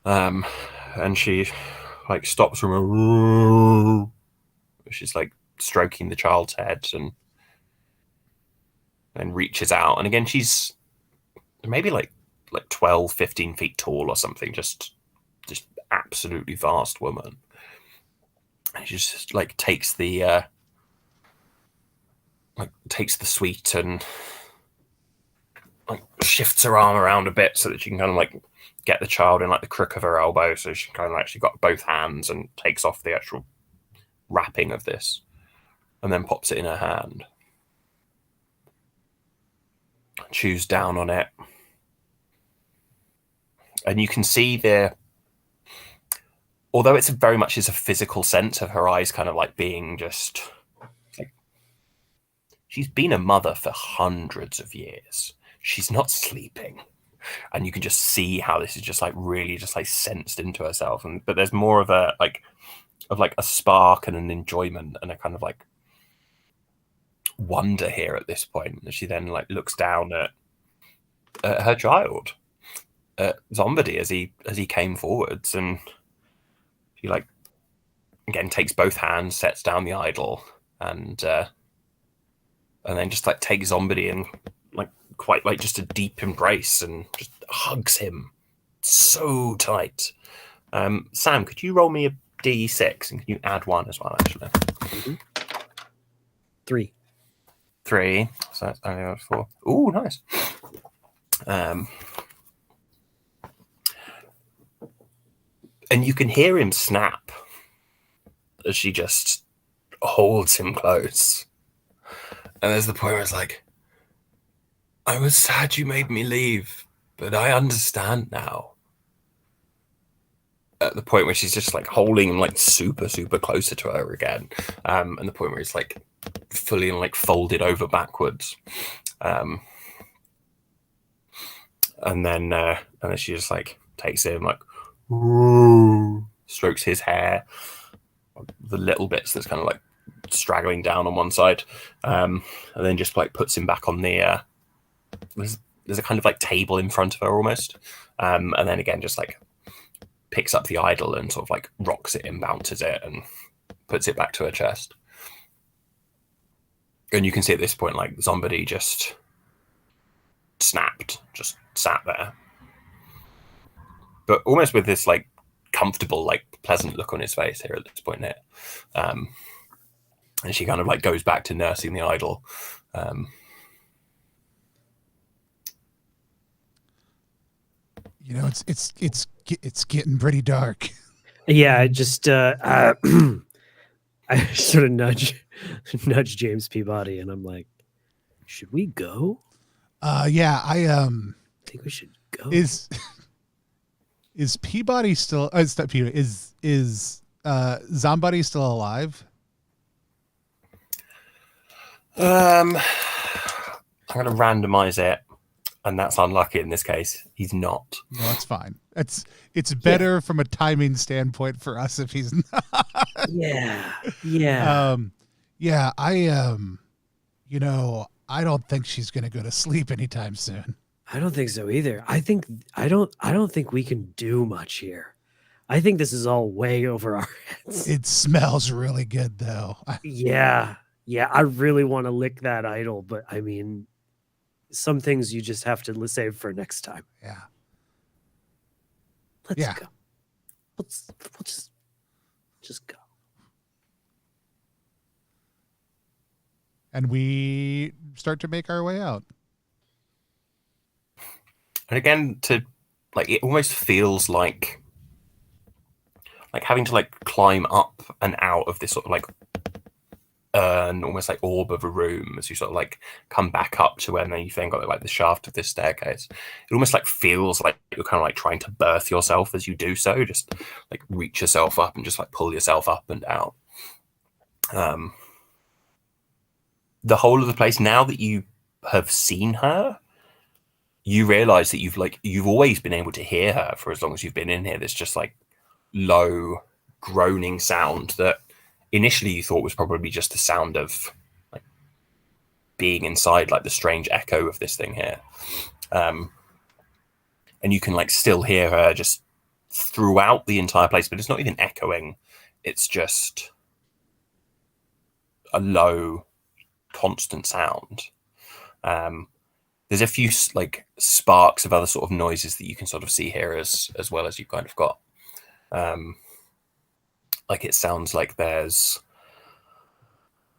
And she like stops from she's like stroking the child's head and reaches out, and again she's maybe like 12, 15 feet tall or something, just absolutely vast woman. And she just like takes the sweet and like shifts her arm around a bit so that she can kind of like get the child in like the crook of her elbow, so she kind of actually got both hands and takes off the actual wrapping of this and then pops it in her hand, chews down on it, and you can see although it's very much is a physical sense of her eyes kind of like being just like, she's been a mother for hundreds of years. She's not sleeping. And you can just see how this is just like really just like sensed into herself. But there's more of a a spark and an enjoyment and a kind of like wonder here at this point. And she then like looks down at her child, Zombie, as he came forwards, and he like again takes both hands, sets down the idol, and then just like takes Zombie in like quite like just a deep embrace and just hugs him so tight. Sam, could you roll me a D6 and can you add 1 as well, actually? Mm-hmm. 3. 3. So that's only 4. Ooh, nice. And you can hear him snap as she just holds him close. And there's the point where it's like, I was sad you made me leave, but I understand now. At the point where she's just like holding him like super, super closer to her again. And the point where he's like fully like folded over backwards. And then she just like takes him like, strokes his hair, the little bits that's kind of like straggling down on one side, and then just like puts him back on the there's a kind of like table in front of her almost, and then again just like picks up the idol and sort of like rocks it and bounces it and puts it back to her chest. And you can see at this point like somebody just snapped, just sat there, but almost with this like comfortable, like pleasant look on his face here at this point here. And she kind of like goes back to nursing the idol. You know, it's getting pretty dark. Yeah, I just I sort of nudge James Peabody, and I'm like, should we go? Yeah, I think we should go. Is Peabody still? It's not Peabody. Is Zombody still alive? I'm going to randomize it, and that's unlucky in this case. He's not. No, that's fine. It's better from a timing standpoint for us if he's not. Yeah. Yeah. You know, I don't think she's going to go to sleep anytime soon. I don't think so either. I don't think we can do much here. I think this is all way over our heads. It smells really good though. Yeah. I really want to lick that idol, but I mean, some things you just have to save for next time. Yeah. Let's go. We'll just go. And we start to make our way out. And again, it almost feels like having to like climb up and out of this sort of like almost like orb of a room as you sort of like come back up to where you then got like the shaft of this staircase. It almost like feels like you're kind of like trying to birth yourself as you do so, just like reach yourself up and just like pull yourself up and out. The whole of the place, now that you have seen her, you realize that you've always been able to hear her for as long as you've been in here. There's just like low groaning sound that initially you thought was probably just the sound of like being inside like the strange echo of this thing here. And you can like still hear her just throughout the entire place, but it's not even echoing. It's just a low, constant sound. There's a few like sparks of other sort of noises that you can sort of see here as well as you've kind of got. Like it sounds like there's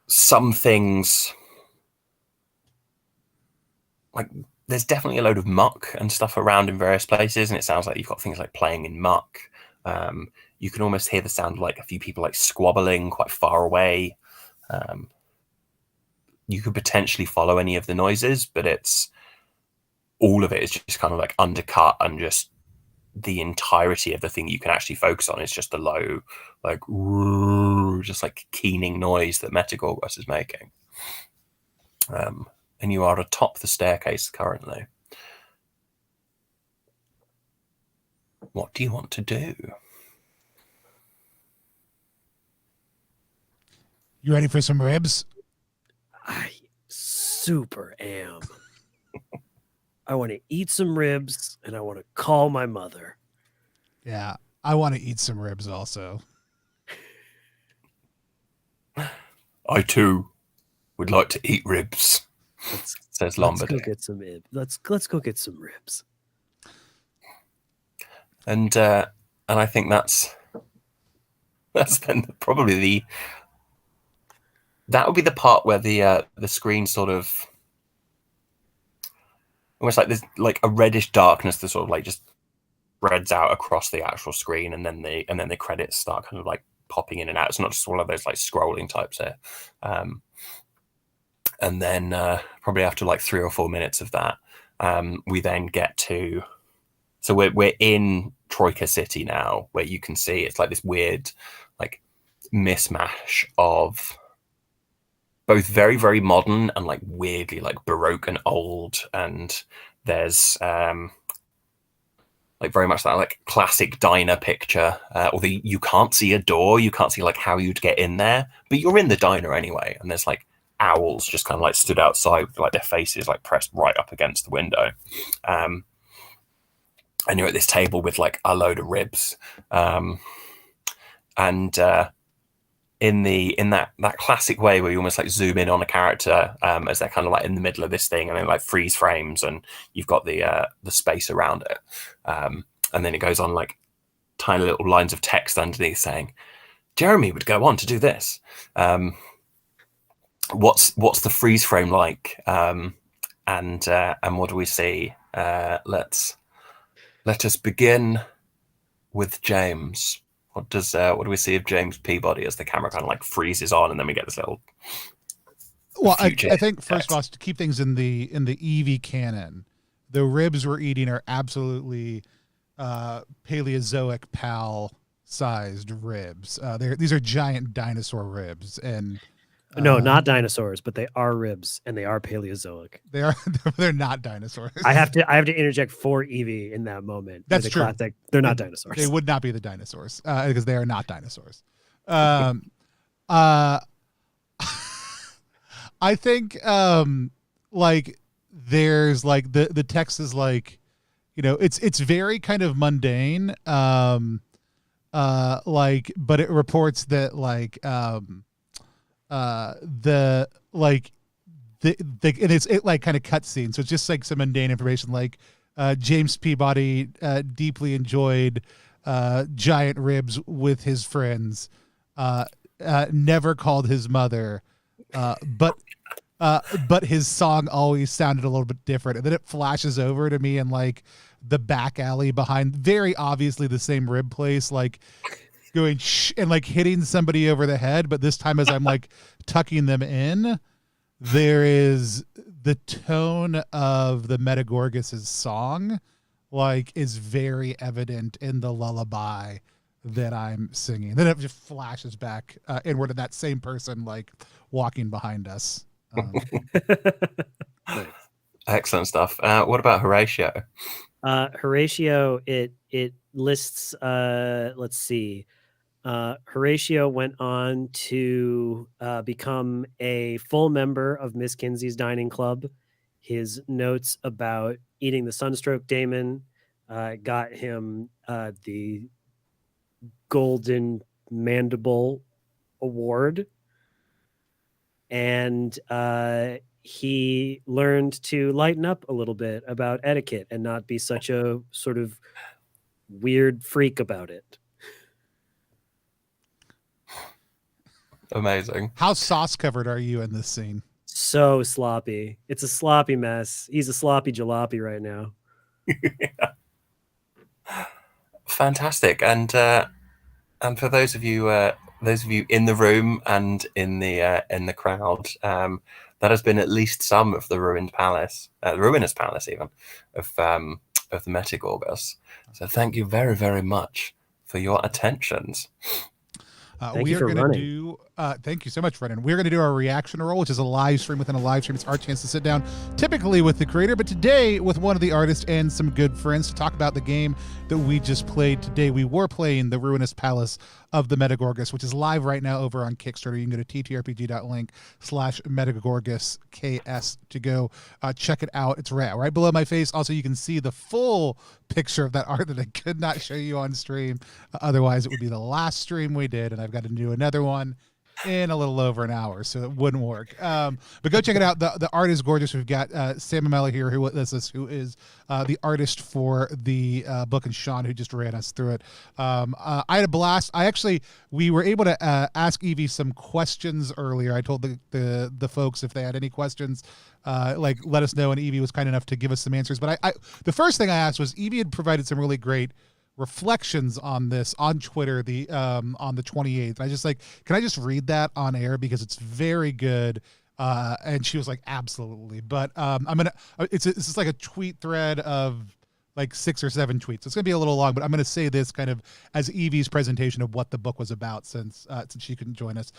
some things, like there's definitely a load of muck and stuff around in various places, and it sounds like you've got things like playing in muck. You can almost hear the sound of like a few people like squabbling quite far away. You could potentially follow any of the noises, but all of it is just kind of like undercut, and just the entirety of the thing you can actually focus on is just the low, like just like keening noise that Metegorgos is making. And you are atop the staircase currently. What do you want to do? You ready for some ribs? I super am. I want to eat some ribs, and I want to call my mother. Yeah, I want to eat some ribs also. I too would like to eat ribs, says Lombardy. Let's go get some ribs. Let's go get some ribs. And I think that's then probably that would be the part where the screen sort of almost like there's like a reddish darkness that sort of like just spreads out across the actual screen, and then the credits start kind of like popping in and out. It's not just one of those like scrolling types here. And then probably after like 3 or 4 minutes of that, we then get to, so we're in Troika City now, where you can see it's like this weird like mismatch of both very, very modern and like weirdly like Baroque and old. And there's like very much that like classic diner picture. Although you can't see a door, you can't see like how you'd get in there, but you're in the diner anyway. And there's like owls just kind of like stood outside with like their faces like pressed right up against the window. And you're at this table with like a load of ribs. In that classic way where you almost like zoom in on a character as they're kind of like in the middle of this thing, and then like freeze frames, and you've got the space around it, and then it goes on like tiny little lines of text underneath saying, "Jeremy would go on to do this." What's the freeze frame like? And what do we see? Let us begin with James. What do we see of James Peabody as the camera kind of like freezes on, and then we get this little? Well, I think first of all, to keep things in the Eevee canon, the ribs we're eating are absolutely Paleozoic pal-sized ribs. These are giant dinosaur ribs, and no, not dinosaurs, but they are ribs, and they are Paleozoic. They're not dinosaurs. I have to interject for Eevee in that moment. That's true. Classic, they're not dinosaurs. They would not be the dinosaurs because they are not dinosaurs. I think like there's like the text is like, it's very kind of mundane. Like, but it reports that like it like kind of cutscene, so it's just like some mundane information like James Peabody deeply enjoyed giant ribs with his friends, never called his mother, but his song always sounded a little bit different. And then it flashes over to me in like the back alley behind very obviously the same rib place, like going shh and like hitting somebody over the head. But this time as I'm like tucking them in, there is the tone of the Metagorgos' song like is very evident in the lullaby that I'm singing. Then it just flashes back inward to that same person like walking behind us. Excellent stuff. What about Horatio? Horatio, it lists, let's see. Horatio went on to become a full member of Miss Kinsey's Dining Club. His notes about eating the Sunstroke Daemon got him the Golden Mandible Award. And he learned to lighten up a little bit about etiquette and not be such a sort of weird freak about it. Amazing. How sauce covered are you in this scene? So sloppy. It's a sloppy mess. He's a sloppy jalopy right now. Yeah. Fantastic. And for those of you in the room and in the crowd, that has been at least some of the ruinous palace even of the Metegorgos. So thank you very, very much for your attentions. We are going to do, thank you so much, Brennan. We're going to do our reaction roll, which is a live stream within a live stream. It's our chance to sit down, typically with the creator, but today with one of the artists and some good friends to talk about the game that we just played today. We were playing The Ruinous Palace of the Metagorgus, which is live right now over on Kickstarter. You can go to ttrpg.link/metegorgosKS to go check it out. It's right below my face. Also, you can see the full picture of that art that I could not show you on stream. Otherwise, it would be the last stream we did, and I've got to do another one in a little over an hour, so it wouldn't work. But go check it out. The art is gorgeous. We've got Sam Amella here, who is the artist for the book, and Sean, who just ran us through it. I had a blast. We were able to ask Eevee some questions earlier. I told the folks if they had any questions, let us know, and Eevee was kind enough to give us some answers. But the first thing I asked was Eevee had provided some really great reflections on this on Twitter on the 28th. I just can I just read that on air because it's very good. And she was like, absolutely. But it's just like a tweet thread of like 6 or 7 tweets. It's going to be a little long, but I'm going to say this kind of as Evie's presentation of what the book was about, since she couldn't join us.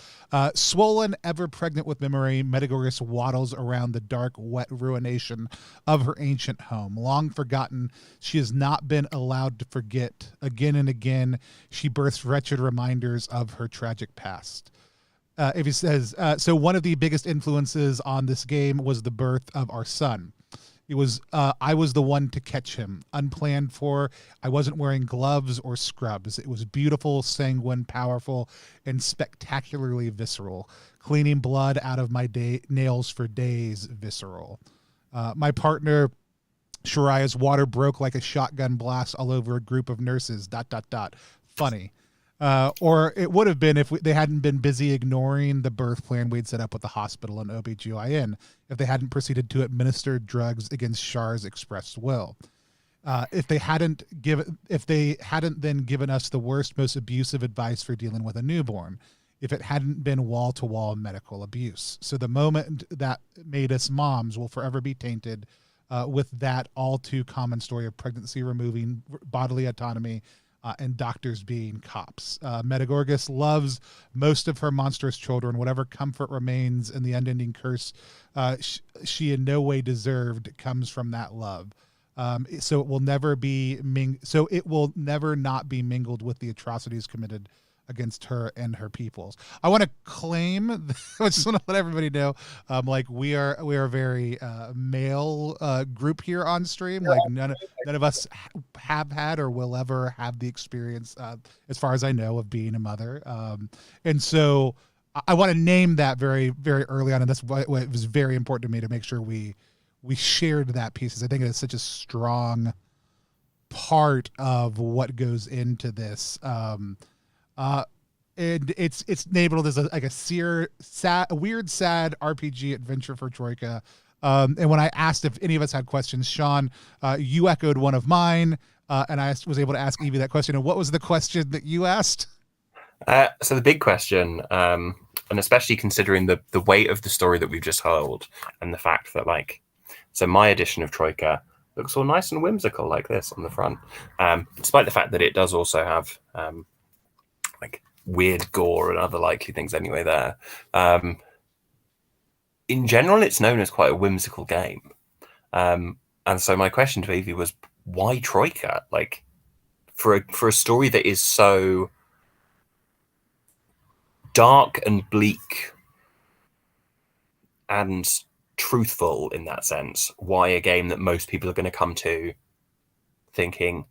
Swollen, ever pregnant with memory, Metagorgus waddles around the dark, wet ruination of her ancient home. Long forgotten, she has not been allowed to forget. Again and again, she births wretched reminders of her tragic past. If he says, so one of the biggest influences on this game was the birth of our son. It was, I was the one to catch him, unplanned for. I wasn't wearing gloves or scrubs. It was beautiful, sanguine, powerful, and spectacularly visceral. Cleaning blood out of my nails for days, visceral. My partner, Shariah's water broke like a shotgun blast all over a group of nurses, ... Funny. Or it would have been if they hadn't been busy ignoring the birth plan we'd set up with the hospital and OBGYN, if they hadn't proceeded to administer drugs against Char's expressed will. If they hadn't then given us the worst, most abusive advice for dealing with a newborn, if it hadn't been wall-to-wall medical abuse. So the moment that made us moms will forever be tainted with that all too common story of pregnancy removing bodily autonomy and doctors being cops. Metagorgus loves most of her monstrous children. Whatever comfort remains in the unending curse she in no way deserved comes from that love. So it will never not be mingled with the atrocities committed against her and her peoples. I want to claim, I just want to let everybody know, like we are a very male group here on stream. Like none of us have had or will ever have the experience, as far as I know, of being a mother. And so I want to name that very, very early on, and that's why it was very important to me to make sure we shared that piece. I think it is such a strong part of what goes into this. And it's labeled as a weird, sad RPG adventure for Troika. And when I asked if any of us had questions, Sean, you echoed one of mine, and I was able to ask Evie that question. And what was the question that you asked? So the big question, and especially considering the weight of the story that we've just told, and the fact that, like, so my edition of Troika looks all nice and whimsical like this on the front, despite the fact that it does also have like weird gore and other likely things anyway there. In general, it's known as quite a whimsical game. And so my question to Evie was, why Troika? Like, for a story that is so dark and bleak and truthful in that sense, why a game that most people are going to come to thinking,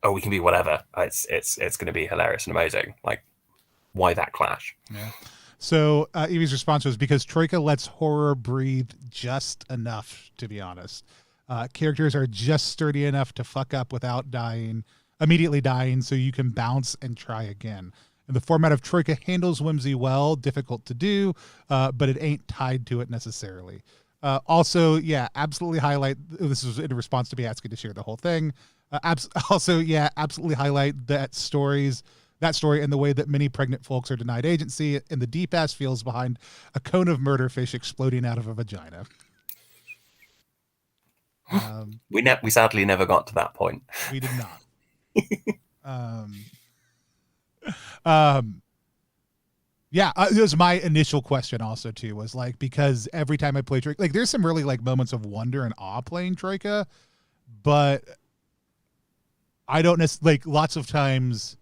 oh, we can be whatever, it's going to be hilarious and amazing? Like, why that clash? Yeah. So Evie's response was, because Troika lets horror breathe just enough, to be honest. Characters are just sturdy enough to fuck up without immediately dying, so you can bounce and try again. And the format of Troika handles whimsy well, difficult to do, but it ain't tied to it necessarily. Also, yeah, absolutely highlight, this was in response to me asking to share the whole thing. Absolutely highlight that story and the way that many pregnant folks are denied agency and the deep ass feels behind a cone of murder fish exploding out of a vagina. We sadly never got to that point. We did not. Yeah, it was my initial question also too, was like, because every time I play Troika, like there's some really like moments of wonder and awe playing Troika, but I don't necessarily, like, lots of times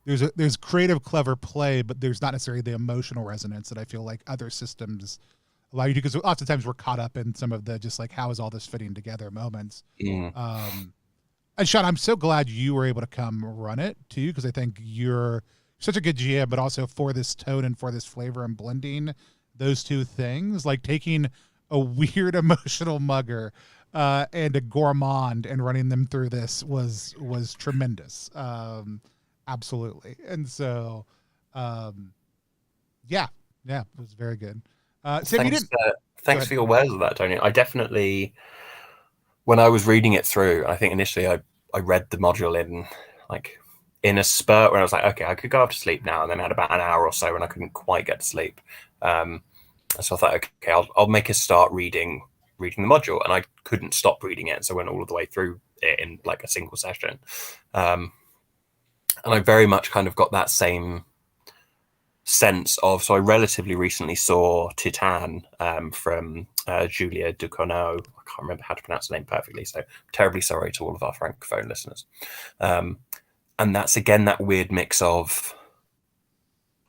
there's creative, clever play, but there's not necessarily the emotional resonance that I feel like other systems allow you to, because lots of times we're caught up in some of the just like, how is all this fitting together moments. And Sean, I'm so glad you were able to come run it too, because I think you're such a good GM, but also for this tone and for this flavor and blending those two things, like taking a weird emotional mugger and a gourmand and running them through this was tremendous. Absolutely. And so, yeah, it was very good. Sam, thanks for your words of that, Tony. I definitely, when I was reading it through, I think initially I read the module in a spurt where I was like, okay, I could go off to sleep now, and then I had about an hour or so when I couldn't quite get to sleep. So I thought, okay, I'll make a start reading reading the module, and I couldn't stop reading it, so I went all the way through it in like a single session. And I very much kind of got that same sense of, so I relatively recently saw Titan from Julia Ducournau. I can't remember how to pronounce the name perfectly, so I'm terribly sorry to all of our Francophone listeners. And that's again that weird mix of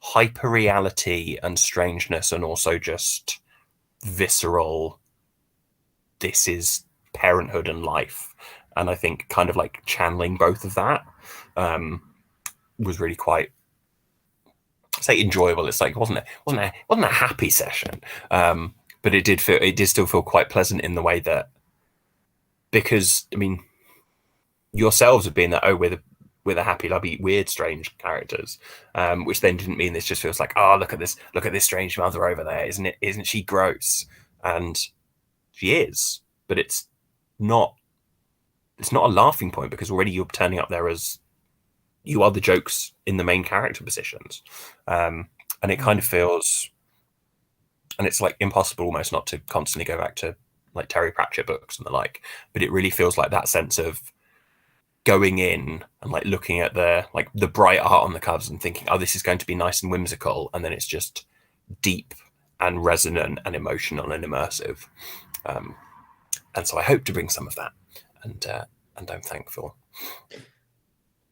hyper-reality and strangeness, and also just visceral, this is parenthood and life. And I think kind of like channeling both of that was really quite, say, enjoyable. It's like it wasn't a happy session, but it did still feel quite pleasant in the way that, because I mean, yourselves have been that, oh, we're the happy, lovey, weird, strange characters, which then didn't mean this just feels like, oh, look at this strange mother over there, isn't she gross? And she is, but it's not a laughing point, because already you're turning up there as you are the jokes in the main character positions. And it kind of feels, and it's like impossible almost not to constantly go back to like Terry Pratchett books and the like, but it really feels like that sense of going in and like looking at the bright art on the covers and thinking, oh, this is going to be nice and whimsical, and then it's just deep and resonant and emotional and immersive. And so I hope to bring some of that, and I'm thankful.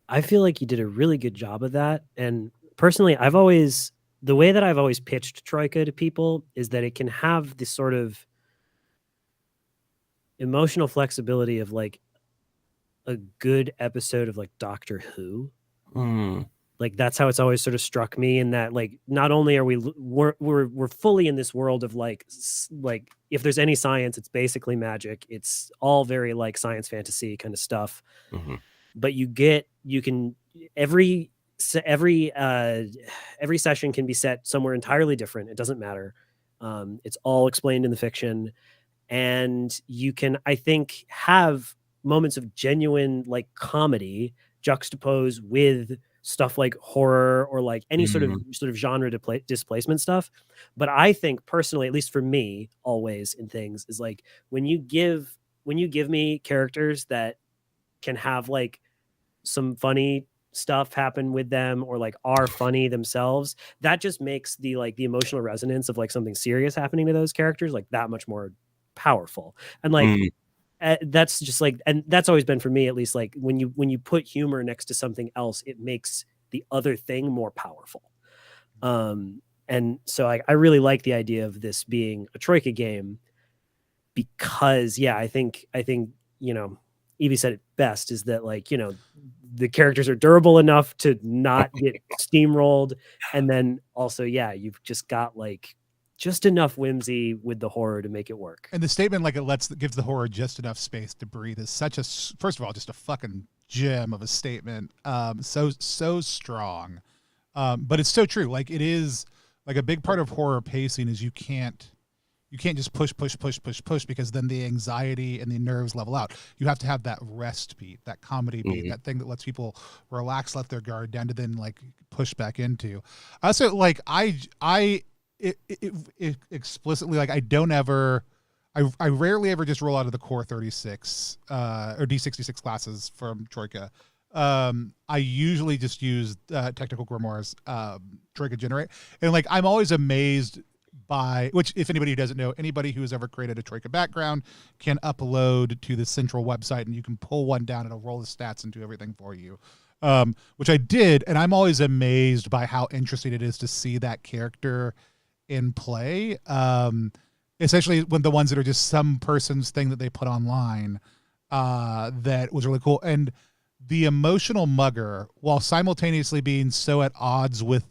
I feel like you did a really good job of that. And personally, the way that I've always pitched Troika to people is that it can have this sort of emotional flexibility of like a good episode of like Doctor Who. Like that's how it's always sort of struck me, in that like not only are we're fully in this world of like if there's any science, it's basically magic. It's all very like science fantasy kind of stuff. But every session can be set somewhere entirely different. It doesn't matter. It's all explained in the fiction, and you can, I think, have moments of genuine like comedy juxtaposed with stuff like horror or like any sort of genre displacement stuff. But I think personally, at least for me, always in things is like when you give me characters that can have like some funny stuff happen with them, or like are funny themselves, that just makes the emotional resonance of like something serious happening to those characters like that much more powerful. And like that's just like, and that's always been for me, at least, like when you put humor next to something else, it makes the other thing more powerful. And so I really like the idea of this being a Troika game, because I think you know, Evie said it best, is that like, you know, the characters are durable enough to not get steamrolled, and then also you've just got like just enough whimsy with the horror to make it work. And the statement, like, gives the horror just enough space to breathe, is such a, first of all, just a fucking gem of a statement. So strong. But it's so true. Like, it is like a big part of horror pacing is you can't just push, because then the anxiety and the nerves level out. You have to have that rest beat, that comedy beat, that thing that lets people relax, let their guard down, to then like push back into. Also, like it explicitly, like I rarely ever just roll out of the core 36 or D66 classes from Troika. I usually just use Technical Grimoires Troika Generate, and like I'm always amazed by, which, if anybody who doesn't know, anybody who has ever created a Troika background can upload to the central website, and you can pull one down and it'll roll the stats and do everything for you. Which I did, and I'm always amazed by how interesting it is to see that character in play, especially when the ones that are just some person's thing that they put online, that was really cool. And the emotional mugger, while simultaneously being so at odds with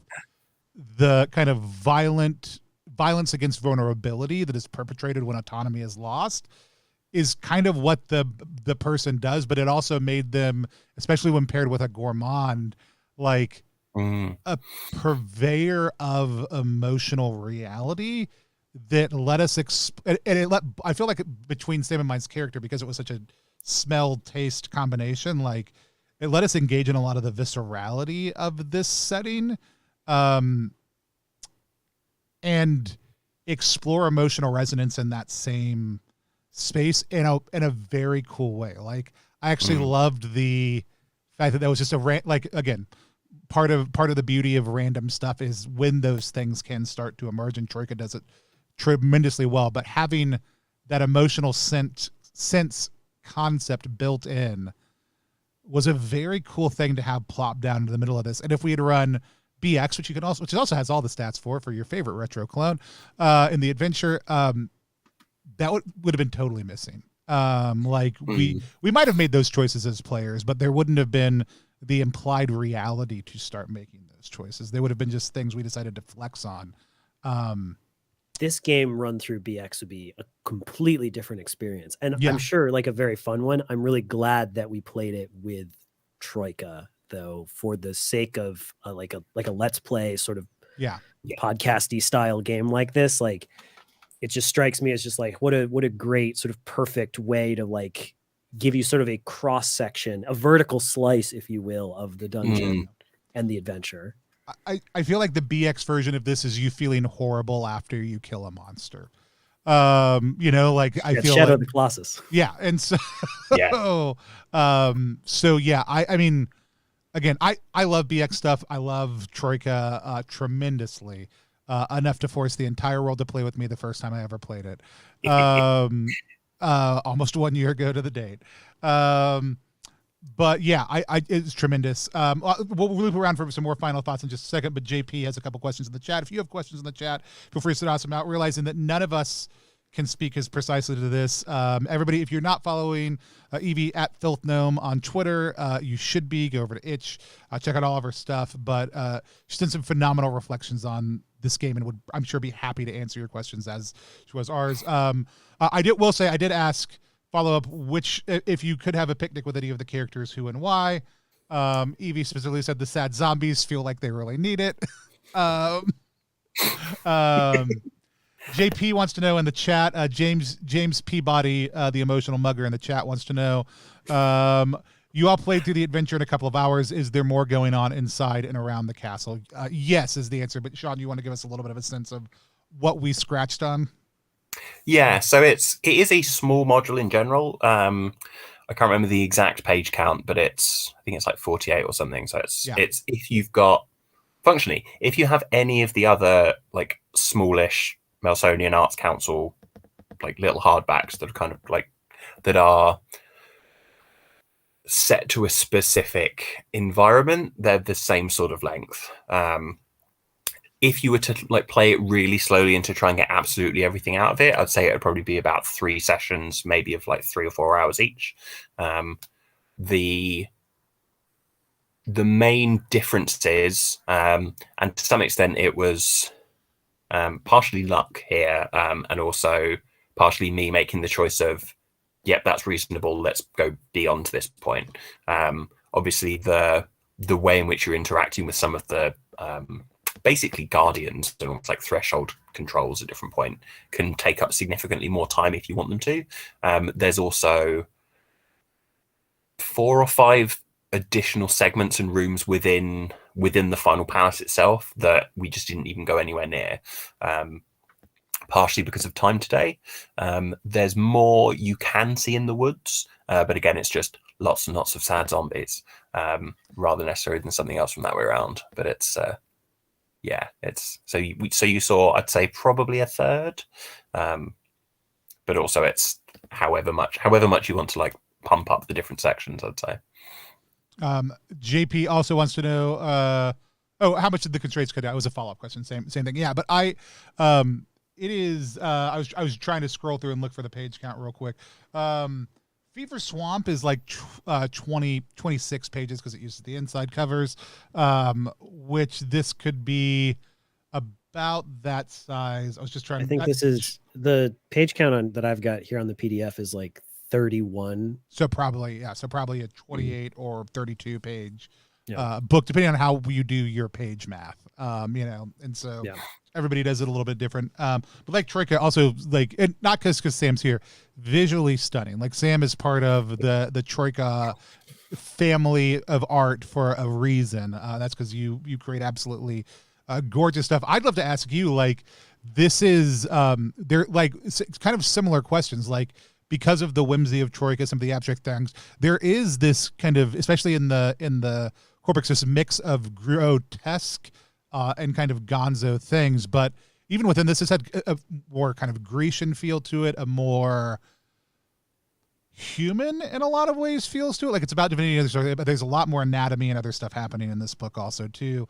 the kind of violence against vulnerability that is perpetrated when autonomy is lost, is kind of what the person does. But it also made them, especially when paired with a gourmand, like a purveyor of emotional reality that let us I feel like between Sam and mine's character, because it was such a smell taste combination, like it let us engage in a lot of the viscerality of this setting, and explore emotional resonance in that same space in a very cool way. Like I actually loved the fact that was just like, again, part of the beauty of random stuff is when those things can start to emerge, and Troika does it tremendously well. But having that emotional sense concept built in was a very cool thing to have plopped down into the middle of this. And if we had run BX, which also has all the stats for your favorite retro clone, in the adventure, that would have been totally missing. We might have made those choices as players, but there wouldn't have been the implied reality to start making those choices. They would have been just things we decided to flex on. This game run through BX would be a completely different experience. And Yeah. I'm sure like a very fun one. I'm really glad that we played it with Troika, though, for the sake of like a let's play sort of podcasty style game like this. Like, it just strikes me as just like what a great sort of perfect way to like give you sort of a cross section, a vertical slice, if you will, of the dungeon and the adventure. I feel like the BX version of this is you feeling horrible after you kill a monster. I feel Shadow like, of the Colossus. Yeah, and so I mean, again, I love BX stuff. I love Troika tremendously. Enough to force the entire world to play with me the first time I ever played it. Almost 1 year ago to the date. But yeah, it's tremendous. We'll loop around for some more final thoughts in just a second, but JP has a couple questions in the chat. If you have questions in the chat, feel free to toss them out, realizing that none of us can speak as precisely to this. Everybody, if you're not following Evie at FilthGnome on Twitter, you should be. Go over to Itch, check out all of her stuff. But she's done some phenomenal reflections on this game and would, I'm sure, be happy to answer your questions as she was ours. I did ask follow-up if you could have a picnic with any of the characters, who and why. Evie specifically said the sad zombies feel like they really need it. JP wants to know in the chat, James Peabody, the emotional mugger in the chat, wants to know, you all played through the adventure in a couple of hours. Is there more going on inside and around the castle? Yes is the answer, but Sean, you want to give us a little bit of a sense of what we scratched on? Yeah, so it is a small module in general. I can't remember the exact page count, but I think it's like 48 or something. So it's if you've got functionally, if you have any of the other like smallish Melsonian Arts Council like little hardbacks that are kind of like that are set to a specific environment, they're the same sort of length. If you were to like play it really slowly and to try and get absolutely everything out of it, I'd say it would probably be about 3 sessions, maybe of like 3 or 4 hours each. The main difference is, and to some extent it was partially luck here, and also partially me making the choice of, yep, that's reasonable, let's go beyond this point. Obviously, the way in which you're interacting with some of the basically guardians and almost like threshold controls at different point can take up significantly more time if you want them to. There's also 4 or 5 additional segments and rooms within the final palace itself that we just didn't even go anywhere near, partially because of time today. There's more you can see in the woods, but again, it's just lots and lots of sad zombies, rather necessary than something else from that way around. But it's so you saw, I'd say, probably a third, but also it's however much you want to like pump up the different sections, I'd say. JP also wants to know, how much did the constraints cut out? It was a follow-up question. Same thing. Yeah, but I was trying to scroll through and look for the page count real quick. Fever Swamp is like 26 pages because it uses the inside covers, which this could be about that size. I was just trying I think this is the page count that I've got here on the PDF is like 31. So probably a 28 or 32 page book, depending on how you do your page math. And so everybody does it a little bit different. But like Troika also, like, and not because Sam's here, visually stunning. Like Sam is part of the Troika family of art for a reason. That's because you create absolutely gorgeous stuff. I'd love to ask you, like, this is they're like kind of similar questions, like because of the whimsy of Troika, some of the abstract things, there is this kind of, especially in the Corpus, this mix of grotesque and kind of gonzo things. But even within this had a more kind of Grecian feel to it, a more human in a lot of ways feels to it. Like it's about divinity and other story, but there's a lot more anatomy and other stuff happening in this book also too.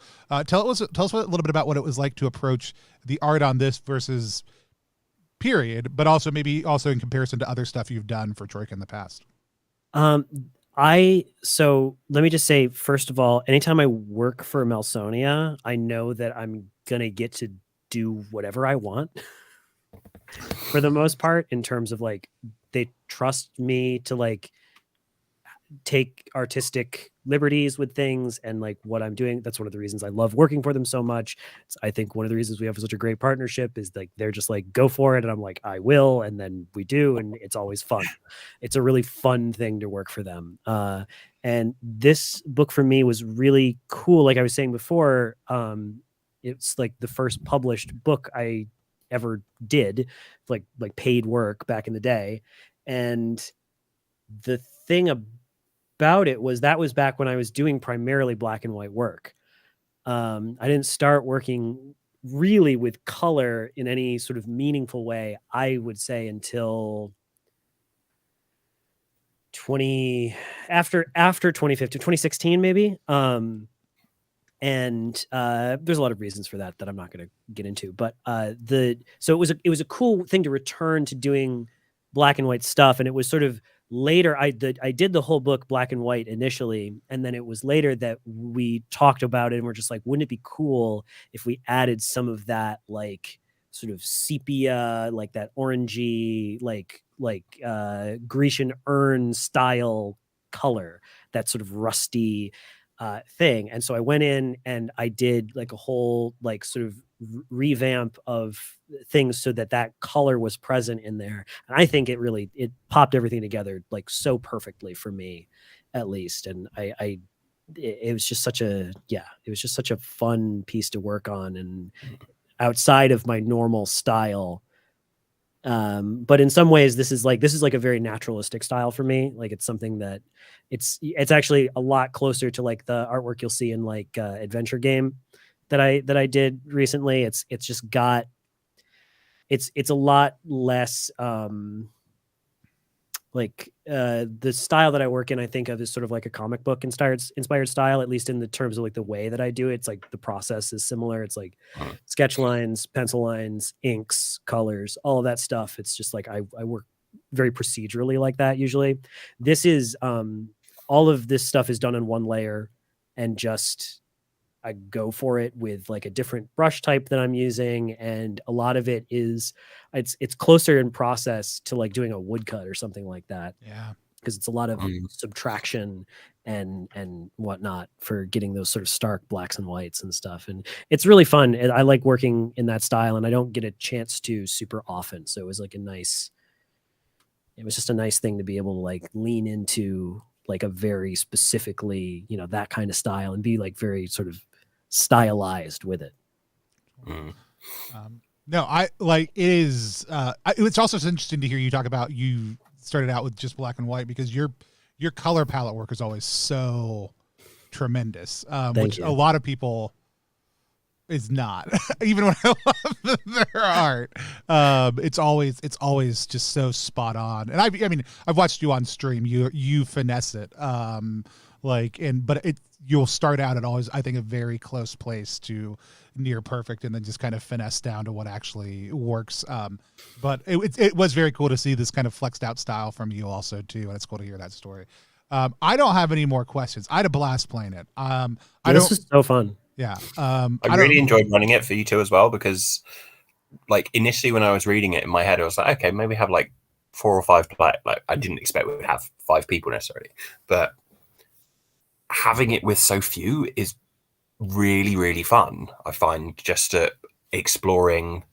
Tell us a little bit about what it was like to approach the art on this versus period, but also maybe also in comparison to other stuff you've done for Troika in the past. So let me just say, first of all, anytime I work for Melsonia, I know that I'm gonna get to do whatever I want for the most part, in terms of like, they trust me to like take artistic liberties with things and like what I'm doing. That's one of the reasons I love working for them so much. I think one of the reasons we have such a great partnership is like, they're just like, go for it. And I'm like, I will. And then we do. And it's always fun. It's a really fun thing to work for them. And this book for me was really cool. Like I was saying before, it's like the first published book I ever did, like paid work back in the day. And the thing about it was that was back when I was doing primarily black and white work. I didn't start working really with color in any sort of meaningful way, I would say, until after 2015, 2016 maybe. And there's a lot of reasons for that I'm not going to get into, but so it was a cool thing to return to doing black and white stuff. And it was sort of later, I did the whole book black and white initially, and then it was later that we talked about it and we're just like, wouldn't it be cool if we added some of that like sort of sepia, like that orangey, like Grecian urn style color, that sort of rusty thing. And so I went in and I did like a whole like sort of revamp of things so that color was present in there. And I think it popped everything together like so perfectly for me, at least. And it was just such a fun piece to work on, and outside of my normal style. But in some ways this is like a very naturalistic style for me. Like it's something that it's actually a lot closer to like the artwork you'll see in like adventure game that I did recently. It's just got, it's a lot less the style that I work in, I think of as sort of like a comic book inspired style, at least in the terms of like the way that I do it. It's like the process is similar. It's like sketch lines, pencil lines, inks, colors, all of that stuff. It's just like I work very procedurally like that usually. This is all of this stuff is done in one layer, and just I go for it with like a different brush type that I'm using. And a lot of it is, it's closer in process to like doing a woodcut or something like that. Yeah. Because it's a lot of subtraction and whatnot for getting those sort of stark blacks and whites and stuff. And it's really fun. And I like working in that style, and I don't get a chance to super often. So it was like it was just a nice thing to be able to like lean into like a very specifically, that kind of style, and be like very sort of stylized with it. No, I like it is. It's also interesting to hear you talk about you started out with just black and white, because your color palette work is always so tremendous, which a lot of people is not. Even when I love their art, it's always just so spot on. And I mean, I've watched you on stream. You finesse it, but you'll start out at always, I think, a very close place to near perfect, and then just kind of finesse down to what actually works. But it was very cool to see this kind of flexed out style from you also too, and it's cool to hear that story. I don't have any more questions. I had a blast playing it. This was so fun. Yeah. I really enjoyed running it for you too as well, because like initially when I was reading it in my head, I was like, okay, maybe have like 4 or 5 play. Like I didn't expect we would have 5 people necessarily, but having it with so few is really, really fun. I find just exploring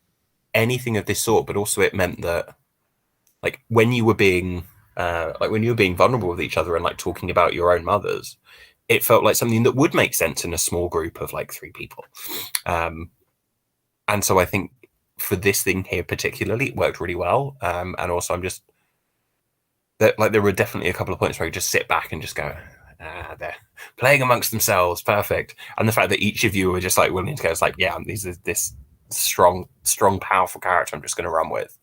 anything of this sort, but also it meant that like when you were being vulnerable with each other and like talking about your own mothers, it felt like something that would make sense in a small group of like 3 people. And so I think for this thing here particularly, it worked really well. And also I'm just there were definitely a couple of points where I could just sit back and just go, they're playing amongst themselves, perfect. And the fact that each of you were just like willing to go, it's like, yeah, this strong, powerful character I'm just going to run with.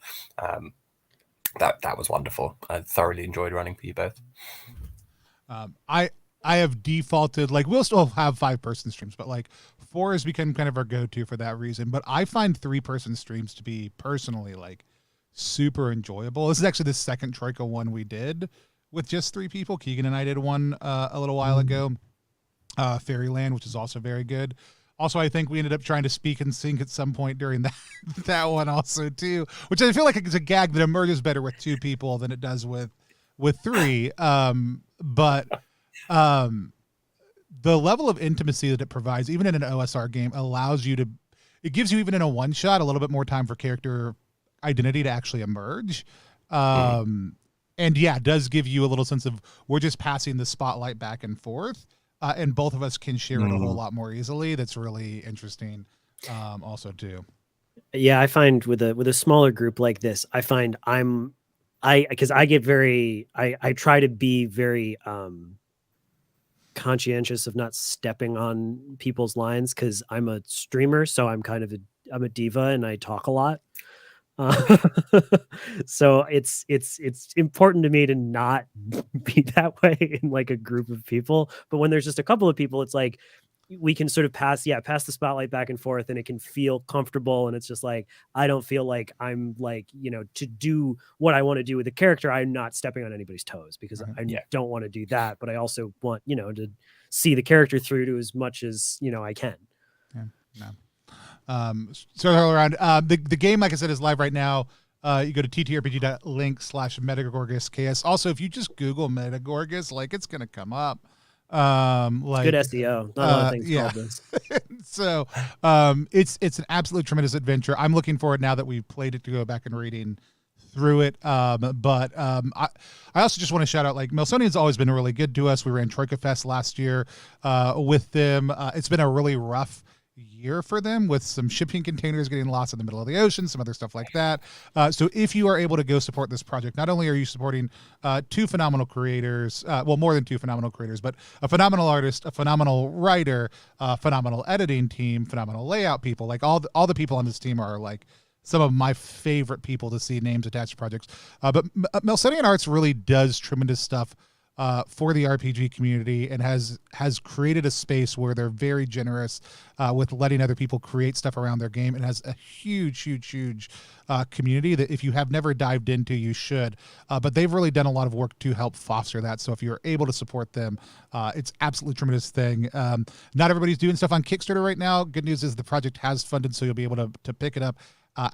That was wonderful. I thoroughly enjoyed running for you both. I have defaulted, like, we'll still have 5-person streams, but like 4 has become kind of our go-to for that reason. But I find 3-person streams to be personally like super enjoyable. This is actually the second Troika one we did with just 3 people. Keegan and I did one a little while ago, Fairyland, which is also very good. Also, I think we ended up trying to speak and sync at some point during that one also too, which I feel like it's a gag that emerges better with 2 people than it does with 3. The level of intimacy that it provides, even in an OSR game, allows you to, it gives you, even in a one shot, a little bit more time for character identity to actually emerge. And yeah, it does give you a little sense of, we're just passing the spotlight back and forth. And both of us can share it a whole lot more easily. That's really interesting. Also too. Yeah. I find with a smaller group like this, I find because I get very, I try to be very, conscientious of not stepping on people's lines, because I'm a streamer, so I'm a diva and I talk a lot. So it's important to me to not be that way in like a group of people. But when there's just a couple of people, it's like we can sort of pass the spotlight back and forth, and it can feel comfortable. And it's just like, I don't feel like I'm like, to do what I want to do with the character, I'm not stepping on anybody's toes, because I don't want to do that. But I also want, to see the character through to as much as, I can. Yeah. No. So around the game, like I said, is live right now. You go to ttrpg.link /metegorgosKS. Also, if you just Google Metagorgus, like, it's going to come up. Like good SEO. Not a lot of things called this. So it's an absolutely tremendous adventure. I'm looking forward, now that we've played it, to go back and reading through it. But I also just want to shout out, like, Melsonian's always been really good to us. We ran Troika Fest last year with them. It's been a really rough year for them, with some shipping containers getting lost in the middle of the ocean, some other stuff like that. So if you are able to go support this project, not only are you supporting 2 phenomenal creators, well, more than 2 phenomenal creators, but a phenomenal artist, a phenomenal writer, a phenomenal editing team, phenomenal layout people. Like, all the people on this team are like some of my favorite people to see names attached to projects. But Melsonian Arts really does tremendous stuff for the RPG community, and has created a space where they're very generous with letting other people create stuff around their game, and has a huge community that, if you have never dived into, you should. But they've really done a lot of work to help foster that. So if you're able to support them, it's absolutely tremendous thing. Not everybody's doing stuff on Kickstarter right now. Good news is the project has funded, so you'll be able to pick it up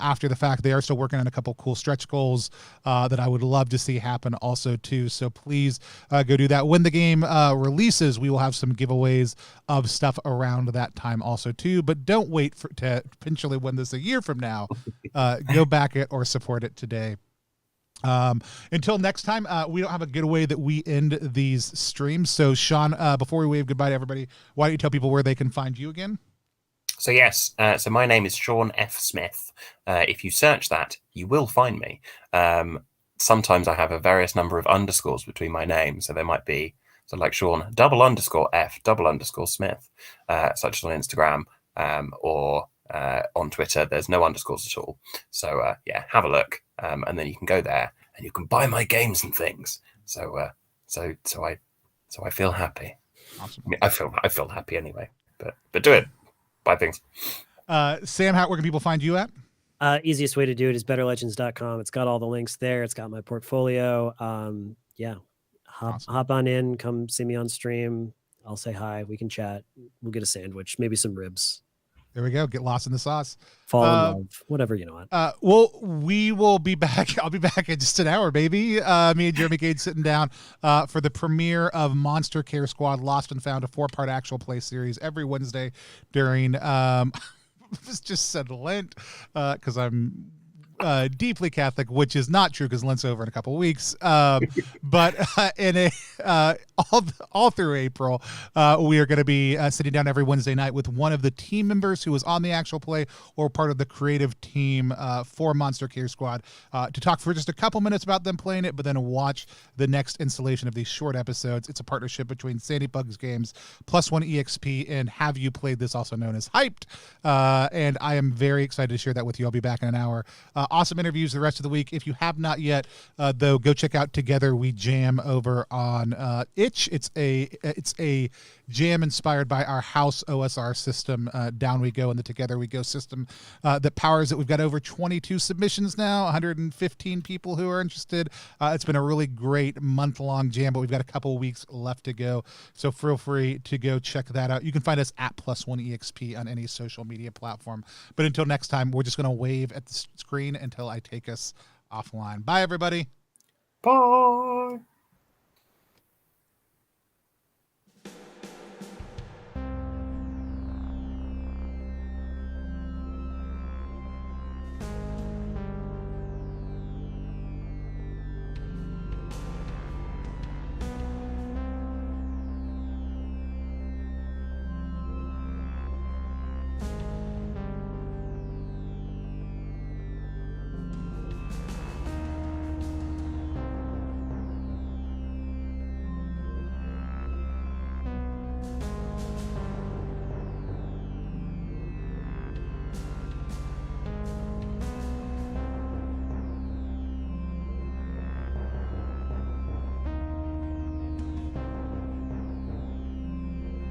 after the fact. They are still working on a couple cool stretch goals that I would love to see happen also too. So please go do that. When the game releases, we will have some giveaways of stuff around that time also too. But don't wait to potentially win this a year from now. Go back it or support it today. Until next time, we don't have a good way that we end these streams. So Sean, before we wave goodbye to everybody, why don't you tell people where they can find you again? So yes, so my name is Sean F. Smith. If you search that, you will find me. Sometimes I have a various number of underscores between my names, so there might be, so like Sean _F _Smith, such as on Instagram, or on Twitter. There's no underscores at all. So yeah, have a look, and then you can go there and you can buy my games and things. So I feel happy. Awesome. I mean, I feel happy anyway. But do it. Buy things. Sam, where can people find you at? Easiest way to do it is betterlegends.com. It's got all the links there. It's got my portfolio. Hop on in, come see me on stream. I'll say hi. We can chat. We'll get a sandwich, maybe some ribs. There we go. Get lost in the sauce. Fall in love. Whatever you want. Well, we will be back. I'll be back in just an hour, baby. Me and Jeremy Gage sitting down for the premiere of Monster Care Squad Lost and Found, a 4-part actual play series every Wednesday during just said Lent, because I'm deeply Catholic, which is not true because Lent's over in a couple of weeks. But in all through April, we are going to be sitting down every Wednesday night with one of the team members who was on the actual play or part of the creative team for Monster Care Squad to talk for just a couple minutes about them playing it, but then watch the next installation of these short episodes. It's a partnership between Sandy Bugs Games, Plus One EXP, and Have You Played This, also known as Hyped. And I am very excited to share that with you. I'll be back in an hour. Awesome interviews the rest of the week. If you have not yet, though, go check out Together We Jam over on Itch. It's a jam inspired by our house OSR system. Down we go in the Together We Go system that powers it. We've got over 22 submissions now, 115 people who are interested. It's been a really great month-long jam, but we've got a couple weeks left to go. So feel free to go check that out. You can find us at Plus One EXP on any social media platform. But until next time, we're just going to wave at the screen until I take us offline. Bye, everybody. Bye.